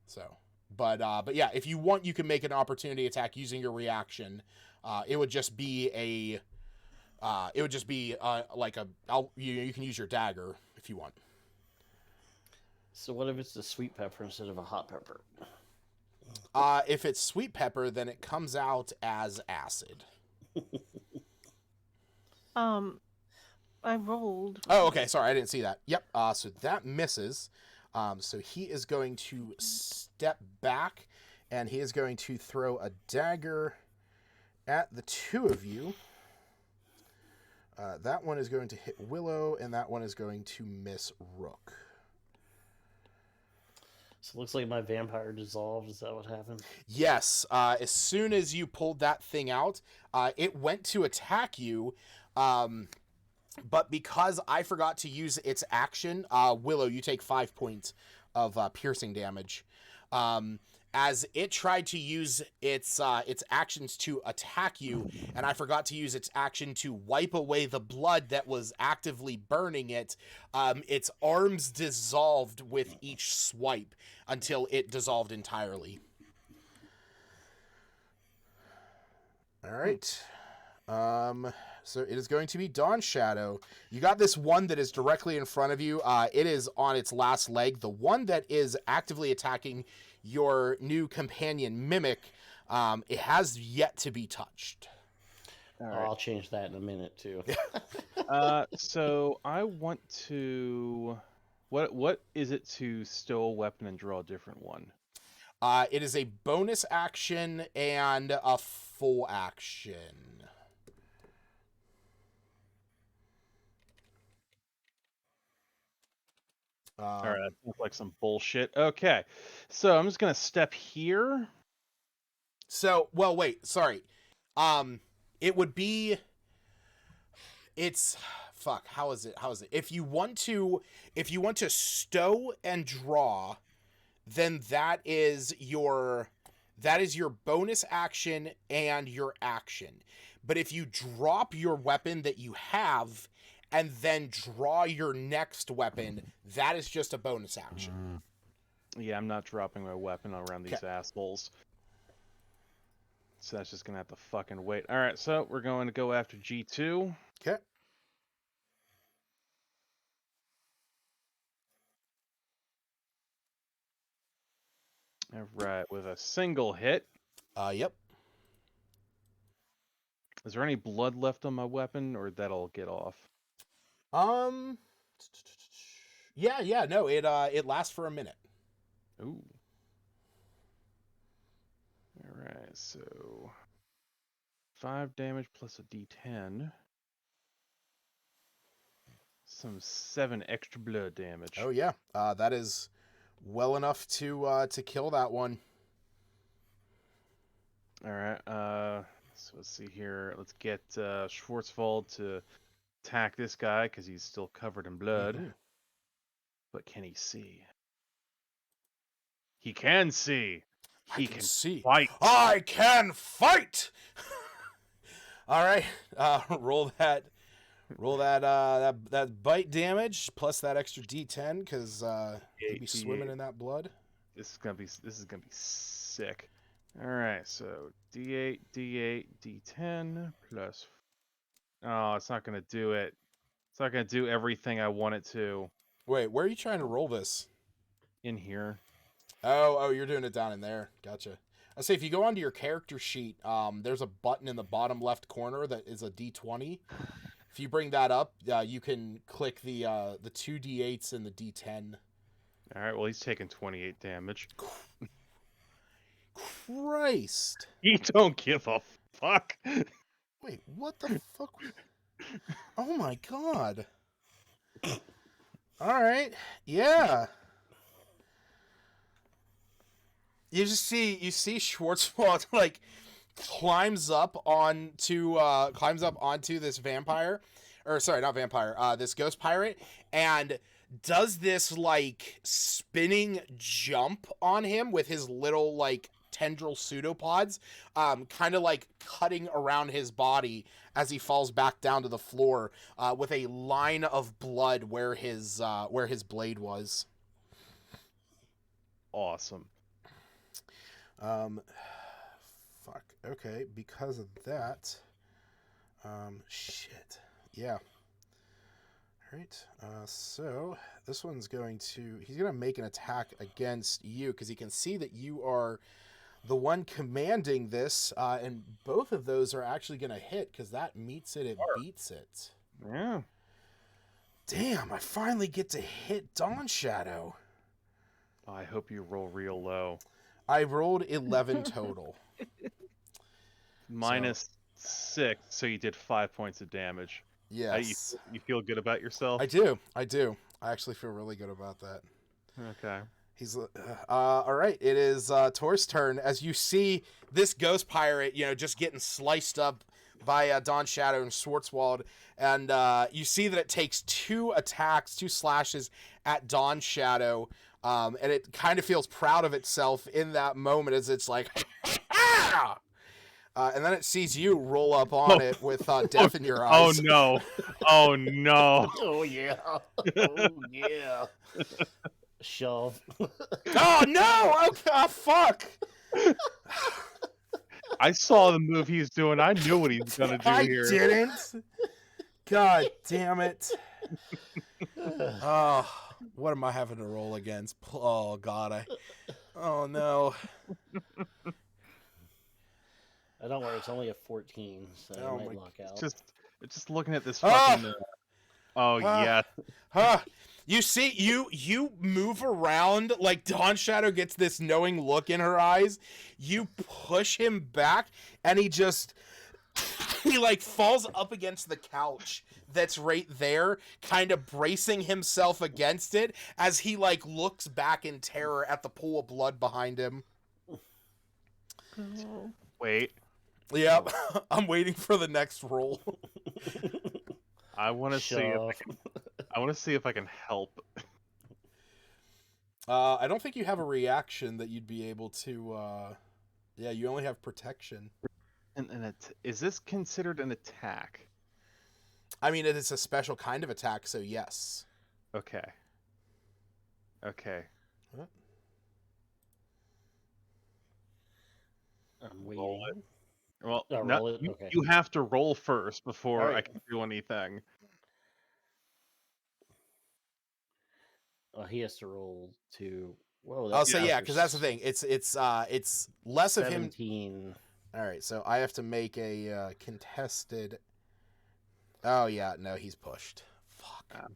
So, but yeah, if you want, you can make an opportunity attack using your reaction. It would just be you can use your dagger if you want. So what if it's a sweet pepper instead of a hot pepper? If it's sweet pepper, then it comes out as acid. I rolled. Oh, okay. Sorry, I didn't see that. Yep. So that misses. So he is going to step back, and he is going to throw a dagger at the two of you. That one is going to hit Willow, and that one is going to miss Rook. So it looks like my vampire dissolved. Is that what happened? Yes. As soon as you pulled that thing out, it went to attack you. But because I forgot to use its action, Willow, you take 5 points of piercing damage. As it tried to use its actions to attack you, and I forgot to use its action to wipe away the blood that was actively burning it, its arms dissolved with each swipe until it dissolved entirely. All right. So it is going to be Dawn Shadow. You got this one that is directly in front of you. It is on its last leg. The one that is actively attacking your new companion Mimic, it has yet to be touched. All Oh, right. I'll change that in a minute too. So I want to. What is it to stow a weapon and draw a different one? It is a bonus action and a full action. All right, that sounds like some bullshit. Okay, so I'm just gonna step here. So, well, wait, sorry. It would be. It's fuck. How is it? If you want to stow and draw, then that is your bonus action and your action. But if you drop your weapon that you have and then draw your next weapon, that is just a bonus action. Yeah, I'm not dropping my weapon around these assholes. So that's just gonna have to fucking wait. All right, so we're going to go after G2. Okay. All right, with a single hit. Yep. Is there any blood left on my weapon, or that'll get off? Yeah, no, it lasts for a minute. Ooh. All right, so 5 damage plus a D10. Some 7 extra blood damage. Oh yeah, that is well enough to kill that one. All right. So let's see here. Let's get Schwarzwald to attack this guy because he's still covered in blood. Mhm. But can he see? He can see. He I can see. fight. I can fight. All right, roll that that bite damage plus that extra D10 because you'll be swimming in that blood. This is gonna be sick. All right, so D8, D8, D10 plus. Oh, it's not gonna do it. It's not gonna do everything I want it to. Wait, where are you trying to roll this? In here. Oh, you're doing it down in there. Gotcha. I say if you go onto your character sheet, there's a button in the bottom left corner that is a D20. If you bring that up, you can click the 2 D8s and the D10. All right. Well, he's taking 28 damage. Christ! He don't give a fuck. Wait, what the fuck? Oh my god! All right, yeah. You see Schwarzwald like climbs up onto this vampire, or sorry, not vampire, this ghost pirate, and does this like spinning jump on him with his little like tendril pseudopods, kind of like cutting around his body as he falls back down to the floor, with a line of blood where his blade was. Awesome. Fuck. Okay, because of that. Shit. Yeah. Alright, so this one's he's going to make an attack against you because he can see that you are the one commanding this, and both of those are actually going to hit because that meets it, it beats it. Yeah. Damn, I finally get to hit Dawn Shadow. Oh, I hope you roll real low. I rolled 11 total. Minus 6, so you did 5 points of damage. Yes. You feel good about yourself? I do. I actually feel really good about that. Okay. He's all right. It is Tor's turn as you see this ghost pirate, just getting sliced up by Dawn Shadow and Schwarzwald, and you see that it takes 2 slashes at Dawn Shadow, and it kind of feels proud of itself in that moment as it's like, ah! And then it sees you roll up on it with death in your eyes. Oh no! Oh no! Oh yeah! Oh yeah! Shove. Oh no! Oh, fuck! I saw the move he's doing. I knew what he's gonna do here. I didn't. God damn it! Oh, what am I having to roll against? Oh God, Oh no! Don't worry, it's only a 14, so Oh I my- might lock out. Just looking at this Ah! fucking. Oh yeah. You see, you move around like Dawn Shadow gets this knowing look in her eyes. You push him back, and he like falls up against the couch that's right there, kind of bracing himself against it as he like looks back in terror at the pool of blood behind him. Oh. Wait. Yep, I'm waiting for the next roll. I want to see. I want to see if I can help. I don't think you have a reaction that you'd be able to. Yeah, you only have protection. And is this considered an attack? I mean, it is a special kind of attack, so yes. Okay. Okay. What? I'm Roll waiting. Well, Oh, no, roll it? Okay. you have to roll first before I Alright. can do anything. He has to roll to Whoa, I'll that's say yeah, after because that's the thing. It's less of him. 17. All right, so I have to make a contested. Oh yeah, no, he's pushed. Fuck.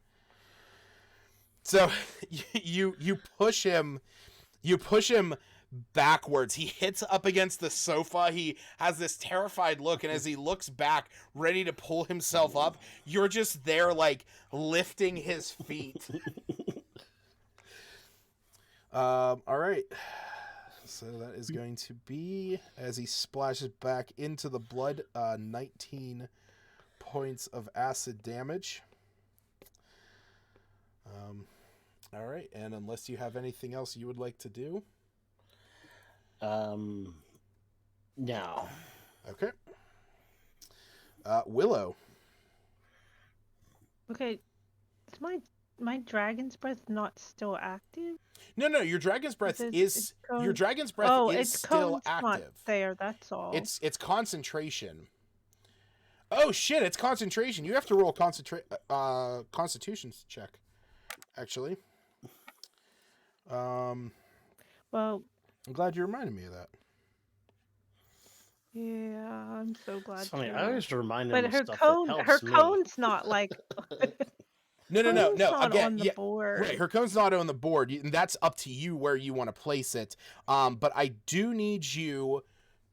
So you push him. You push him backwards. He hits up against the sofa. He has this terrified look, and as he looks back, ready to pull himself up, you're just there, like, lifting his feet. All right. So that is going to be, as he splashes back into the blood, 19 points of acid damage. All right, and unless you have anything else you would like to do. No. Okay. Willow. Okay, is my dragon's breath not still active? No, your dragon's breath It's your cone. dragon's breath Oh, is its still cone's not active. there. That's all. It's concentration. Oh shit! It's concentration. You have to roll Constitution check. Actually, well, I'm glad you reminded me of that. yeah, I'm so glad. It's funny. too. I always remind him But of her stuff cone, that her helps me. cone's not like. No. Cone's not Again, on the board. right. Her cone's not on the board, and that's up to you where you want to place it. But I do need you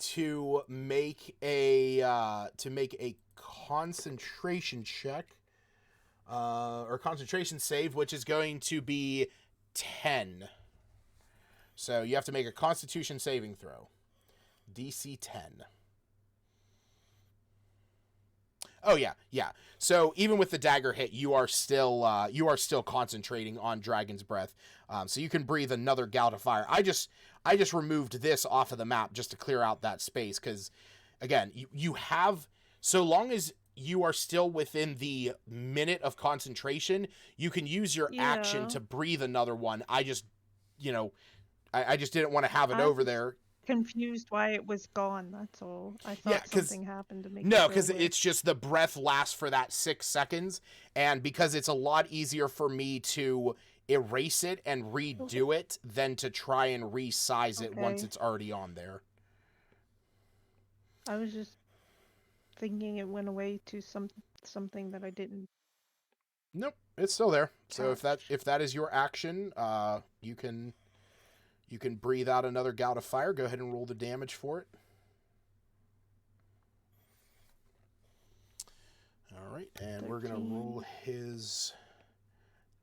to make a concentration check, or concentration save, which is going to be 10. So you have to make a Constitution saving throw, DC 10. Oh yeah. So even with the dagger hit, you are still concentrating on Dragon's Breath. So you can breathe another gout of fire. I just removed this off of the map just to clear out that space, because again, you have, so long as you are still within the minute of concentration, you can use your action Yeah. to breathe another one. I just didn't want to have it I over was there. confused why it was gone. That's all. I thought Yeah, 'cause- something happened to make No, it go because away. it's just the breath lasts for that 6 seconds, and because it's a lot easier for me to erase it and redo it than to try and resize it once Okay. it's already on there. I was just thinking it went away to something that I didn't. Nope, it's still there. So Touch. if that is your action, you can breathe out another gout of fire. Go ahead and roll the damage for it. All right, and we're going to roll his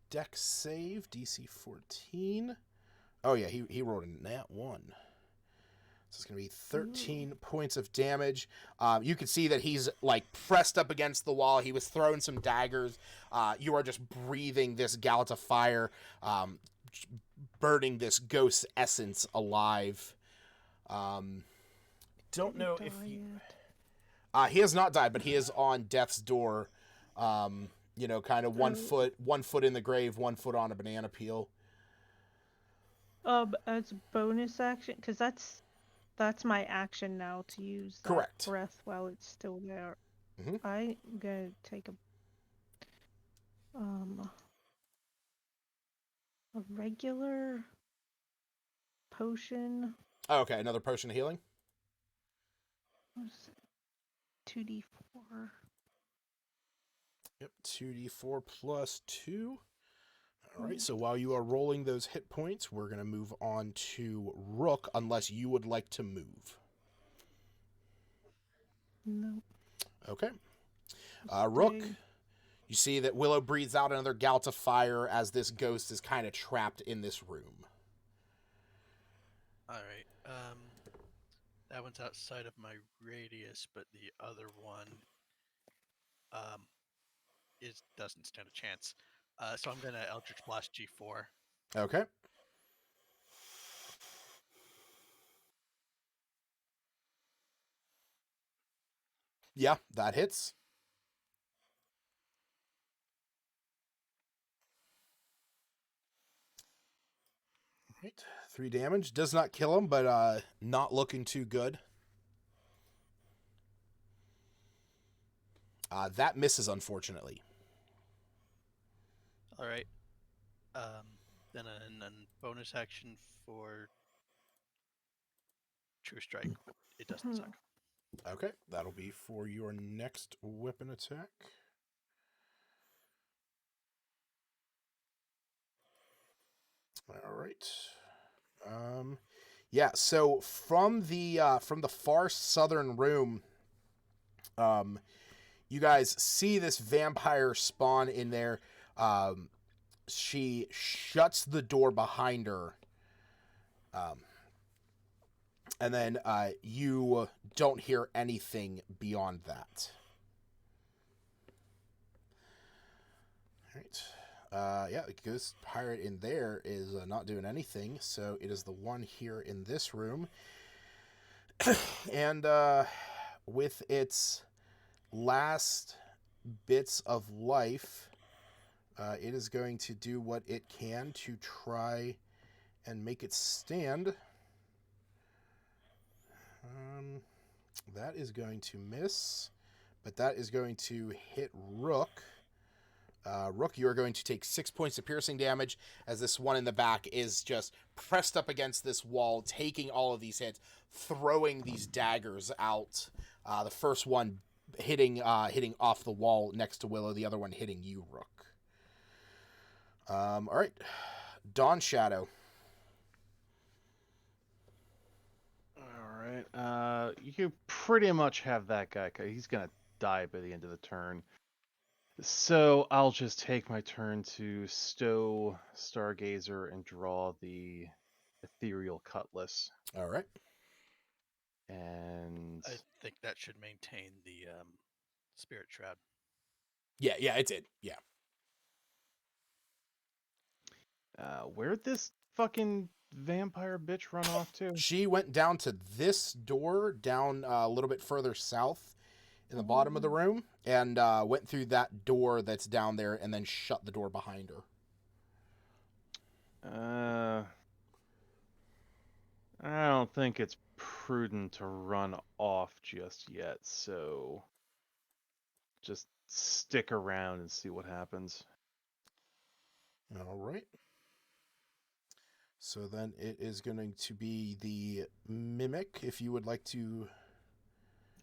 dex save, DC 14. Oh, yeah, he rolled a nat 1. So it's going to be 13 points of damage. You can see that he's, like, pressed up against the wall. He was throwing some daggers. You are just breathing this gout of fire, burning this ghost essence alive. Don't know if you... he has not died, but he is on death's door. Kind of one foot in the grave, 1 foot on a banana peel. As bonus action, because that's my action now to use that Correct. breath while it's still there. Mhm. I'm gonna take a regular potion. Oh, okay, another potion of healing. 2d4. Yep, 2d4 plus 2. All right, so while you are rolling those hit points, we're going to move on to Rook, unless you would like to move. No. Okay. Rook, you see that Willow breathes out another gout of fire as this ghost is kind of trapped in this room. All right. That one's outside of my radius, but the other one doesn't stand a chance. So I'm gonna Eldritch Blast G4. Okay. Yeah, that hits. Right. 3 damage. Does not kill him, but not looking too good. That misses, unfortunately. All right. Then a bonus action for True Strike. It doesn't suck. Okay, that'll be for your next weapon attack. All right. Yeah. So from the far southern room, you guys see this vampire spawn in there. She shuts the door behind her. And then you don't hear anything beyond that. All right. Yeah, the ghost pirate in there is not doing anything, so it is the one here in this room. And with its last bits of life, it is going to do what it can to try and make it stand. That is going to miss, but that is going to hit Rook. Rook, you are going to take 6 points of piercing damage as this one in the back is just pressed up against this wall, taking all of these hits, throwing these daggers out. The first one hitting off the wall next to Willow, the other one hitting you, Rook. All right, Dawn Shadow. All right. You pretty much have that guy. He's gonna die by the end of the turn. So I'll just take my turn to stow Stargazer and draw the ethereal cutlass. All right. And I think that should maintain the Spirit Shroud. Yeah, it did. Yeah. where'd this fucking vampire bitch run off to? She went down to this door, down a little bit further south in the bottom of the room, and went through that door that's down there and then shut the door behind her. I don't think it's prudent to run off just yet, so just stick around and see what happens. All right. So then it is going to be the mimic, if you would like to.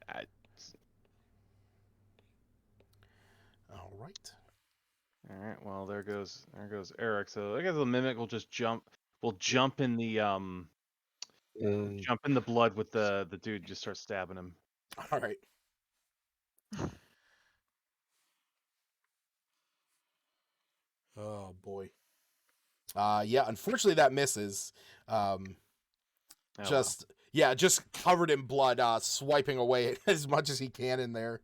I, All right. all right. Well, there goes Eric. So I guess the mimic will just jump. Will jump in the blood with the dude. Just start stabbing him. All right. Oh boy. Yeah. Unfortunately, that misses. Oh, Just just covered in blood, swiping away as much as he can in there.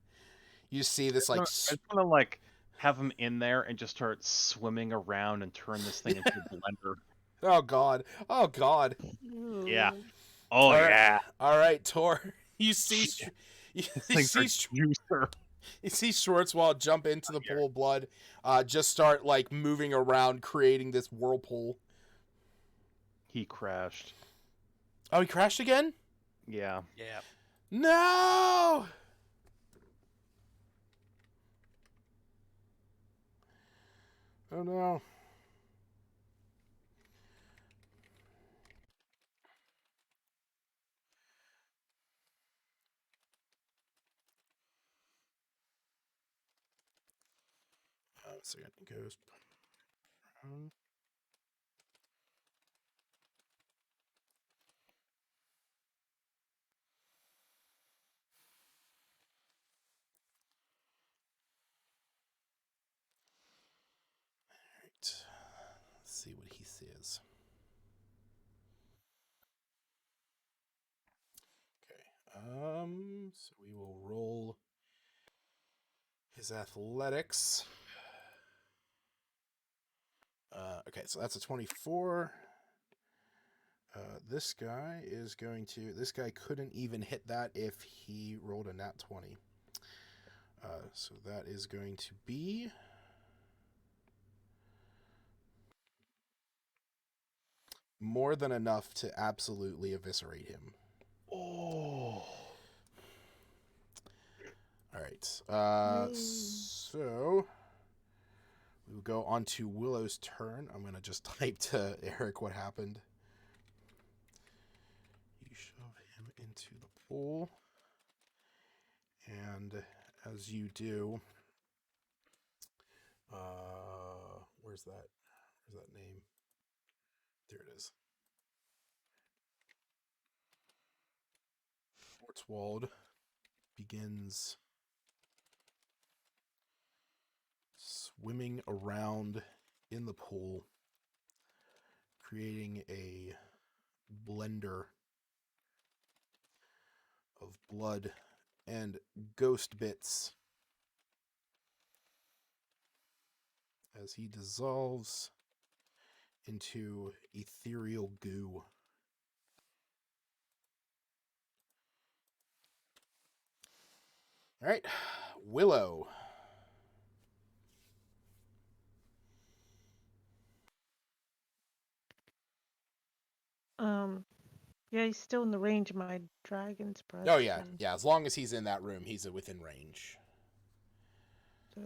You see this I like. just want to like have him in there and just start swimming around and turn this thing into a blender. Oh god. Oh god. Yeah. Oh All right. yeah. All right, Tor. You see. You Things see. are juicer. You see Schwartzwald jump into the pool of blood, just start like moving around, creating this whirlpool. He crashed. Oh, he crashed again? Yeah. Yeah. No! Oh no. So it goes. Alright. Let's see what he says. Okay. So we will roll his athletics. Okay, so that's a 24. This guy couldn't even hit that if he rolled a nat 20. So that is going to be more than enough to absolutely eviscerate him. Oh. All right. So we We'll go on to Willow's turn. I'm going to just type to Eric what happened. You shove him into the pool. And as you do, where's that name? There it is. Schwartzwald begins swimming around in the pool, creating a blender of blood and ghost bits as he dissolves into ethereal goo. All right, Willow. Yeah, he's still in the range of my dragon's breath. Oh yeah, yeah. As long as he's in that room, he's within range. So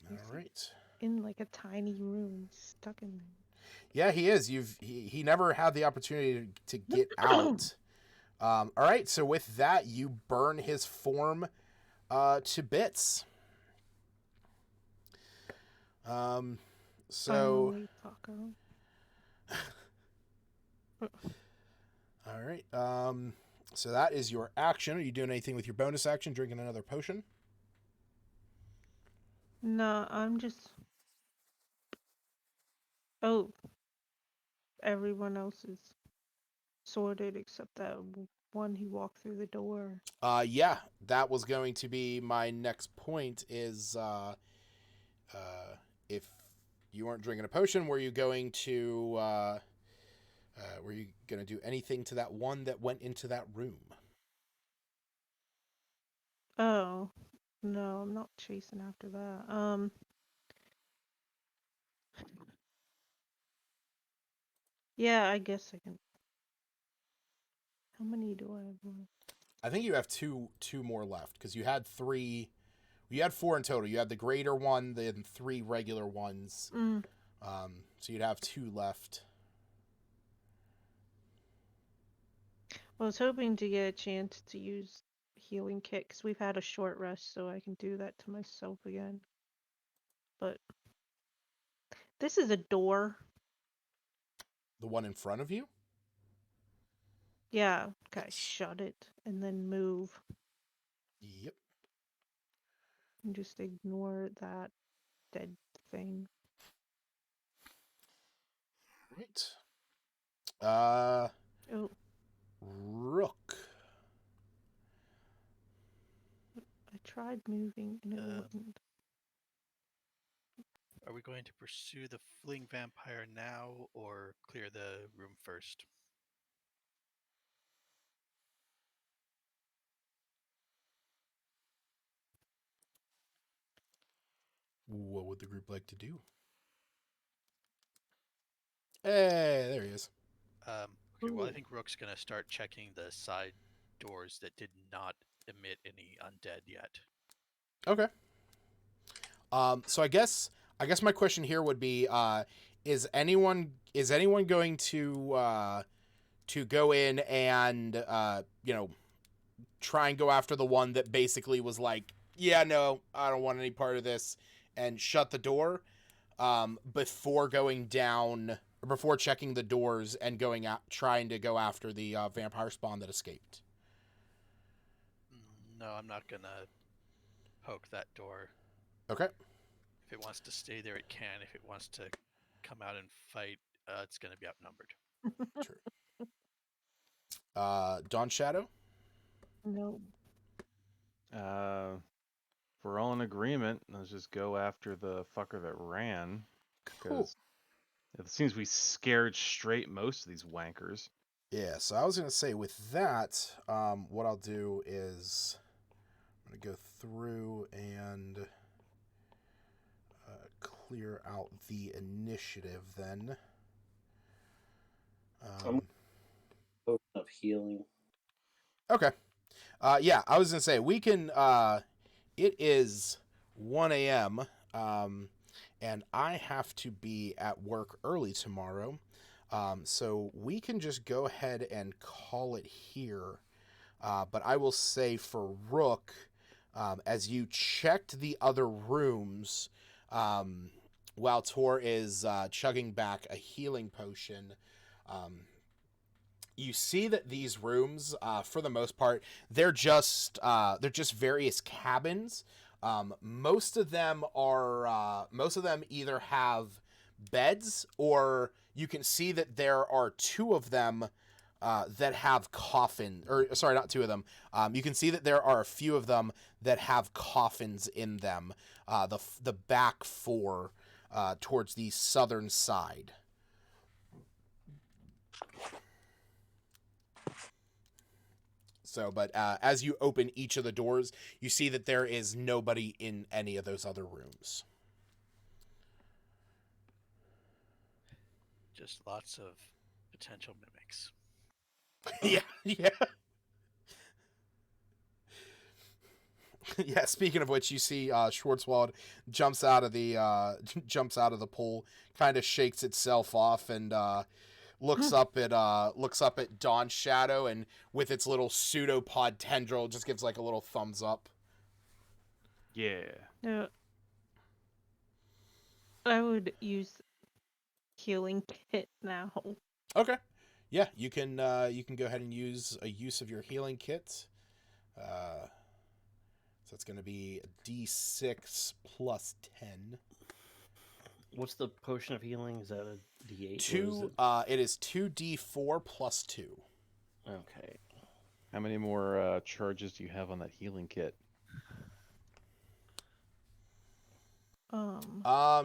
All right. in like a tiny room, stuck in there. Yeah, he is. He never had the opportunity to get out. All right. So with that, you burn his form to bits. So. Finally, Taco. All right. So that is your action. Are you doing anything with your bonus action? Drinking another potion? No, I'm just. Oh, everyone else is sorted except that one who walked through the door. Yeah, that was going to be my next point. Is if you weren't drinking a potion, were you going to do anything to that one that went into that room? Oh, no, I'm not chasing after that. Yeah, I guess I can. How many do I have left? I think you have two more left because you had three. You had four in total. You had the greater one, then three regular ones. So you'd have two left. I was hoping to get a chance to use healing kit because we've had a short rest, so I can do that to myself again. But this is a door. The one in front of you? Yeah, okay, shut it and then move Yep. and just ignore that dead thing. Right. Oh, Rook. I tried moving and it wouldn't. Are we going to pursue the fleeing vampire now or clear the room first? What would the group like to do? Hey, there he is. Okay, well, I Ooh. think Rook's going to start checking the side doors that did not emit any undead yet. Okay. So I guess my question here would be, is anyone going to go in and try and go after the one that basically was like, yeah, no, I don't want any part of this, and shut the door before going down, or before checking the doors and going out, trying to go after the vampire spawn that escaped? No, I'm not going to poke that door. Okay. If it wants to stay there, it can. If it wants to come out and fight, it's going to be outnumbered. True. Dawn Shadow? No. If we're all in agreement, let's just go after the fucker that ran. Cool. Because it seems we scared straight most of these wankers. Yeah, so I was going to say with that, what I'll do is I'm going to go through and clear out the initiative then. Potion of healing. Okay. Yeah, I was going to say, we can, it is 1 a.m., and I have to be at work early tomorrow. So we can just go ahead and call it here. But I will say for Rook, as you checked the other rooms, while Tor is chugging back a healing potion, you see that these rooms, for the most part, they're just various cabins. Most of them either have beds, or you can see that there are two of them that have coffin, or sorry, not two of them. You can see that there are a few of them that have coffins in them. The back four towards the southern side. So, but as you open each of the doors, you see that there is nobody in any of those other rooms. Just lots of potential mimics. Yeah. Yeah, speaking of which, you see Schwartzwald jumps out of the pool, kind of shakes itself off, and looks up at Dawn's shadow, and with its little pseudopod tendril, just gives like a little thumbs up. Yeah. Yeah. I would use healing kit now. Okay. Yeah, you can go ahead and use a use of your healing kit. So it's going to be a D6 plus 10. What's the potion of healing? Is that a D8? Two. It is 2D4 plus 2. Okay. How many more charges do you have on that healing kit?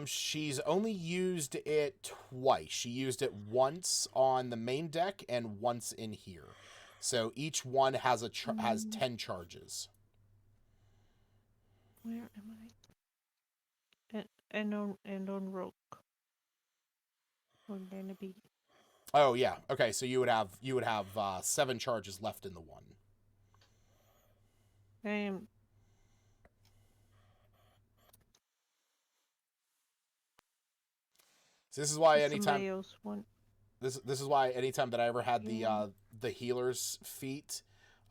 She's only used it twice. She used it once on the main deck and once in here. So each one has has 10 charges. Where am I? And on Rook. We're gonna be. Oh yeah. Okay, so you would have 7 charges left in the one. So this is why anytime this is why anytime that I ever had the healer's feat,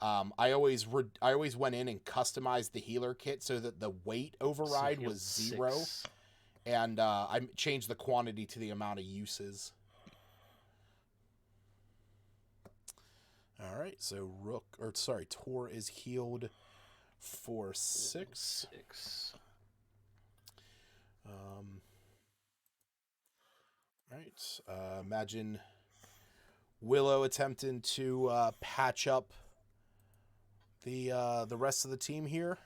I always went in and customized the healer kit so that the weight override was 0, and I changed the quantity to the amount of uses. All right, so Tor is healed for 6. Right. Imagine Willow attempting to patch up the rest of the team here.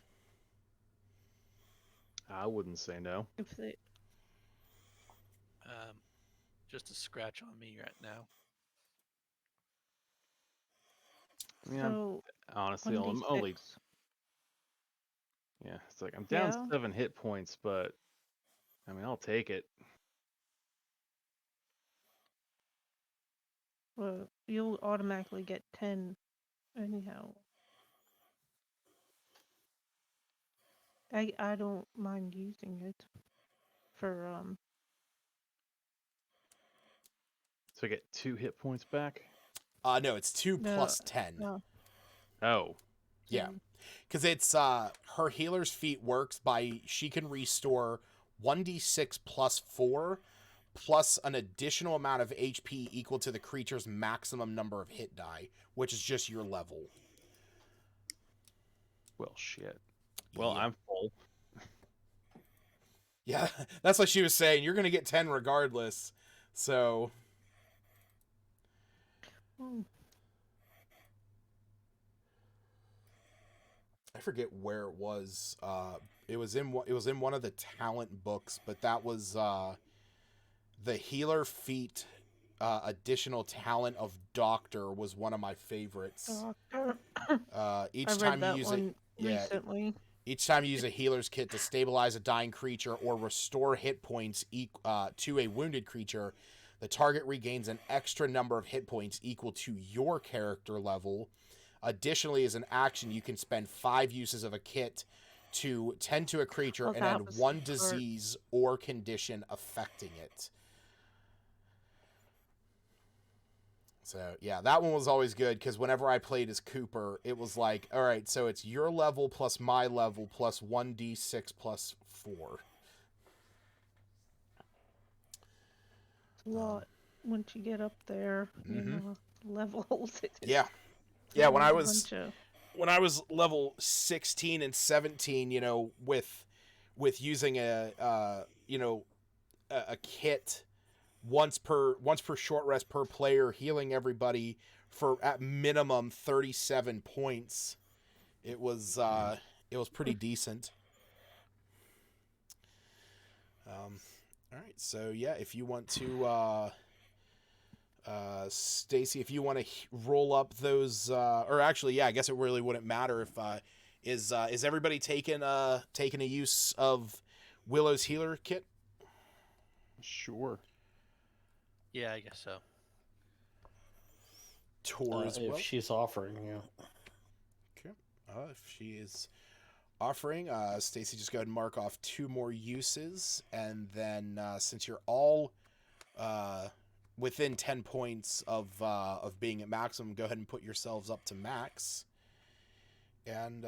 I wouldn't say no. If they. Just a scratch on me right now. Yeah. So, Honestly, I'm 1d6. only. Yeah, it's like I'm down Yeah. 7 hit points, but I mean, I'll take it. Well, you'll automatically get 10 anyhow. I don't mind using it for So I get 2 hit points back. No, it's 2 No, plus 10. no. Oh, Yeah, because it's her healer's feat works by she can restore 1d6 plus 4 plus an additional amount of HP equal to the creature's maximum number of hit die, which is just your level. well, shit. Well, Yeah. I'm full. Yeah, that's what she was saying. You're gonna get 10 regardless. So. I forget where it was. It was in one of the talent books, but that was the healer feat. Additional talent of Doctor was one of my favorites. Doctor. Each I read time that you use one it, recently. each time you use a healer's kit to stabilize a dying creature or restore hit points to a wounded creature, the target regains an extra number of hit points equal to your character level. Additionally, as an action, you can spend 5 uses of a kit to tend to a creature Oh, and that end was one smart. disease or condition affecting it. So, yeah, that one was always good because whenever I played as Cooper, it was like, all right, so it's your level plus my level plus 1d6 plus 4. It's a lot once you get up there, you Mhm. know, levels. Yeah. It's Yeah, always a bunch of... when I was level 16 and 17, you know, with using a kit once per short rest per player, healing everybody for at minimum 37 points. It was pretty decent. All right, so yeah, if you want to Stacy, if you want to roll up those, or actually, yeah, I guess it really wouldn't matter if is everybody taking a use of Willow's healer kit? Sure. Yeah, I guess so. Tor as if well. she's offering, yeah. Okay. If she is offering, Stacy, just go ahead and mark off 2 more uses, and then since you're all within 10 points of being at maximum, go ahead and put yourselves up to max. And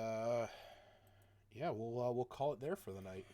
yeah, we'll call it there for the night.